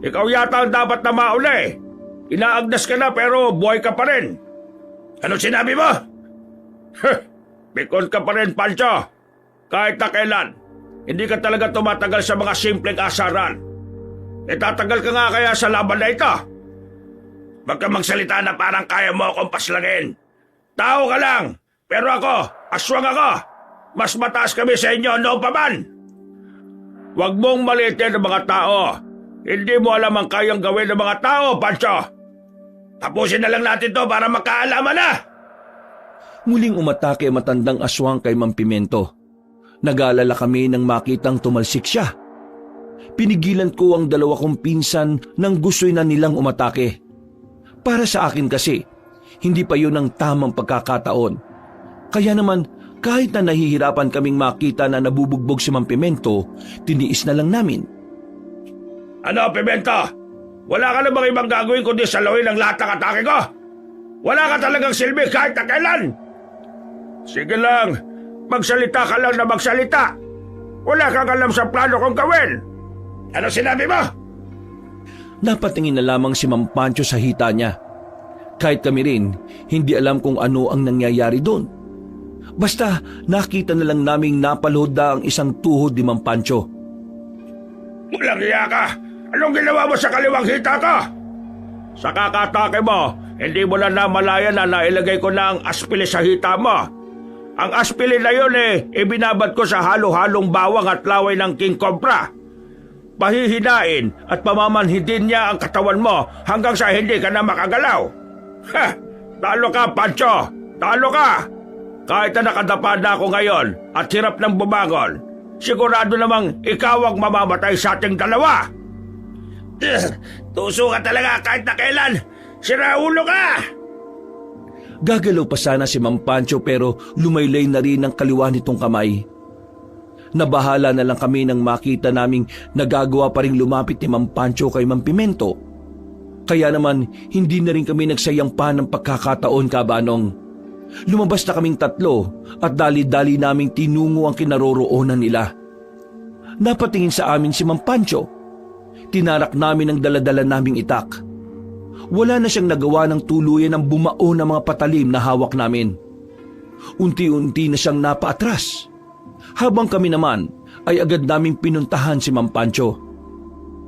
Ikaw yata ang dapat na mauli. Inaagnas ka na pero buhay ka pa rin. Ano sinabi mo? Pikon ka pa rin, Pancho. Kahit na kailan, hindi ka talaga tumatagal sa mga simpleng asaran. Tatagal ka nga kaya sa laban na ito. Huwag ka magsalita na parang kaya mo akong paslangin. Tao ka lang, pero ako, aswang ako. Mas mataas kami sa inyo, no pa man. Huwag mong malitin ang mga tao. Hindi mo alam ang kayang gawin ng mga tao, Pancho. Tapusin na lang natin to para magkaalaman na. Muling umatake ang matandang aswang kay Mang Pimento. Nag-aalala kami nang makitang tumalsik siya. Pinigilan ko ang dalawa kong pinsan nang gusto'y na nilang umatake. Para sa akin kasi, hindi pa yun ang tamang pagkakataon. Kaya naman, kahit na nahihirapan kaming makita na nabubugbog si Mang Pimento, tiniis na lang namin. Ano, Pimento? Wala ka na bang ibang gagawin kundi saluhin ang lahat ng atake ko? Wala ka talagang silbi kahit na kailan? Sige lang, magsalita ka lang na magsalita. Wala kang alam sa plano kong gawin. Ano sinabi mo? Napatingin na lamang si Mang Pancho sa hita niya. Kahit kami rin, hindi alam kung ano ang nangyayari doon. Basta nakita na lang naming napalhod na ang isang tuhod ni Mang Pancho. Walang iya ka! Anong ginawa mo sa kaliwang hita ko? Sa kakatake mo, hindi mo na namalayan na nailagay ko na ang aspili sa hita mo. Ang aspili na yun ibinabad ko sa halo-halong bawang at laway ng King Cobra. Pahihinain at pamamanhidin niya ang katawan mo hanggang sa hindi ka na makagalaw. Ha! Talo ka, Pancho! Talo ka! Kahit na nakadapa na ako ngayon at hirap ng bumangon, sigurado namang ikaw ang mamamatay sa ating dalawa. Tuso ka talaga kahit na kailan. Siraulo ka! Gagalaw pa sana si Mang Pancho pero lumaylay na rin ang kaliwa nitong kamay. Nabahala na lang kami nang makita naming nagagawa pa rin lumapit ni Mang Pancho kay Mang Pimento. Kaya naman hindi na rin kami nagsayang pa ng pagkakataon, Kabanong. Lumabas na kaming tatlo at dali-dali naming tinungo ang kinaroroonan nila. Napatingin sa amin si Mang Pancho. Tinarak namin ang daladala naming itak. Wala na siyang nagawa ng tuluyan ng bumao ng mga patalim na hawak namin. Unti-unti na siyang napaatras. Habang kami naman ay agad naming pinuntahan si Mang Pancho.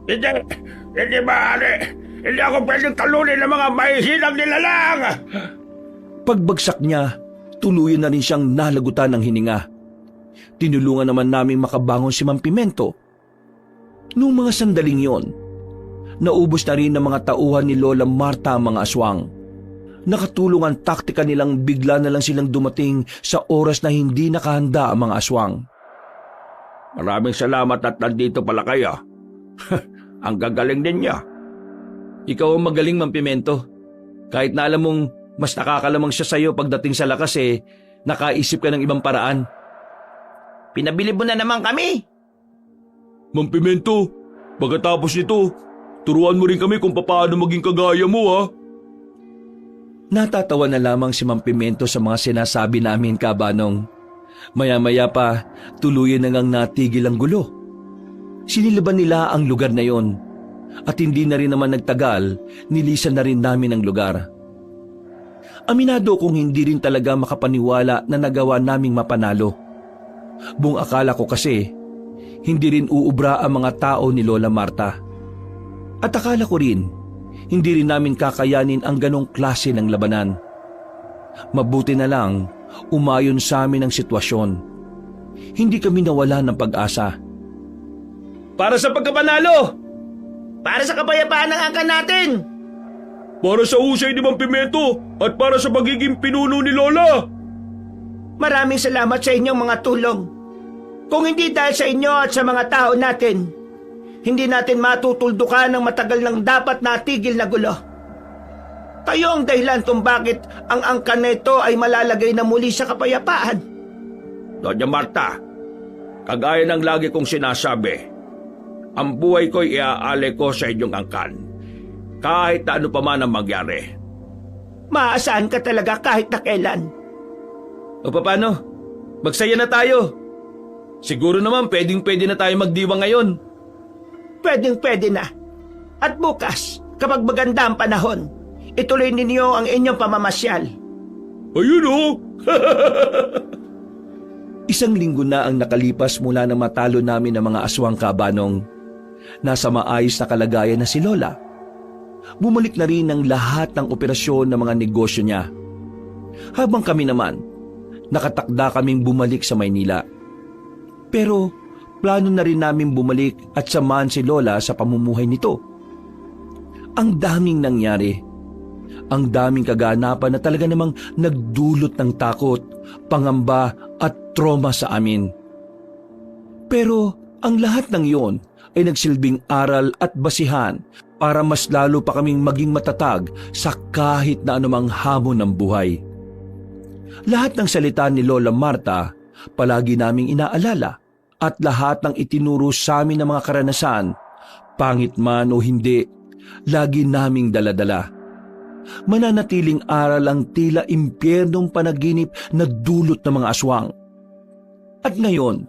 Hindi maaari. Hindi ako pwedeng talunin ng mga mahihinang nilalang. Pagbagsak niya, tuluyan na rin siyang nalagutan ng hininga. Tinulungan naman naming makabangon si Mang Pimento. Noong mga sandaling yon, naubos na rin ng mga tauhan ni Lola Marta ang mga aswang. Nakatulong ang taktika nilang bigla na lang silang dumating sa oras na hindi nakahanda ang mga aswang. Maraming salamat at nandito pala kayo. Ang gagaling ninyo. Ikaw ang magaling, Mang Pimento. Kahit na alam mong mas nakakalamang siya sa'yo pagdating sa lakas nakaisip ka ng ibang paraan. Pinabili mo na naman kami. Mang Pimento, pagkatapos nito, turuan mo rin kami kung paano maging kagaya mo, ha? Natatawa na lamang si Mang Pimento sa mga sinasabi namin, Kabanong. Maya-maya pa, tuluyan na ngang natigil ang gulo. Sinilaban nila ang lugar na yon. At hindi na rin naman nagtagal, nilisan na rin namin ang lugar. Aminado kong hindi rin talaga makapaniwala na nagawa naming mapanalo. Buong akala ko kasi, hindi rin uubra ang mga tao ni Lola Marta. At akala ko rin, hindi rin namin kakayanin ang ganong klase ng labanan. Mabuti na lang, umayon sa amin ang sitwasyon. Hindi kami nawala ng pag-asa. Para sa pagkapanalo! Para sa kapayapaan ng angkan natin! Para sa husay ni Mang Pimento at para sa pagiging pinuno ni Lola! Maraming salamat sa inyong mga tulong. Kung hindi dahil sa inyo at sa mga tao natin, hindi natin matutuldukan ng matagal nang dapat natigil na gulo. Kayo ang dahilan kung bakit ang angkan na ito ay malalagay na muli sa kapayapaan. Doña Marta, kagaya ng lagi kong sinasabi, ang buhay ko'y iaalay ko sa inyong angkan. Kahit na ano pa man ang mangyari. Maaasahan ka talaga kahit na kailan. O paano? Magsaya na tayo. Siguro naman pwedeng-pwede na tayo magdiwang ngayon. Pwedeng-pwede na. At bukas, kapag maganda ang panahon, ituloy ninyo ang inyong pamamasyal. Ayun oh! Isang linggo na ang nakalipas mula nang matalo namin ang mga aswang kabanong. Nasa maayos na kalagayan na si Lola. Bumalik na rin ang lahat ng operasyon ng mga negosyo niya. Habang kami naman, nakatakda kaming bumalik sa Maynila. Pero plano na rin namin bumalik at samahan si Lola sa pamumuhay nito. Ang daming nangyari. Ang daming kaganapan na talaga namang nagdulot ng takot, pangamba at trauma sa amin. Pero ang lahat ng iyon ay nagsilbing aral at basihan para mas lalo pa kaming maging matatag sa kahit na anumang hamon ng buhay. Lahat ng salita ni Lola Marta palagi naming inaalala at lahat ng itinuro sa amin ng mga karanasan, pangit man o hindi, lagi naming daladala. Mananatiling aral ang tila impyernong panaginip na dulot ng mga aswang. At ngayon,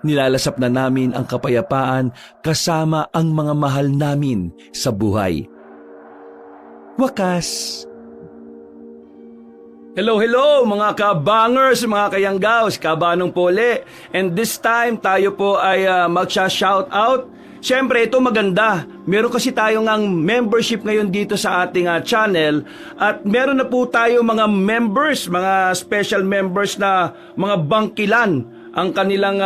nilalasap na namin ang kapayapaan kasama ang mga mahal namin sa buhay. Wakas! Hello mga kabangers, mga kayanggaws, kabanong pole. And this time tayo po ay magsha-shoutout. Siyempre ito maganda. Meron kasi tayong ang membership ngayon dito sa ating channel. At meron na po tayo mga members, mga special members na mga bangkilan ang kanilang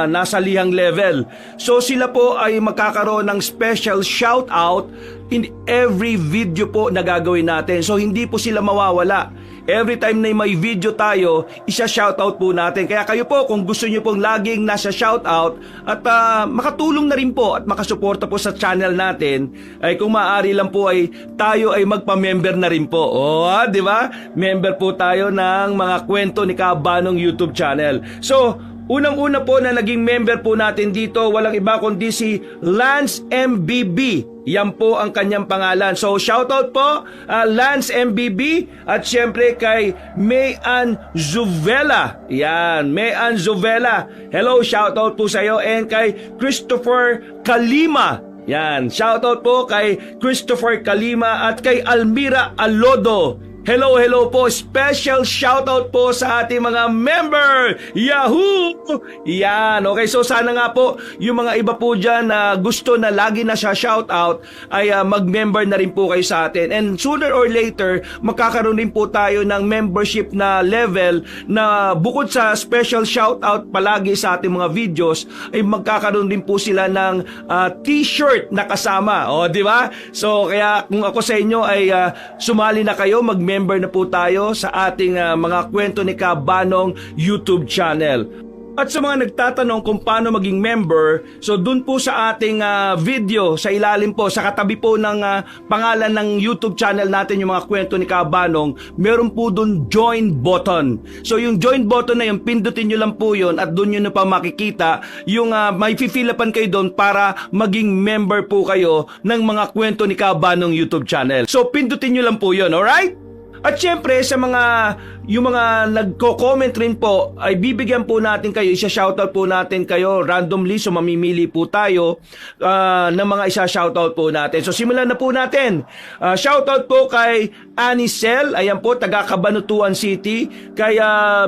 nasa lihang level. So sila po ay magkakaroon ng special shoutout in every video po na gagawin natin. So hindi po sila mawawala. Every time na may video tayo, isa-shoutout po natin. Kaya kayo po, kung gusto nyo pong laging nasa shoutout at makatulong na rin po at makasuporta po sa channel natin, ay kung maaari lang po ay tayo ay magpa-member na rin po. Di ba? Member po tayo ng mga kwento ni Kabanong YouTube channel. So, unang-una po na naging member po natin dito, walang iba kundi si Lance MBB. Yan po ang kanyang pangalan. So shoutout po Lance MBB at syempre kay Mayan Zuvela. Yan, Mayan Zuvela. Hello, shoutout po sa iyo. And kay Christopher Kalima. Yan, shoutout po kay Christopher Kalima at kay Almira Alodo. Hello po, special shoutout po sa ating mga member! Yahoo! Yan, okay, so sana nga po yung mga iba po dyan na gusto na lagi na siya shoutout ay mag-member na rin po kayo sa atin. And sooner or later, magkakaroon rin po tayo ng membership na level na bukod sa special shoutout palagi sa ating mga videos, ay magkakaroon din po sila ng t-shirt na kasama. O, di ba? So, kaya kung ako sa inyo ay sumali na kayo, member na po tayo sa ating mga kwento ni Kabanong YouTube channel. At sa mga nagtatanong kung paano maging member, so dun po sa ating video, sa ilalim po, sa katabi po ng pangalan ng YouTube channel natin, yung mga kwento ni Kabanong, meron po dun join button. So yung join button na yung pindutin nyo lang po yun at dun nyo na pa makikita yung may fill-upan kayo dun para maging member po kayo ng mga kwento ni Kabanong YouTube channel. So pindutin nyo lang po yun, alright? At syempre sa yung mga nagko-comment rin po ay bibigyan po natin kayo, isa-shoutout po natin kayo randomly, so mamimili po tayo ng mga isa-shoutout po natin. So simulan na po natin. Shoutout po kay Anicel, ayan po, taga Cabanatuan City, kay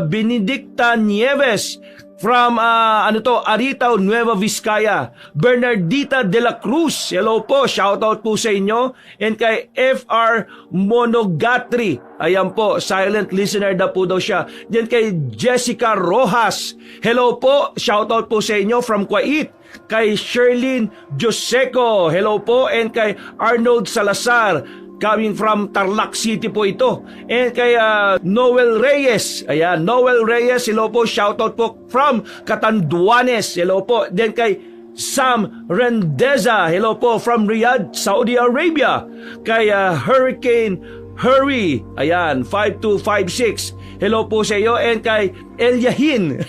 Benedicta Nieves, From Arita, Nueva Vizcaya, Bernardita de la Cruz. Hello po, shoutout po sa inyo. And kay FR Monogatri. Ayan po, silent listener na po daw siya. Then kay Jessica Rojas. Hello po, shoutout po sa inyo from Kuwait. Kay Sherlyn Joseco. Hello po. And kay Arnold Salazar. Coming from Tarlac City po ito. And kay Noel Reyes. Ayan, Noel Reyes. Hello po. Shoutout po from Catanduanes. Hello po. Then kay Sam Rendeza. Hello po from Riyadh, Saudi Arabia. Kay Hurricane Hurry. Ayan, 5256. Hello po sa iyo. And kay Elyahin.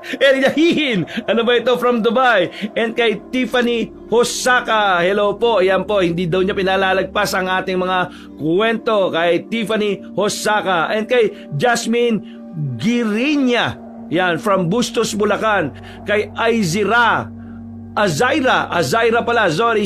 Elyahin. Ano ba ito from Dubai? And kay Tiffany Hosaka. Hello po. Ayan po. Hindi daw niya pinalalagpas ang ating mga kwento. Kay Tiffany Hosaka. And kay Jasmine Girinya. Yan. From Bustos, Bulacan. Kay Azaira pala, sorry,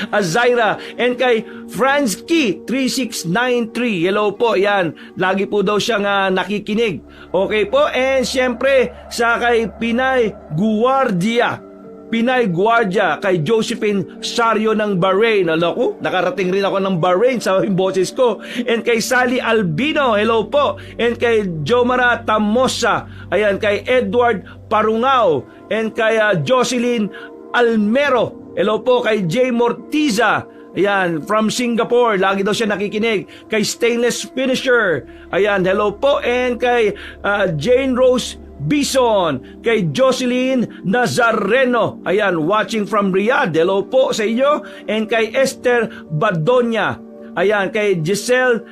Azaira. And kay Franski 3693. Hello po, yan. Lagi po daw siyang nakikinig. Okay po, and syempre sa kay Pinay Guardia, kay Josephine Sario ng Bahrain. Alako, nakarating rin ako ng Bahrain sa boses ko. And kay Sally Albino, hello po. And kay Jomara Tamosa, ayan, kay Edward Parungao. And kay Jocelyn Almero, hello po. Kay Jay Mortiza, ayan, from Singapore, lagi daw siya nakikinig. Kay Stainless Finisher, ayan, hello po. And kay Jane Rose Bison, kay Jocelyn Nazareno, ayan, watching from Riyadh, hello po sa inyo. And kay Esther Badonya, ayan, kay Jezebel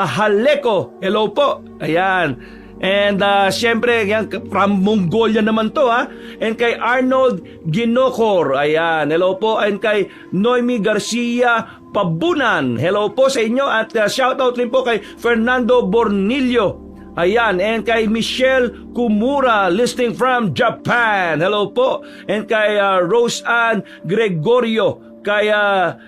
Haleko, hello po, ayan. And syempre, yan, from Mongolia naman to, ha. And kay Arnold Ginokor, ayan, hello po. And kay Noemi Garcia Pabunan, hello po sa inyo. At shoutout rin po kay Fernando Bornillo, ayan. And kay Michelle Kumura, listening from Japan, hello po. And kay Rose Ann Gregorio, kay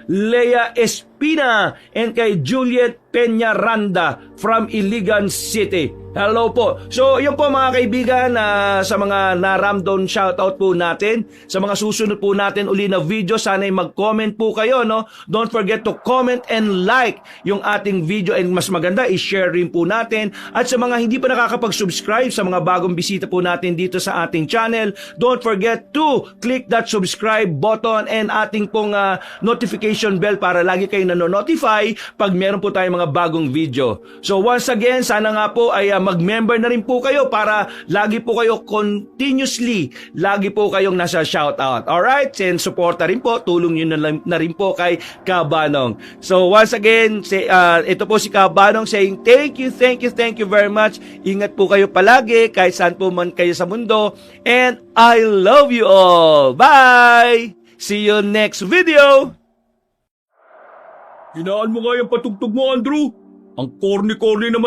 Lea Espina, and kay Juliet Peñaranda from Iligan City. Hello po. So, yun po mga kaibigan, sa mga naramdon shoutout po natin. Sa mga susunod po natin uli na video, sana'y mag-comment po kayo, no? Don't forget to comment and like yung ating video, and mas maganda, i-share rin po natin. At sa mga hindi pa nakakapag-subscribe, sa mga bagong bisita po natin dito sa ating channel, don't forget to click that subscribe button and ating pong notification bell para lagi kayo nanonotify pag meron po tayong mga bagong video. So once again, sana nga po ay mag-member na rin po kayo para lagi po kayo continuously, lagi po kayong nasa shoutout. Alright? And supporta rin po, tulong nyo na rin po kay Kabanong. So once again, ito po si Kabanong saying thank you very much. Ingat po kayo palagi kahit saan po man kayo sa mundo. And I love you all. Bye! See you next video! Hinaan mo nga yung patugtog mo, Andrew. Ang corny-corny naman.